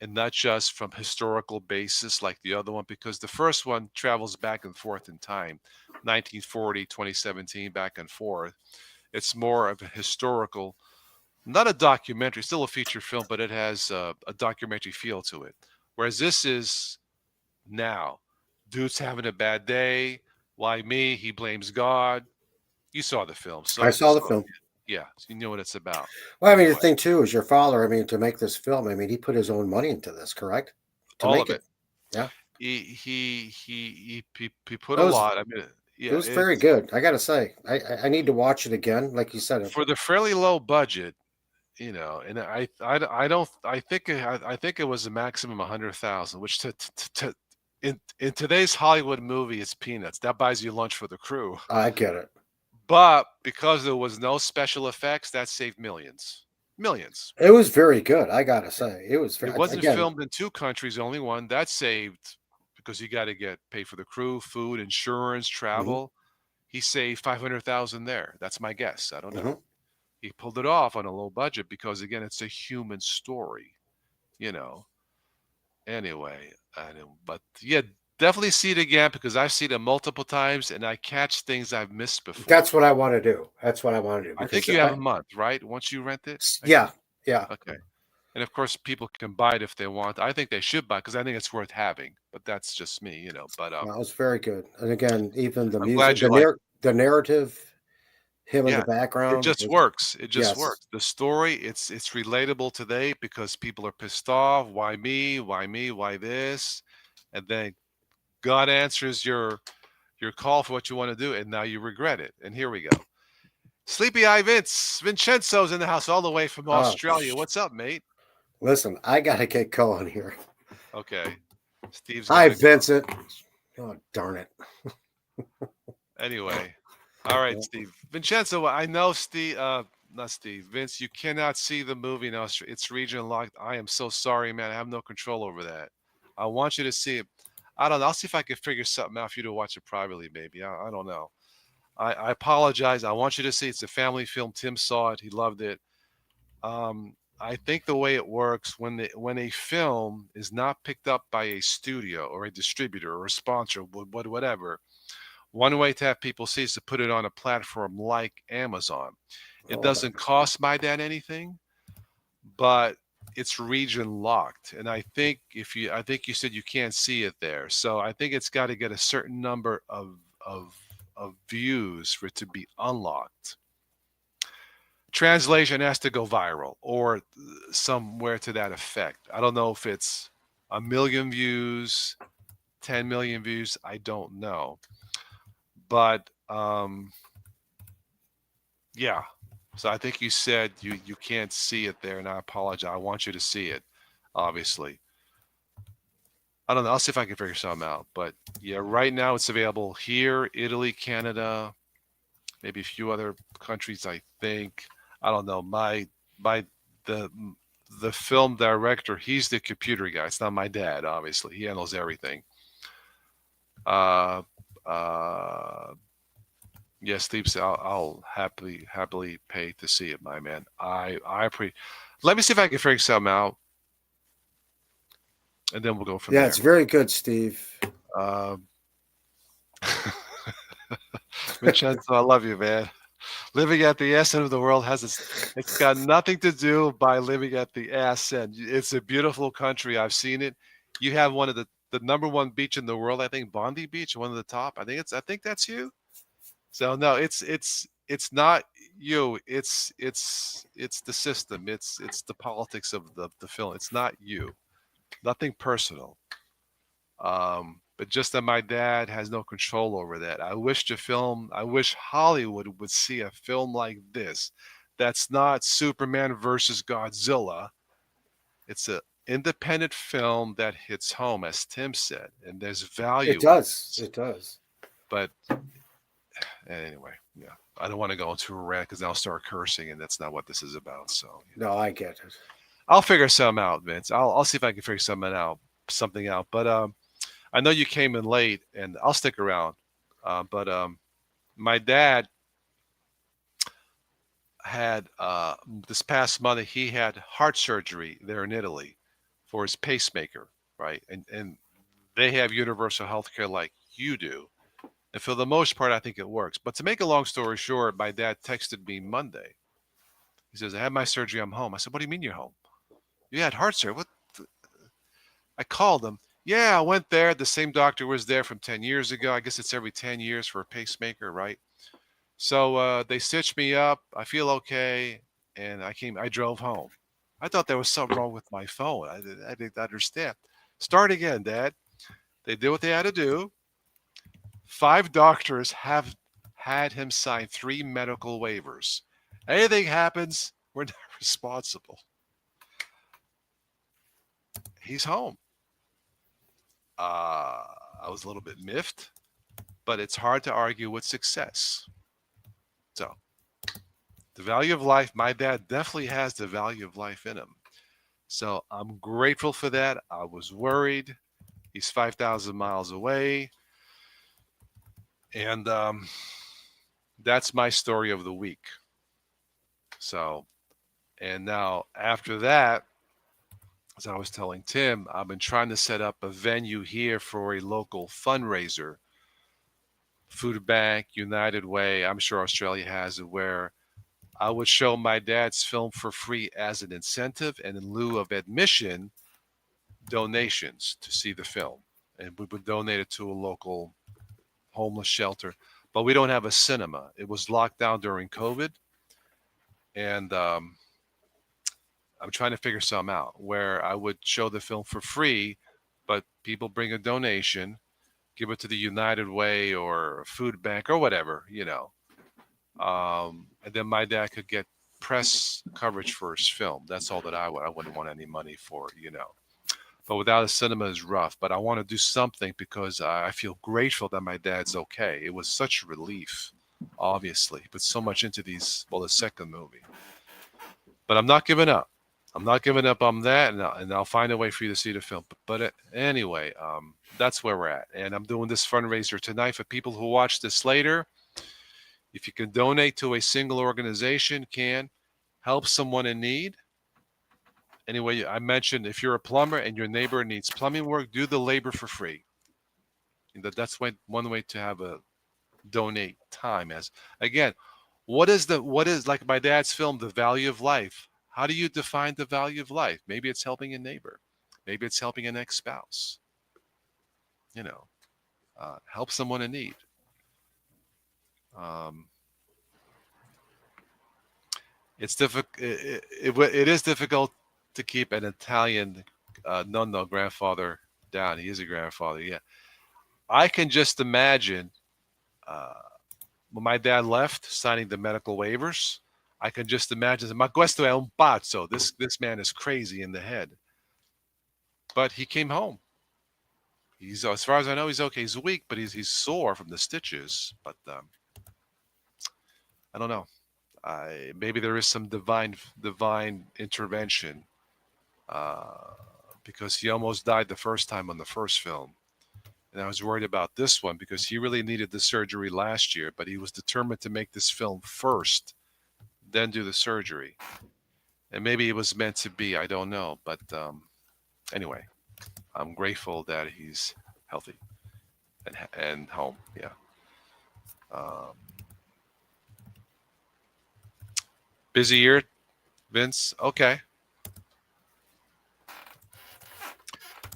and not just from historical basis like the other one, because the first one travels back and forth in time, 1940, 2017, back and forth. It's more of a historical, not a documentary, still a feature film, but it has a documentary feel to it. Whereas this is now, dude's having a bad day. Why me? He blames God. You saw the film, I so saw the film. yeah, so you know what it's about. Well, I mean, the Anyway, thing too is your father. I mean, to make this film, I mean, he put his own money into this, correct? to all make of it. it. Yeah, He put it a was lot. I mean, it yeah, was very it's good. I gotta say, I need to watch it again. Like you said, for the fairly low budget, you know. And I don't I think it was a maximum 100,000, which in today's Hollywood movie is peanuts. That buys you lunch for the crew. I get it. But because there was no special effects, that saved millions, millions. It was very good. I gotta say, it was It very, wasn't again. filmed in two countries, only one. That saved because you got to get pay for the crew, food, insurance, Hmm. travel. He saved 500,000 there. That's my guess. I don't Hmm. know. He pulled it off on a low budget because again, it's a human story, you know. Anyway, but yeah, definitely see it again because I've seen it multiple times and I catch things I've missed That's before. what I want to do. That's what I want to do I think because you have a month, right? Once you rent it, I yeah, think. yeah. Okay. And of course, people can buy it if they want. I think they should buy because I think it's worth having. But that's just me, you know. But Well, it was very good. And again, even the I'm glad music, you like. the narrative, him in the Yeah, it background just was works. It just yes. works. The story, it's relatable today because people are pissed off. Why me? Why me? Why this? And then God answers your call for what you want to do, and now you regret it. And here we go. Sleepy Eye Vincenzo's in the house all the way from Australia. What's up, mate? Listen, I gotta get going here. Okay, Steve's got Hi, to go. Vincent. Oh, darn it. Anyway, all right, Steve. Vincenzo, I know Steve, not Steve, Vince, you cannot see the movie in Australia. It's region locked. I am so sorry, man. I have no control over that. I want you to see it. I don't know. I'll see if I can figure something out for you to watch it privately, maybe. I don't know. I apologize. I want you to see it. It's a family film. Tim saw it. He loved it. I think the way it works when a film is not picked up by a studio or a distributor or a sponsor, whatever, one way to have people see is to put it on a platform like Amazon. It Oh, doesn't cost my dad anything, but it's region locked. And I think you said you can't see it there. So I think it's got to get a certain number of views for it to be unlocked. Translation has to go viral or somewhere to that effect. I don't know if it's a million views, 10 million views. I don't know. But yeah. So I think you said you can't see it there, and I apologize. I want you to see it, obviously. I don't know. I'll see if I can figure something out. But yeah, right now it's available here, Italy, Canada, maybe a few other countries. I think. I don't know. My the the film director, he's the computer guy. It's not my dad, obviously. He handles everything. Uh, uh, Yes, Steve, I'll happily pay to see it, my man. Let me see if I can figure something out, and then we'll go from yeah, it's there. very good, Steve. Um, Vincenzo, I love you, man. Living at the ass end of the world it's got nothing to do by living at the ass end. It's a beautiful country. I've seen it. You have one of the number one beach in the world, I think, Bondi Beach, one of the top. I think that's you. So no, it's not you. It's the system. It's the politics of the film. It's not you. Nothing personal. But just that my dad has no control over that. I wish Hollywood would see a film like this. That's not Superman versus Godzilla. It's a independent film that hits home, as Tim said, and there's It value in does. this. It does. But anyway, yeah, I don't want to go into a rant because I'll start cursing, and that's not what this is about. So No, I get it. I'll figure something out, Vince. I'll see if I can figure something out. But I know you came in late, and I'll stick around. But my dad had this past Monday he had heart surgery there in Italy for his pacemaker, right? And they have universal health care like you do. And for the most part, I think it works. But to make a long story short, my dad texted me Monday. He says, I had my surgery. I'm home. I said, what do you mean you're home? You had heart surgery. What? I called him. Yeah, I went there. The same doctor was there from 10 years ago. I guess it's every 10 years for a pacemaker, right? So they stitched me up. I feel okay. And I drove home. I thought there was something wrong with my phone. I didn't understand. Start again, Dad. They did what they had to do. 5 doctors have had him sign 3 medical waivers. Anything happens, we're not responsible. He's home. I was a little bit miffed, but it's hard to argue with success. So, the value of life, my dad definitely has the value of life in him. So, I'm grateful for that. I was worried. He's 5,000 miles away. And that's my story of the week. So, and now after that, as I was telling Tim, I've been trying to set up a venue here for a local fundraiser. Food Bank, United Way, I'm sure Australia has it, where I would show my dad's film for free as an incentive, and in lieu of admission, donations to see the film. And we would donate it to a local homeless shelter. But we don't have a cinema. It was locked down during COVID. And I'm trying to figure something out where I would show the film for free, but people bring a donation, give it to the United Way or food bank or whatever, and then my dad could get press coverage for his film. That's all that I would. I wouldn't want any money for. But without a cinema is rough. But I want to do something because I feel grateful that my dad's okay. It was such a relief, obviously. He put so much into the second movie. But I'm not giving up. I'm not giving up on that, and I'll find a way for you to see the film. But anyway, that's where we're at. And I'm doing this fundraiser tonight for people who watch this later. If you can donate to a single organization, can help someone in need. Anyway, I mentioned if you're a plumber and your neighbor needs plumbing work, do the labor for free. That's one way to have a donate time. As again, what is like my dad's film, The Value of Life? How do you define the value of life? Maybe it's helping a neighbor. Maybe it's helping an ex-spouse. Help someone in need. It's difficult. It is difficult to keep an Italian nonno grandfather down. He is a grandfather. Yeah, I can just imagine when my dad left, signing the medical waivers. I can just imagine. Ma questo è un pazzo. This man is crazy in the head. But he came home. He's, as far as I know, he's okay. He's weak, but he's sore from the stitches. But I don't know. Maybe there is some divine intervention because he almost died the first time on the first film. And I was worried about this one because he really needed the surgery last year, but he was determined to make this film first, then do the surgery. And maybe it was meant to be. I don't know. But anyway, I'm grateful that he's healthy and home. Yeah. Busy year, Vince? Okay.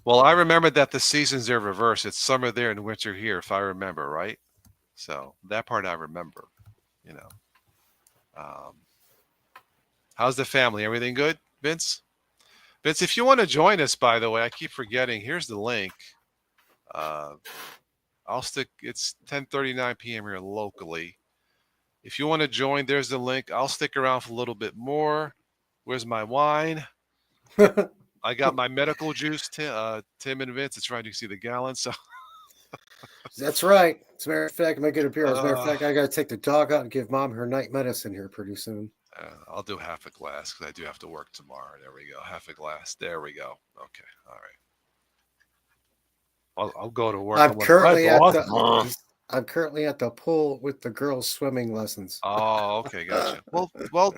Well, I remember that the seasons are reversed. It's summer there and winter here, if I remember, right? So that part I remember, How's the family? Everything good, Vince? Vince, if you want to join us, by the way, I keep forgetting. Here's the link. It's 10:39 p.m. here locally. If you want to join, there's the link. I'll stick around for a little bit more. Where's my wine? I got my medical juice, Tim and Vince. It's right. You can see the gallon. So That's right. As a matter of fact, make it appear. As a matter of fact, I got to take the dog out and give Mom her night medicine here pretty soon. I'll do half a glass because I do have to work tomorrow. There we go. Half a glass. There we go. Okay. All right. I'll go to work. I'm currently at the pool with the girls' swimming lessons. Oh, okay, gotcha. Well,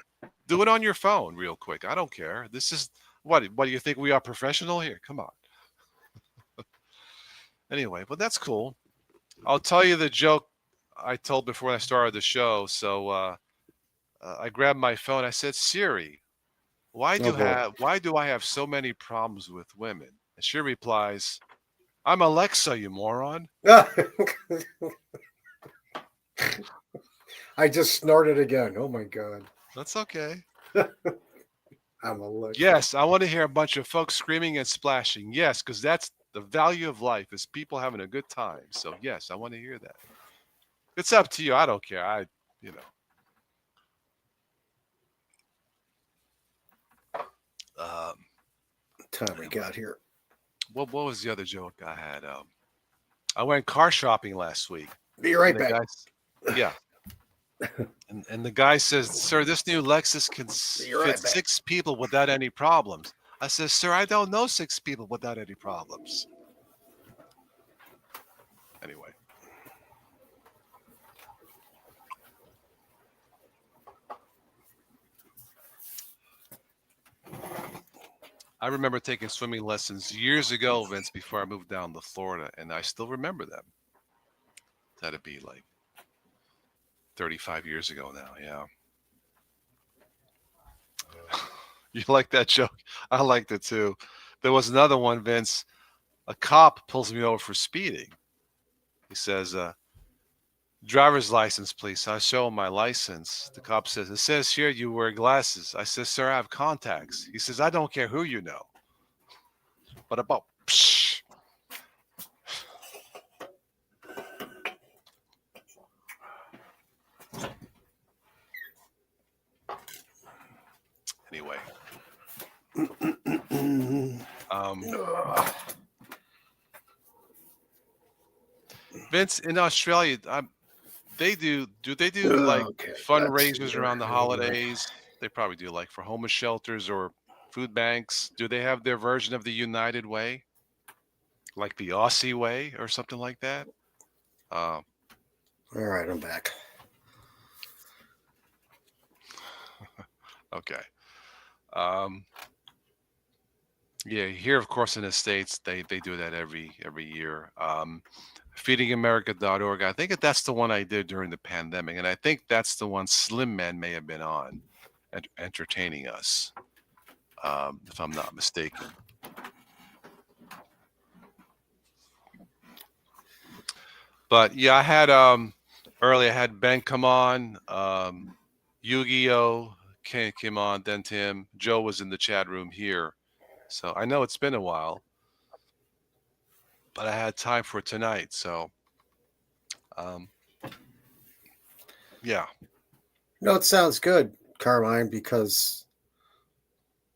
do it on your phone real quick. I don't care. This is what do you think we are professional here? Come on. Anyway, but that's cool. I'll tell you the joke I told before I started the show. So I grabbed my phone. I said, Siri, why do I have so many problems with women? And she replies, I'm Alexa, you moron. I just snorted again. Oh my God. That's okay. I'm a look. Yes, I want to hear a bunch of folks screaming and splashing. Yes, because that's the value of life is people having a good time. So yes, I want to hear that. It's up to you. I don't care. You know. Um, Time we anyway, got here. what was the other joke I had? I went car shopping last week. Be right And the back. guy, yeah. And the guy says, "Sir, this new Lexus can Be right fit back. 6 people without any problems." I says, "Sir, I don't know 6 people without any problems." Anyway, I remember taking swimming lessons years ago, Vince, before I moved down to Florida, and I still remember them. That'd be like 35 years ago now. Yeah. You like that joke? I liked it too. There was another one, Vince. A cop pulls me over for speeding. He says, "Driver's license, please." I show him my license. The cop says, "It says here you wear glasses." I says, "Sir, I have contacts." He says, "I don't care who you know." But about, psh. Anyway. Um, Vince, in Australia, do they do like Okay, let's see fundraisers here. around the holidays? They probably do, like for homeless shelters or food banks. Do they have their version of the United Way, like the Aussie Way or something like that? Uh, All right, I'm back. okay. Um, yeah, here, of course, in the States, they do that every year. FeedingAmerica.org. I think that's the one I did during the pandemic, and I think that's the one Slim Man may have been on, entertaining us, if I'm not mistaken. But yeah, I had earlier I had Ben come on, Yu-Gi-Oh came on, then Tim, Joe was in the chat room here, so I know it's been a while, but I had time for tonight, so um, yeah. No, it sounds good, Carmine, because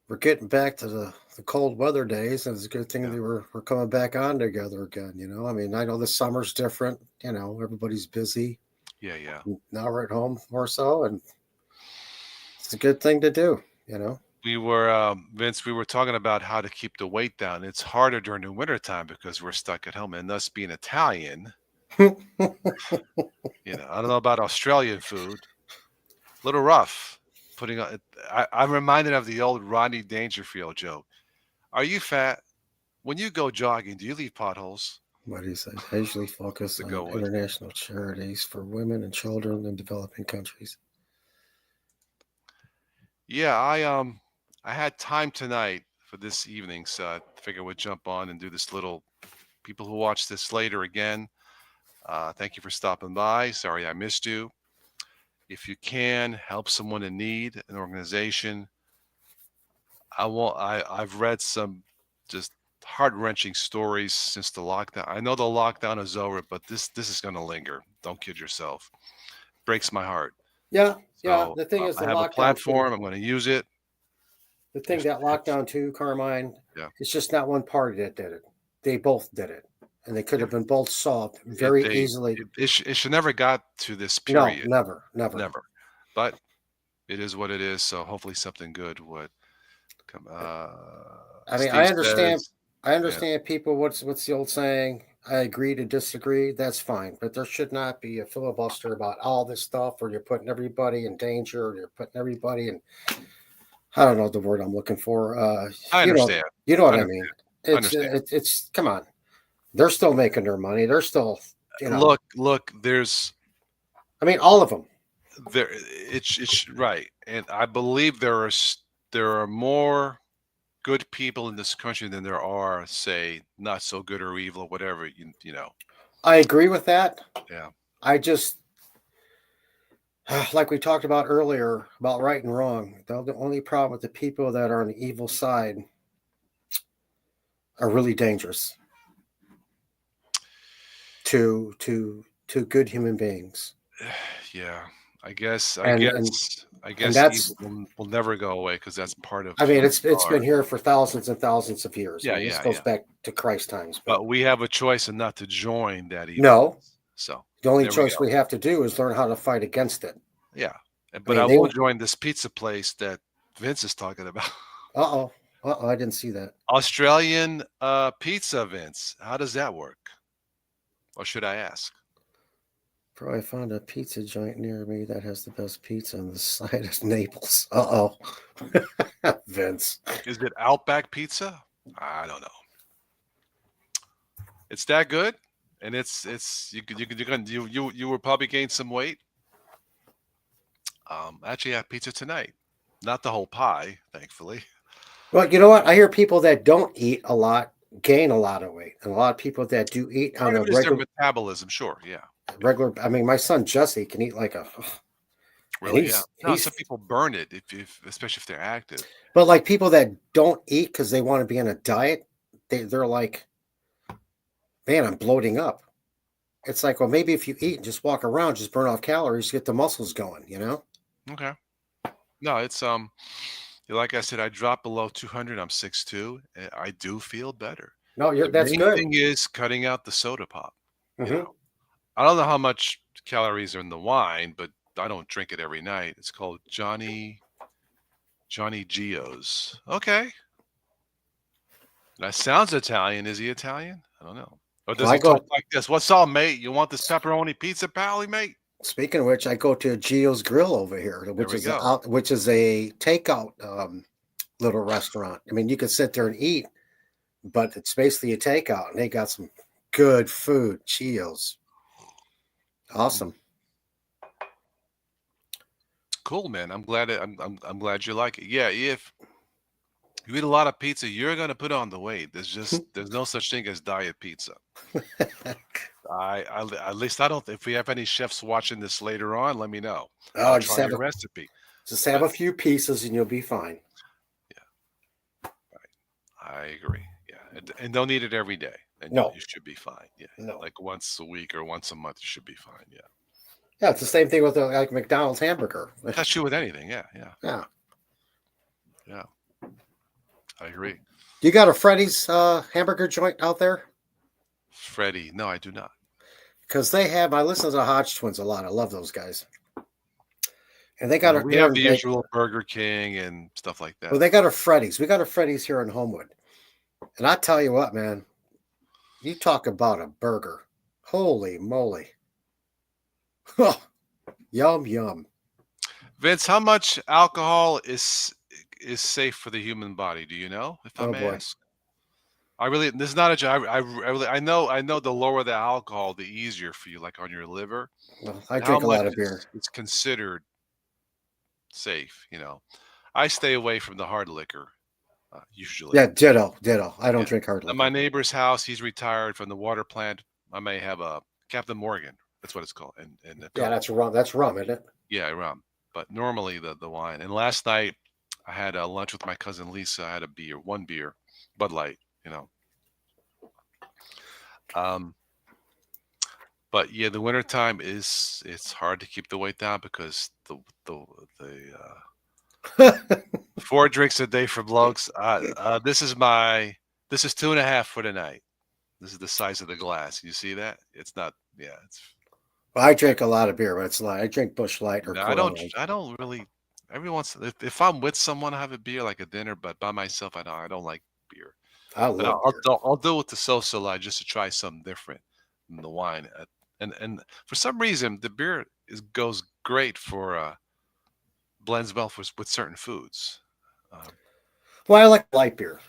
we're getting back to the cold weather days, and it's a good thing Yeah. that we're coming back on together again. I mean, I know the summer's different. Everybody's busy. Yeah. Now we're at home more so, and it's a good thing to do. We were Vince. We were talking about how to keep the weight down. It's harder during the wintertime because we're stuck at home, and us being Italian, I don't know about Australian food. A little rough. Putting on. I'm reminded of the old Rodney Dangerfield joke. Are you fat? When you go jogging, do you leave potholes? What he says, I usually focus To on go with. international charities for women and children in developing countries. Yeah, I had time tonight for this evening, so I figured we'd jump on and do this little. People who watch this later again, thank you for stopping by. Sorry I missed you. If you can help someone in need, an organization. I've read some just heart-wrenching stories since the lockdown. I know the lockdown is over, but this is going to linger. Don't kid yourself. Breaks my heart. Yeah. So The thing is, I the have a lockdown too. platform. I'm going to use it. The thing that lockdown too, Carmine. Yeah. It's just not one party that did it. They both did it, and they could have been both solved It, very they, easily. it should never got to this No, period. never. But it is what it is. So hopefully something good would come. I mean, Steve I understand. says, I understand people. What's the old saying? I agree to disagree. That's fine, but there should not be a filibuster about all this stuff, or you're putting everybody in danger, or you're putting everybody in. I don't know the word I'm looking for. I understand. You know what I Understand. mean. It's come on. They're still making their money. They're still, Look. There's I mean, all of them. it's right, and I believe there are more good people in this country than there are, say, not so good or evil or whatever. You know. I agree with that. Yeah. I just Like we talked about earlier about right and wrong. The only problem with the people that are on the evil side are really dangerous to good human beings. Yeah, I guess. I And and guess. I and guess evil that's will never go away because that's part of I mean who we it's are. been here for thousands and thousands of years. I Yeah, mean this yeah, goes yeah. back to Christ times, but But we have a choice and not to join that no, evilness. So the only there we choice go. we have to do is learn how to fight against it. Yeah, I but mean I they will join this pizza place that Vince is talking about. uh-oh. Uh-oh, I didn't see that. Australian pizza, Vince. How does that work? Or should I ask? Bro, I found a pizza joint near me that has the best pizza on the side of Naples. Uh-oh. Vince. Is it Outback Pizza? I don't know. It's that good, and it's you will probably gain some weight. I actually had pizza tonight, not the whole pie, thankfully. Well, you know what? I hear people that don't eat a lot gain a lot of weight. And a lot of people that do eat on Part a of it is their regular metabolism, sure, yeah, I mean, my son Jesse can eat like a and really, yeah. No, he's some people burn it if especially if they're active. but like people that don't eat because they want to be on a diet, they're like, man, I'm bloating up. It's like, well, maybe if you eat and just walk around, just burn off calories, get the muscles going, you know? Okay, no, it's like I said, I dropped below 200. I'm 6'2". And I do feel better. No, The that's main good. thing is cutting out the soda pop. You Hmm. know, I don't know how much calories are in the wine, but I don't drink it every night. It's called Johnny Gio's. Okay, that sounds Italian. Is he Italian? I don't know. Or Well, does he talk like this? What's up, mate? You want this pepperoni pizza, pally, mate? speaking of which, I go to Gio's Grill over here, There we go. which is a takeout little restaurant. I mean, you can sit there and eat, but it's basically a takeout, and they got some good food. Gio's, awesome. Cool, man. I'm glad. I'm glad you like it. Yeah, if you eat a lot of pizza, you're gonna put on the weight. There's no such thing as diet pizza. At least I don't. If we have any chefs watching this later on, let me know. I'll Oh, try your recipe. just have But a few pieces, and you'll be fine. yeah, I agree. Yeah, and don't eat it every day, and No, you should be fine. Yeah, no. like once a week or once a month, you should be fine. Yeah, Yeah, it's the same thing with like McDonald's hamburger. that's true with anything. Yeah, yeah, Yeah. yeah. I agree. You got a Freddy's hamburger joint out there? Freddie, no, I do not. Because they have. I listen to the Hodge Twins a lot. I love those guys. And they got Yeah, a we they're have in the Vegas. usual Burger King and stuff like Well, that. they got a Freddy's. We got a Freddy's here in Homewood. And I tell you what, man, you talk about a burger. Holy moly. Yum, yum. Vince, how much alcohol is safe for the human body? Do you know, if I Oh, may boy. ask? I really, this is not a joke. I really, I know the lower the alcohol, the easier for you, like on your liver. Well, I But how drink a much lot of beer. is considered safe? I stay away from the hard liquor usually. Yeah, ditto, ditto. I don't Yeah. drink hard At my liquor. neighbor's house, he's retired from the water plant. I may have a Captain Morgan. That's what it's called, and a Yeah, Coke. that's rum. That's rum, isn't it? Yeah, rum. But normally the wine. And last night I had a lunch with my cousin Lisa. I had a beer, one beer, Bud Light. Um, but yeah, the wintertime it's hard to keep the weight down because the 4 drinks a day from Lugs. This is 2.5 for tonight. This is the size of the glass. You see that? It's not. Yeah, it's. Well, I drink a lot of beer, but it's like I drink Bush Light or No, Corona. I don't really. Every once if I'm with someone, I have a beer like a dinner. But by myself, I don't like beer. I But love beer. I'll do it with the social just to try something different than the wine. And for some reason, the beer goes great for blends well with certain foods. Um, Well, I like light beer,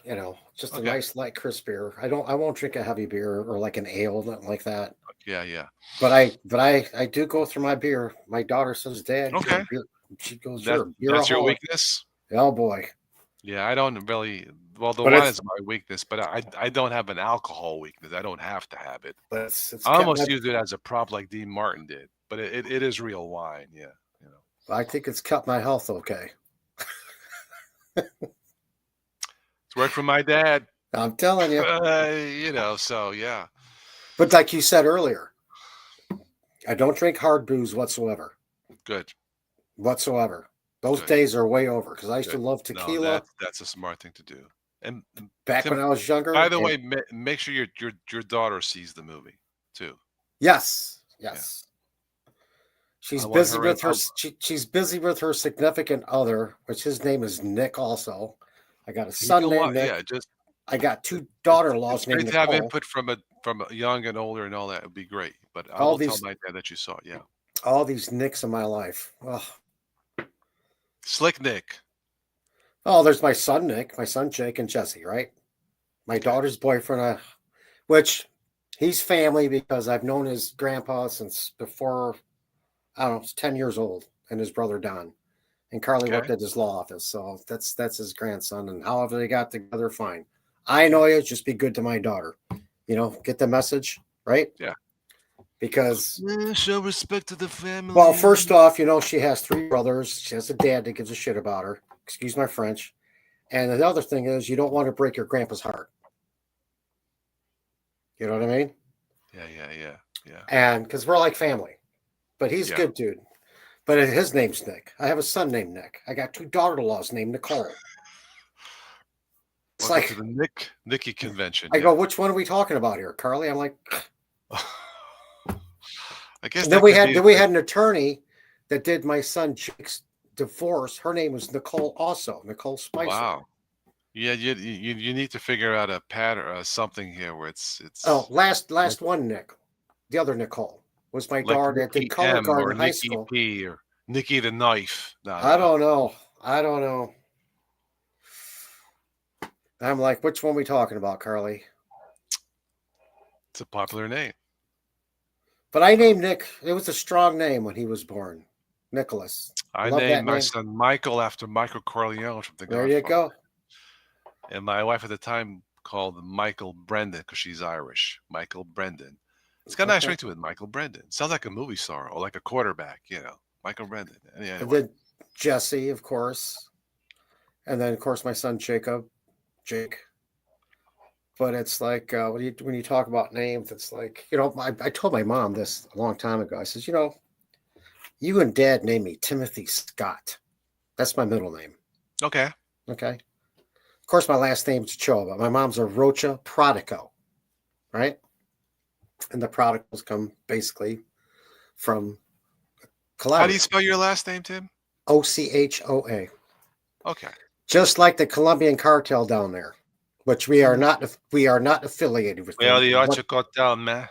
just a okay. nice light crisp beer. I won't drink a heavy beer or like an ale, nothing like that. Yeah, yeah. But I do go through my beer. My daughter says, "Dad, you're a Okay. beer." She goes, That "You're a that's your beeraholic." weakness. Oh boy. Yeah, I don't really. Well, the But wine it's is my weakness, but I don't have an alcohol weakness. I don't have to have it. but it's I kept my almost use it as a prop like Dean Martin did, but it is real wine. Yeah, I think it's kept my health okay. It's worked for my dad. I'm telling you. So yeah, But like you said earlier, I don't drink hard booze whatsoever. good, Whatsoever. Those good, days are way over because I used to good. love No, tequila that's a smart thing to do. And back when Tim, I was younger. by the And way, make sure your daughter sees the movie too. yes, Yeah, yes. I want her in. She's busy with her significant other, which his name is Nick also. I got a You son know named what? Yeah, Nick. I got two it's daughter-in-laws named great to have Nicole. input from a young and older and all that. It would be great. But I All will tell these my dad that you saw it. Yeah, all these Nicks in my life. Slick Nick. Oh, there's my son Nick, my son Jake, and Jesse, right? My Okay, daughter's boyfriend, which he's family because I've known his grandpa since before, I don't know, 10 years old, and his brother Don. And Carly okay, worked at his law office, so that's his grandson. And however they got together, fine. I okay. know you, just be good to my daughter. Get the message, right? Yeah. Because, Show respect to the well, family. first off, she has three brothers. She has a dad that gives a shit about her. Excuse my French. And the other thing is, you don't want to break your grandpa's heart. You know what I mean? Yeah. And because we're like family, but he's a Yeah. good dude. But his name's Nick. I have a son named Nick. I got two daughter-in-laws named Nicole. It's Welcome to like, the Nicky convention. I go, Yeah. which one are we talking about here, Carly? I'm like, I guess and then that we could had be. then we had an attorney that did my son Jake's divorce. Her name was Nicole also, Nicole Spicer. Wow. Yeah, you need to figure out a pattern or something here where Oh, it's last like, one Nick, the other Nicole was my like daughter that did Nikki color M guard or in high Nikki school. P or Nikki the Knife. No, I no. don't know. I don't know. I'm like, which one are we talking about, Carly? It's a popular name. But I So named Nick. It was a strong name when he was born. Nicholas. I Love named that my name. son Michael after Michael Corleone from The There you Godfather. go. And my wife at the time called Michael Brendan because she's Irish. Michael Brendan. It's got a nice Okay. ring to it, Michael Brendan. Sounds like a movie star or like a quarterback, Michael Brendan. And Anyway, then Jesse, of course. And then, of course, my son Jake. But it's like when you talk about names, it's like, I told my mom this a long time ago. I says, you and Dad named me Timothy Scott. That's my middle name. okay. Okay. Of course, my last name's Cho, but my mom's a Rocha Prodico, right? And the Prodicals come basically from How do you Calabria, spell your last name, Tim? Ochoa. Okay. Just like the Colombian cartel down there, which we are not affiliated with them. Well, you ought to cut down, man.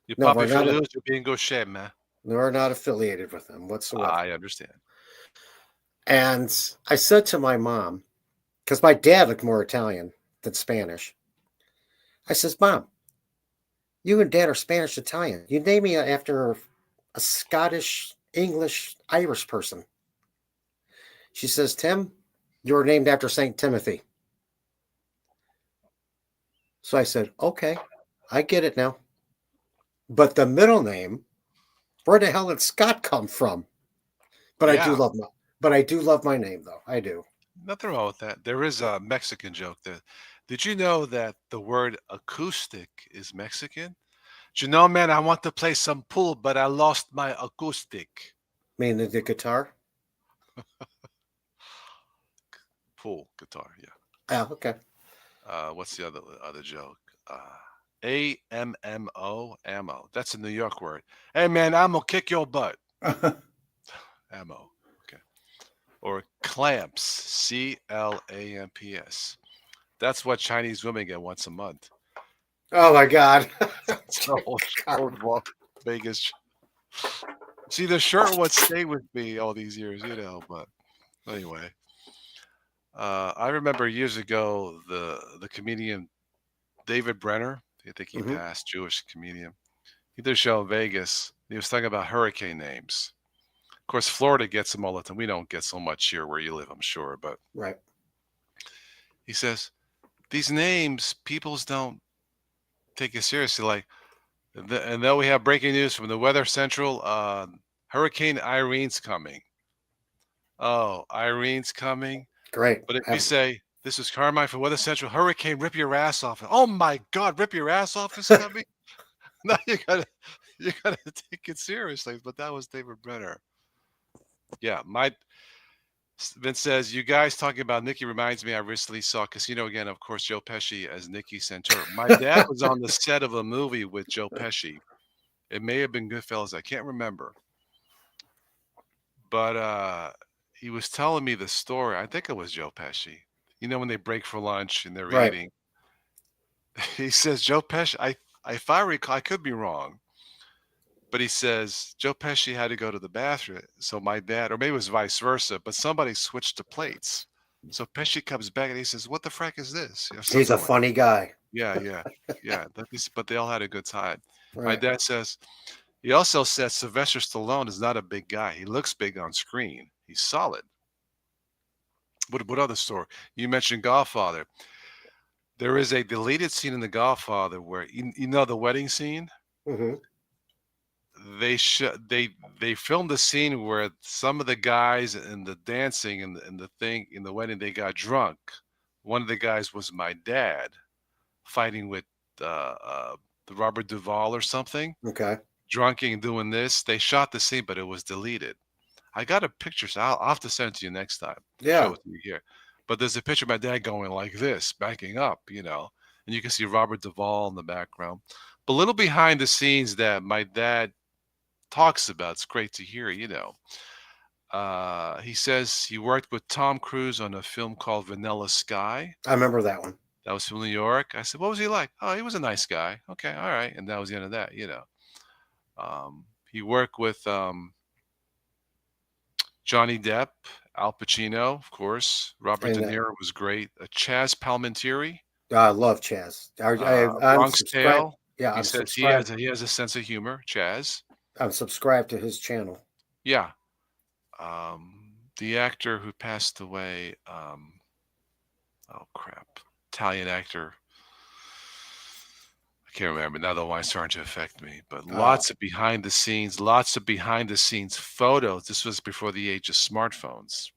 You No, puppy we're for not. lose, you're being good shape, man. We're not affiliated with them whatsoever. I understand. And I said to my mom, because my dad looked more Italian than Spanish. I says, Mom, you and Dad are Spanish Italian. You name me after a Scottish, English, Irish person. She says, Tim, you were named after St. Timothy. So I said, okay, I get it now. But the middle name, where the hell did Scott come from? But I do Yeah, love my name though. I do. nothing wrong with that. There is a Mexican joke that. Did you know that the word acoustic is Mexican? Did you know, man, I want to play some pool, but I lost my acoustic. Meaning the guitar. Pool guitar, yeah. Oh, okay. What's the other joke? AMMO, ammo. That's a New York word. Hey man, I'm gonna kick your butt. Ammo. Okay. Or clamps. CLAMPS. That's what Chinese women get once a month. Oh my God. It's an old Vegas. See, the shirt would stay with me all these years, but anyway. I remember years ago the comedian David Brenner. I think he Mm-hmm. passed, Jewish comedian. He did a show in Vegas. He was talking about hurricane names. Of course, Florida gets them all the time. We don't get so much here where you live, I'm sure. But Right. he says, these names, peoples don't take it seriously. Like, and then we have breaking news from the Weather Central. Hurricane Irene's coming. Oh, Irene's coming. Great. But if you say, "This is Carmine from Weather Central, Hurricane, rip your ass off." Oh my God, rip your ass off is coming. Now you gotta take it seriously. But that was David Brenner. Yeah, my Vince says, "You guys talking about Nikki reminds me I recently saw Casino again. Of course, Joe Pesci as Nikki Santorum. My dad was on the set of a movie with Joe Pesci. It may have been Goodfellas. I can't remember, but he was telling me the story. I think it was Joe Pesci. You know when they break for lunch and they're Right. eating. He says Joe Pesci. If I recall, I could be wrong, but he says Joe Pesci had to go to the bathroom, so my dad, or maybe it was vice versa, but somebody switched the plates. So Pesci comes back and he says, "What the frack is this?" Or He's a something like. funny guy. Yeah, yeah, yeah. But they all had a good time. My Right. dad says he also says Sylvester Stallone is not a big guy. He looks big on screen. He's solid. What other story? You mentioned Godfather. There is a deleted scene in The Godfather where you know the wedding scene. Hmm. They filmed a scene where some of the guys in the dancing and the thing in the wedding they got drunk. One of the guys was my dad fighting with uh, the Robert Duvall or something, Okay. drunking and doing this. They shot the scene, but it was deleted. I got a picture, so I'll have to send it to you next time. Show Yeah. it to you here. But there's a picture of my dad going like this, backing up, and you can see Robert Duvall in the background. But a little behind the scenes that my dad talks about. It's great to hear. He says he worked with Tom Cruise on a film called Vanilla Sky. I remember that one. That was from New York. I said, "What was he like?" "Oh, he was a nice guy." "Okay, all right." And that was the end of that. He worked with Johnny Depp, Al Pacino, of course. Robert De And Niro was great. Chaz Palminteri, I love Chaz. I'm Bronx subscribed. Tale. Yeah, He I'm says subscribed. he has a sense of humor. Chaz, I'm subscribed to his channel. yeah. The actor who passed away. Oh crap, Italian actor. I can't remember now. The wine's starting to affect me. But Uh, lots of behind the scenes photos. This was before the age of smartphones.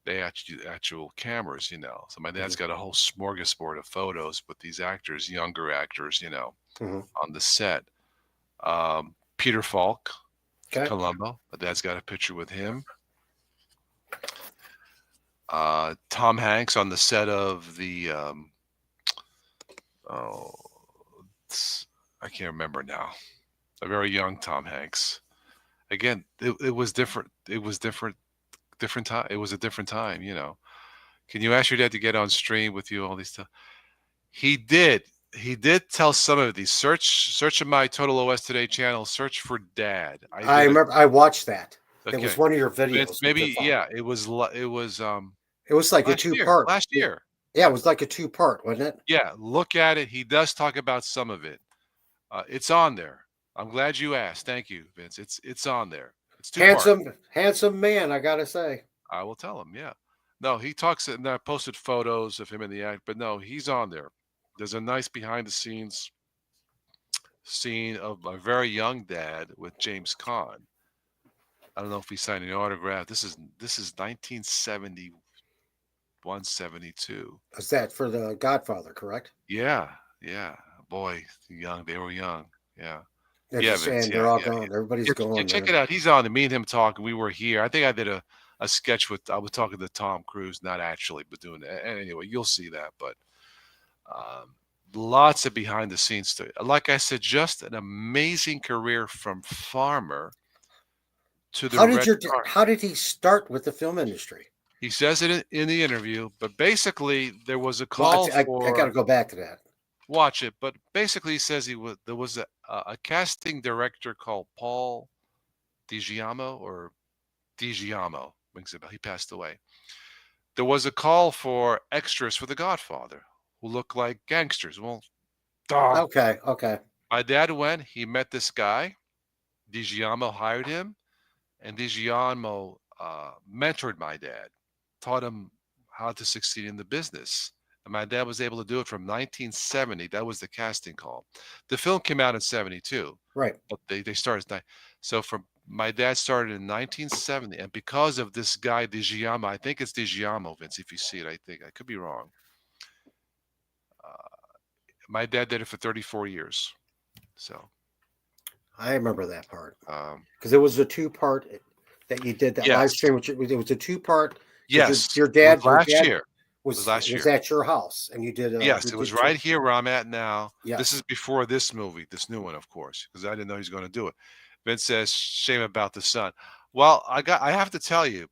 They actual cameras. So my dad's mhm, got a whole smorgasbord of photos with these actors, younger actors, mhm. on the set. Peter Falk, Okay. Columbo. My dad's got a picture with him. Tom Hanks on the set of the oh, I can't remember now. A very young Tom Hanks. Again, it was different. It was different time. It was a different time. Can you ask your dad to get on stream with you all these stuff? He did. He did tell some of these. Search in my Total OS Today channel. Search for dad. I I did a remember. I watched that. It was okay. one of your Vince, videos with your maybe father. yeah. It was It was like a last two year. part. Last year. Yeah, it was like a two-part, wasn't it? Yeah. Look at it. He does talk about some of it. It's on there. I'm glad you asked. Thank you, Vince. It's on there. It's two part. Handsome man. I gotta say. I will tell him. Yeah. No, he talks and I posted photos of him in the act, but no, he's on there. There's a nice behind the scenes scene of my very young dad with James Caan. I don't know if he signed an autograph. This is 1971, 72. Is that for the Godfather? Correct. Yeah, yeah. Boy, young. They were young. Yeah. They're Yeah, just Vince. saying Yeah, they're all yeah, yeah. gone. Everybody's Yeah, gone, check man. it out. He's on. Me and him talking. We were here. I think I did a sketch with. I was talking to Tom Cruise, not actually, but doing it. Anyway, you'll see that. But um, lots of behind the scenes stuff. Like I said, just an amazing career from farmer to the red car. How did he start with the film industry? He says it in the interview, but basically there was a Well, call I got to for go back to that. watch it. But basically, he says there was a casting director called Paul DiGiamo or DiGiamo. Rings a bell. He passed away. There was a call for extras for The Godfather who look like gangsters. Well, duh. Okay, okay. My dad went. He met this guy. DiGiamo hired him, and DiGiamo mentored my dad, taught him how to succeed in the business. And my dad was able to do it from 1970. That was the casting call. The film came out in 72, Right. but they started. So from My dad started in 1970, and because of this guy DiGiamo, I think it's DiGiamo, Vince. If you see it, I think I could be wrong. My dad did it for 34 years. So, I remember that part um, because it was a two-part that you did that live yes, stream. Which it was a two-part because your yes, your it was dad your last dad year. It was last was year. at your house and Yes, you it was did two. right here where I'm at now. This is Yes, before this movie, this new one, of course, because I didn't know he was going to do it. Vince says, "Shame about the son." Well, I have to tell you,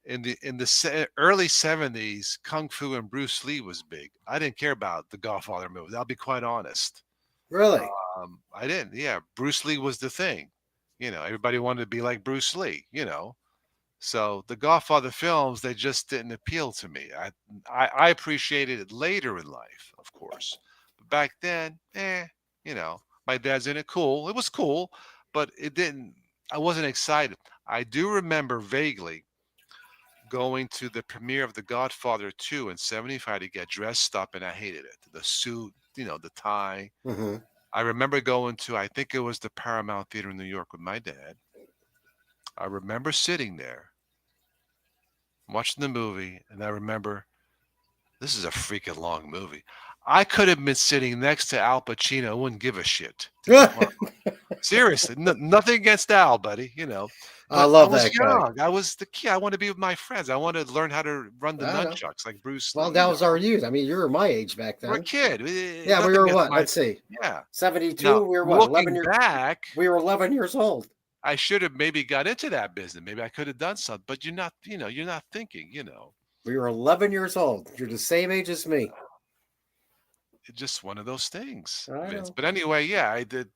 in the early '70s, Kung Fu and Bruce Lee was big. I didn't care about the Godfather movies. I'll be quite honest. really. I didn't. Yeah, Bruce Lee was the thing. Everybody wanted to be like Bruce Lee. So the Godfather films, they just didn't appeal to me. I appreciated it later in life, of course, but back then, my dad's in it. Cool. It was cool, but it didn't. I wasn't excited. I do remember vaguely going to the premiere of The Godfather 2 in '75 to get dressed up, and I hated it. The suit, the tie. Hmm. I remember going to, I think it was the Paramount Theater in New York with my dad. I remember sitting there watching the movie, and I remember this is a freaking long movie. I could have been sitting next to Al Pacino. I wouldn't give a shit. Well, seriously, nothing against Al, buddy, I but I love was that guy. young. I was the kid. I wanted to be with my friends. I wanted to learn how to run the I know. nunchucks like Bruce Well, Lee. that was our youth. I mean, you were my age back We're a then. kid. Yeah, we Nothing were against what? Let's see, yeah. 72. Now, We were what? looking back, We were 11 years old. I should have maybe got into that business. Maybe I could have done something, but you're not thinking. We were 11 years old. You're the same age as me. It's just one of those things, I Vince. know. But anyway, yeah, I did,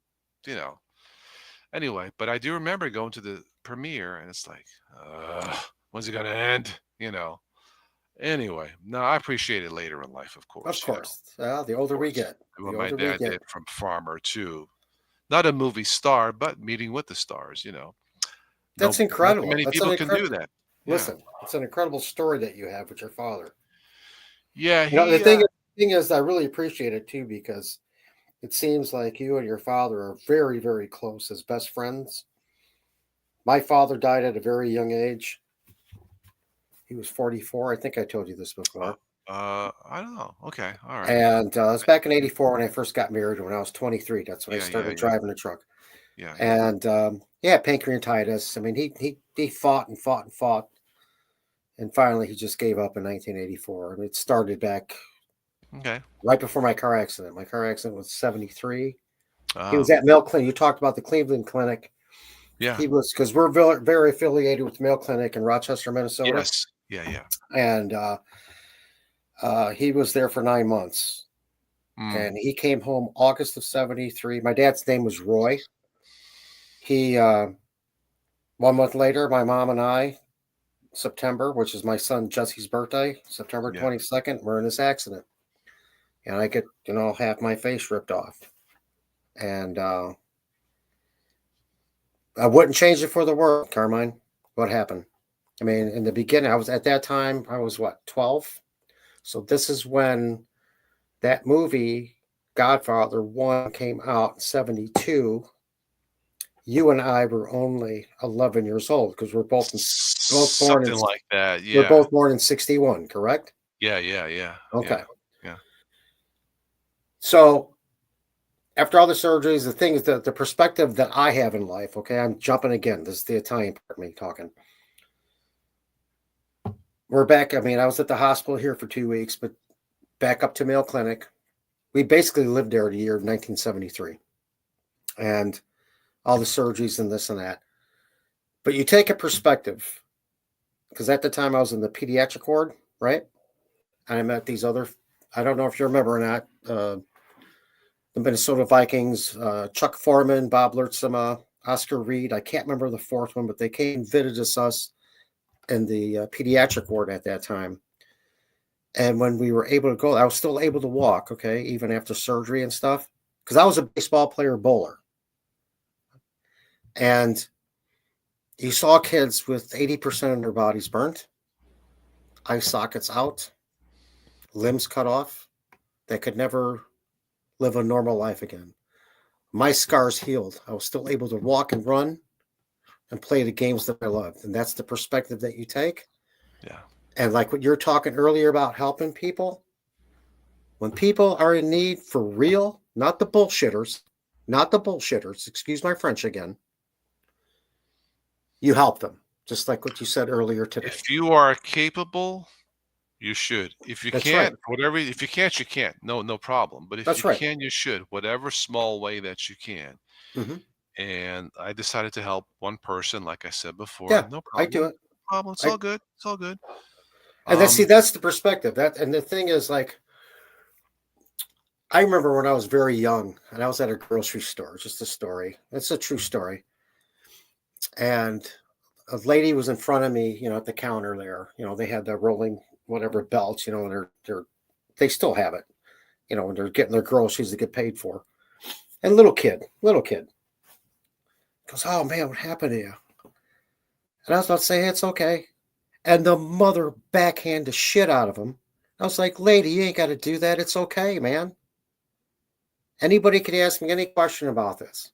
you know. Anyway, but I do remember going to the premiere, and it's like, when's it gonna end? Anyway, no, I appreciate it later in life, of Of course. course. The Of older we course. get, And the what my older we dad get. did from Farmer to not a movie star, but meeting with the stars. No, That's not too incredible. many That's an people can do incredible. that. Yeah, Listen, it's an incredible story that you have with your father. yeah. You know, He, the thing is, I really appreciate it too because it seems like you and your father are very, very close as best friends. My father died at a very young age. He was 44. I think I told you this uh, before. I don't know. Okay, all right. And it was back in '84 when I first got married. When I was 23, that's when I Yeah, yeah, started yeah, driving a truck. yeah, yeah. And yeah, pancreatitis. I mean, he fought and fought and fought, and finally he just gave up in 1984. And it started back Okay. right before my car accident. My car accident was '73. He was Oh, at Mayo Clinic. You talked about the Cleveland Clinic. yeah. He was because we're very, very affiliated with Mayo Clinic in Rochester, Minnesota, Yes. Yeah, yeah. and he was there for 9 months. Mm, And he came home August of '73. My dad's name was Roy. He 1 month later, my mom and I, September, which is my son Jesse's birthday, September yeah. 22nd, we're in this accident, and I get half my face ripped off, and I wouldn't change it for the world, Carmine. What happened? I mean, in the beginning, I was at that time, I was what, 12? So this is when that movie, Godfather 1, came out in '72. You and I were only 11 years old because both born in Something like that. we're Yeah. both born in '61, correct? Yeah, yeah, yeah, Okay. yeah, yeah. So after all the surgeries, the thing is that the perspective that I have in life, okay, I'm jumping again. This is the Italian part of me talking. We're back. I mean, I was at the hospital here for 2 weeks, but back up to Mayo Clinic. We basically lived there the year of 1973 and all the surgeries and this and that. But you take a perspective, because at the time I was in the pediatric ward, right? And I met these other, I don't know if you remember or not, the Minnesota Vikings, Chuck Foreman, Bob Lurtsema, Oscar Reed. I can't remember the fourth one, but they came and visited us in the pediatric ward at that time. And when we were able to go, I was still able to walk, okay, even after surgery and stuff, because I was a baseball player bowler. And you saw kids with 80% of their bodies burnt, eye sockets out, limbs cut off, that could never live a normal life again. My scars healed. I was still able to walk and run, and play the games that I love. And that's the perspective that you take. Yeah. And like what you're talking earlier about helping people, when people are in need for real, not the bullshitters, excuse my French again, you help them. Just like what you said earlier today. If you are capable, you should. If you That's right. can't, whatever. If you can't, you can't. No problem. But if That's you right. can, you should. Whatever small way that you can. Mm-hmm. And I decided to help one person, like I said before. Yeah, No I do problem. it. No problem. It's I all good. It's all good. and that's the perspective. And the thing is, like, I remember when I was very young and I was at a grocery store, just a story. It's a true story. And a lady was in front of me, at the counter there. They had the rolling whatever belts, and they still have it, when they're getting their groceries to get paid for. And little kid goes, "Oh man, what happened to you?" And I was about to say, "It's okay." And the mother backhand the shit out of him. I was like, "Lady, you ain't got to do that. It's okay, man. Anybody can ask me any question about this.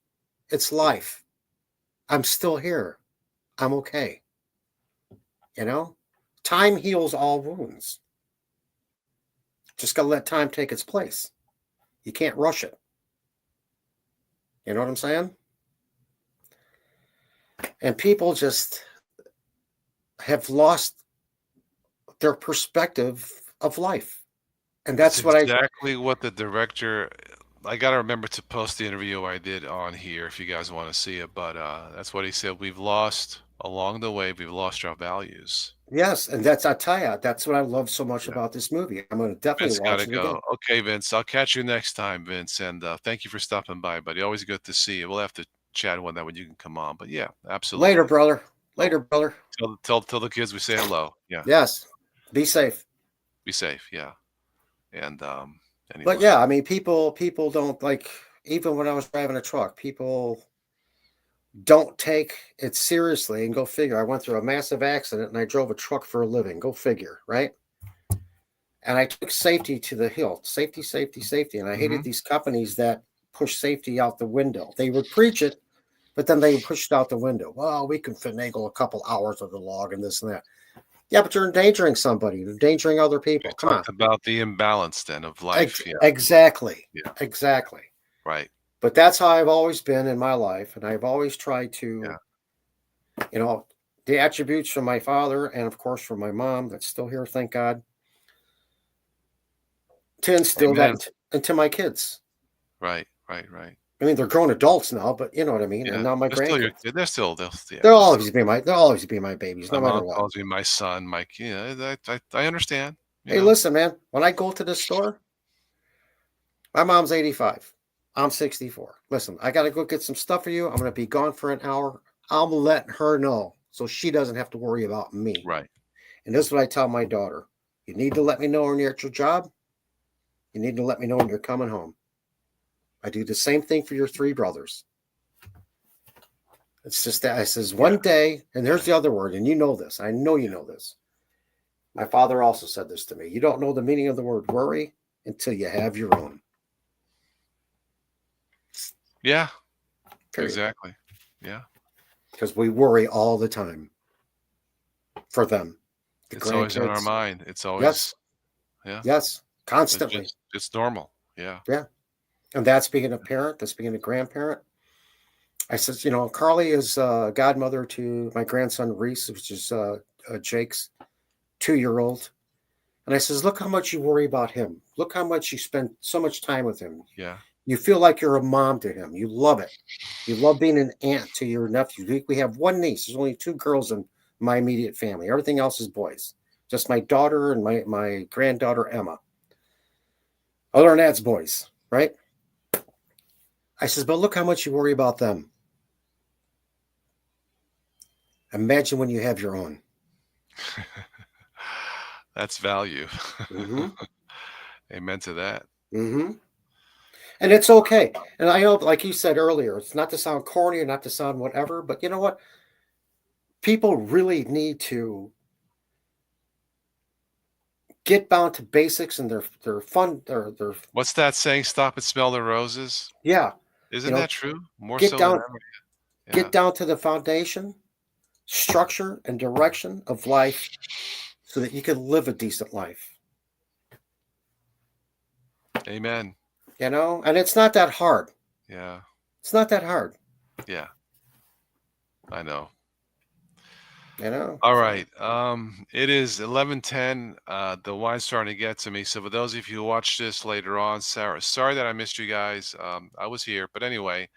It's life. I'm still here. I'm okay. Time heals all wounds. Just got to let time take its place. You can't rush it. You know what I'm saying? And people just have lost their perspective of life. And It's that's what exactly what the director. I gotta remember to post the interview I did on here if you guys want to see it. But that's what he said. We've lost along the way. We've lost our values. Yes, and I tell you, that's what I love so much Yeah. about this movie. I'm going to definitely Vince got watch to it again. go. Okay, Vince. I'll catch you next time, Vince. And thank you for stopping by, buddy. Always good to see you. We'll have to chat one night when you can come on. But yeah, Later, absolutely. brother. Oh, Later, brother. tell the kids we say hello. Yeah. Yes. Be safe. Be safe. Yeah. And But anyway. yeah, I mean, people don't like, even when I was driving a truck, people don't take it seriously. And go figure. I went through a massive accident and I drove a truck for a living. Go figure, right? And I took safety to the hill. Safety, safety, safety. And I hated these companies that push safety out the window. They would preach it, but then they would push it out the window. Well, we can finagle a couple hours of the log and this and that. Yeah, but you're endangering somebody. You're endangering other We people. Come on. talked about the imbalance then of life. Yeah. Exactly. Yeah. Exactly. Right. But that's how I've always been in my life. And I've always tried Yeah. to, the attributes from my father and, of course, from my mom that's still here, thank God, to instill Amen. that into my kids. Right. Right. Right. I mean, they're grown adults now, but you know what I mean. Yeah. And now my They're still your grandkids, kid. They'll yeah. they'll They'll still. always be my babies, My no matter mom what. calls me my son, Mike. Yeah, I understand. Hey, listen, man. When I go to the store, my mom's 85. I'm 64. Listen, I got to go get some stuff for you. I'm going to be gone for an hour. I'm letting her know so she doesn't have to worry about me. Right. And this is what I tell my daughter. You need to let me know when you're at your job. You need to let me know when you're coming home. I do the same thing for your three brothers. It's just that I says one day, and there's the other word, and you know this. I know you know this. My father also said this to me. You don't know the meaning of the word worry until you have your own. Yeah. Period. Exactly. Yeah. Because we worry all the time for them. It's always on our mind. It's always. Yes. Yeah. Yes. Constantly. It's normal. Yeah. Yeah. And that's being a parent. That's being a grandparent. I said, Carly is godmother to my grandson Reese, which is Jake's 2-year-old. And I says, look how much you worry about him. Look how much you spend so much time with him. Yeah. You feel like you're a mom to him. You love it. You love being an aunt to your nephew. We have one niece. There's only 2 girls in my immediate family. Everything else is boys. Just my daughter and my granddaughter, Emma. Other than that, it's boys, right? I says, but look how much you worry about them. Imagine when you have your own. That's value. Mm-hmm. Amen to that. Mm-hmm. And it's okay. And I know, like you said earlier, it's not to sound corny or not to sound whatever, but you know what? People really need to get down to basics and their fun. Their What's that saying? Stop and smell the roses. Yeah. Isn't that true? More get so down, than ever. Yeah. Get down to the foundation structure and direction of life so that you can live a decent life. Amen. And it's not that hard. Yeah. It's not that hard. Yeah. I know. So. All right. It is 11:10. The wine's starting to get to me. So for those of you who watch this later on, Sarah, sorry that I missed you guys. I was here, but anyway,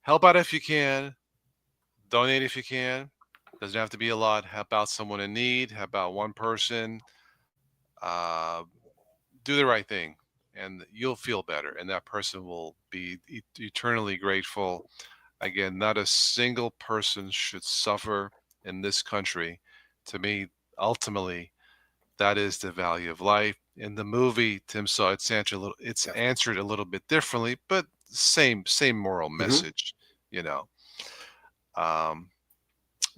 help out if you can. Donate if you can. Doesn't have to be a lot. Help out someone in need. Help out one person. Uh, do the right thing, and you'll feel better, and that person will be eternally grateful. Again, not a single person should suffer in this country. To me, ultimately, that is the value of life. In the movie, Tim saw it's Yeah. answered a little bit differently, but same moral message. You know, um,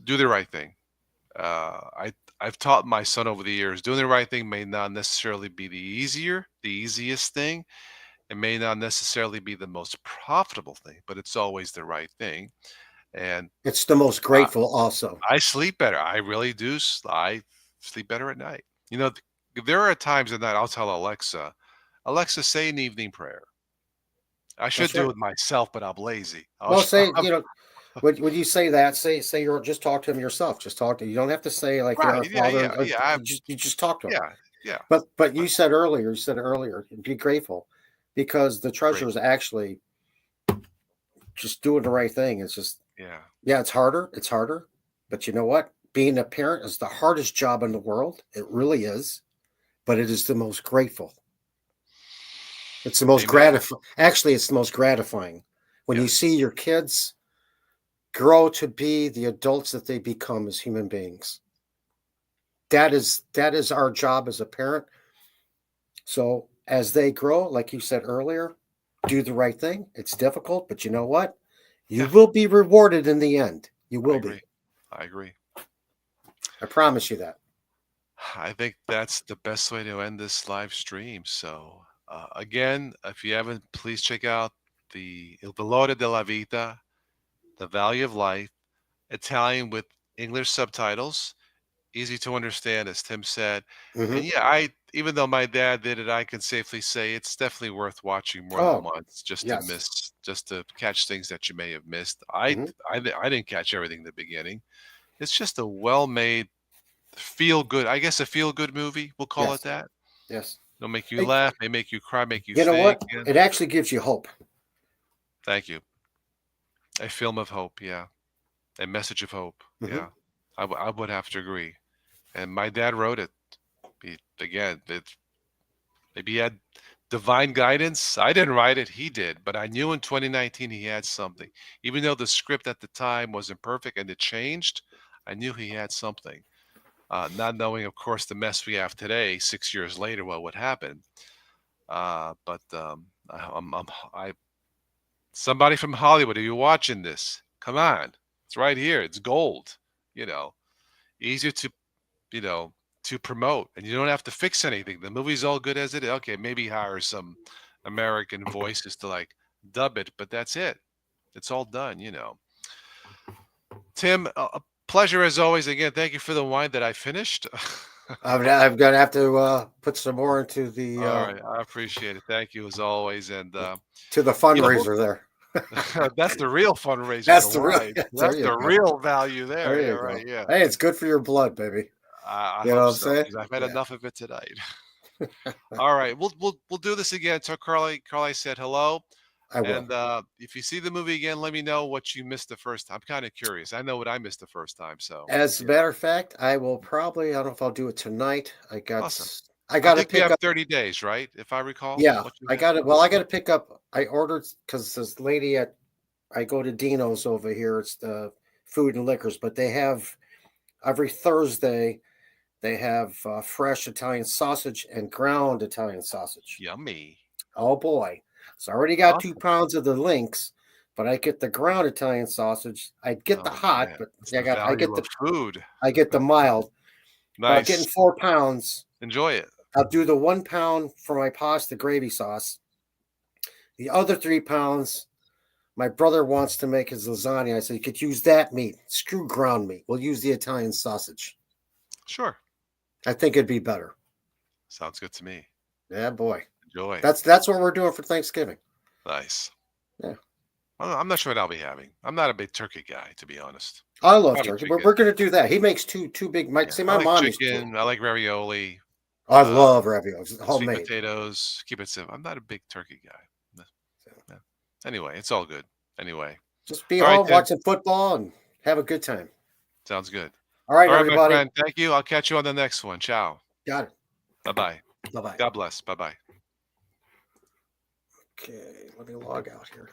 do the right thing. I've taught my son over the years, doing the right thing may not necessarily be the easiest thing. It may not necessarily be the most profitable thing, but it's always the right thing. And It's the most I, grateful also. I sleep better. I really do. I sleep better at night. You know, there are times at night I'll tell Alexa, Alexa, say an evening prayer. I should That's do right. it myself, but I'm lazy. Well, say, when you say that, say you're just talk to him yourself. Just talk to you don't have to say like you're our right. Yeah. father. Yeah. Yeah. You just talk to him. Yeah. Yeah. But But you said earlier, be grateful because the treasure great. is actually just doing the right thing. It's just Yeah. it's harder. It's harder. But you know what? Being a parent is the hardest job in the world. It really is. But it is the most grateful. It's the most Amen. gratifying. Actually, it's the most gratifying when you see Yes. your kids grow to be the adults that they become as human beings. That is our job as a parent. So as they grow, like you said earlier, do the right thing. It's difficult, but you know what? You Yeah. will be rewarded in the end. You I will agree. be. I agree. I promise you that. I think that's the best way to end this live stream. So, again, if you haven't, please check out the Il Valore della Vita, The Value of Life, Italian with English subtitles, easy to understand, as Tim said. And Hmm. yeah, even though my dad did it, I can safely say it's definitely worth watching more than Oh, once yes. just to catch things that you may have missed. Hmm. I didn't catch everything in the beginning. It's just a well-made, feel good. I guess a feel good movie. We'll call it Yes. that. Yes. It'll make you Hey, laugh, may make you cry, make you you know think. what? And It actually gives you hope. thank you. A film of hope. Yeah. A message of hope. Hmm. Yeah. I would have to agree. And my dad wrote it. Again, maybe he had divine guidance. I didn't write it. He did. But I knew in 2019 he had something. Even though the script at the time wasn't perfect and it changed, I knew he had something. Not knowing, of course, the mess we have today, 6 years later, what would happen. But I somebody from Hollywood, are you watching this? Come on, it's right here. It's gold. You know, easier to you know to promote, and you don't have to fix anything. The movie's all good as it is. Okay, maybe hire some American voices to like dub it, but that's it. It's all done. Tim, a pleasure as always. Again, thank you for the wine that I finished. I'm gonna have to put some more into All right, I appreciate it. Thank you as always, and to the we'll fundraiser there. that's the real fundraiser, the That's the real. wine. There That's you the go. real value there. There Yeah, you right. go. Yeah. Hey, it's good for your blood, baby. I You know hope what I'm so saying? because I've had Yeah, enough of it tonight. All right, we'll do this again. So Carly said hello, I will. and if you see the movie again, let me know what you missed the first time. I'm kind of curious. I know what I missed the first time. So As a yeah, matter of fact, I will probably. I don't know if I'll do it tonight. awesome. I I got to think we pick have up. 30 days, right? If I recall, Yeah, what you I had. got it. Well, I got to pick up. I ordered because this lady at I go to Dino's over here. It's the food and liquors, but they have every Thursday. They have fresh Italian sausage and ground Italian sausage. Yummy. Oh boy. So I already got two Awesome. pounds of the links, but I get the ground Italian sausage. I get the Oh hot, man, but it's the value of food. I get the mild. But getting Nice. 4 pounds, Enjoy it. I'll do the 1 pound for my pasta gravy sauce. The other 3 pounds, My brother wants to make his lasagna. I said, you could use that meat. Screw ground meat. We'll use the Italian sausage. Sure. I think it'd be better. Sounds good to me. Yeah, boy. Enjoy. That's what we're doing for Thanksgiving. Nice. Yeah. I'm not sure what I'll be having. I'm not a big turkey guy, to be honest. I love Probably turkey. chicken. We're going to do that. He makes two big. Yeah, See, I my like mom used to. chicken. I like ravioli. I Uh, love raviolis, sweet homemade. potatoes. Keep it simple. I'm not a big turkey guy. No. Yeah. Anyway, it's all good. Anyway, Just be all right, home Tim. watching football and have a good time. Sounds good. All right, All right, my everybody. friend. Thank you. I'll catch you on the next one. Ciao. Got it. Bye bye. Bye bye. God bless. Bye bye. Okay, let me log out here.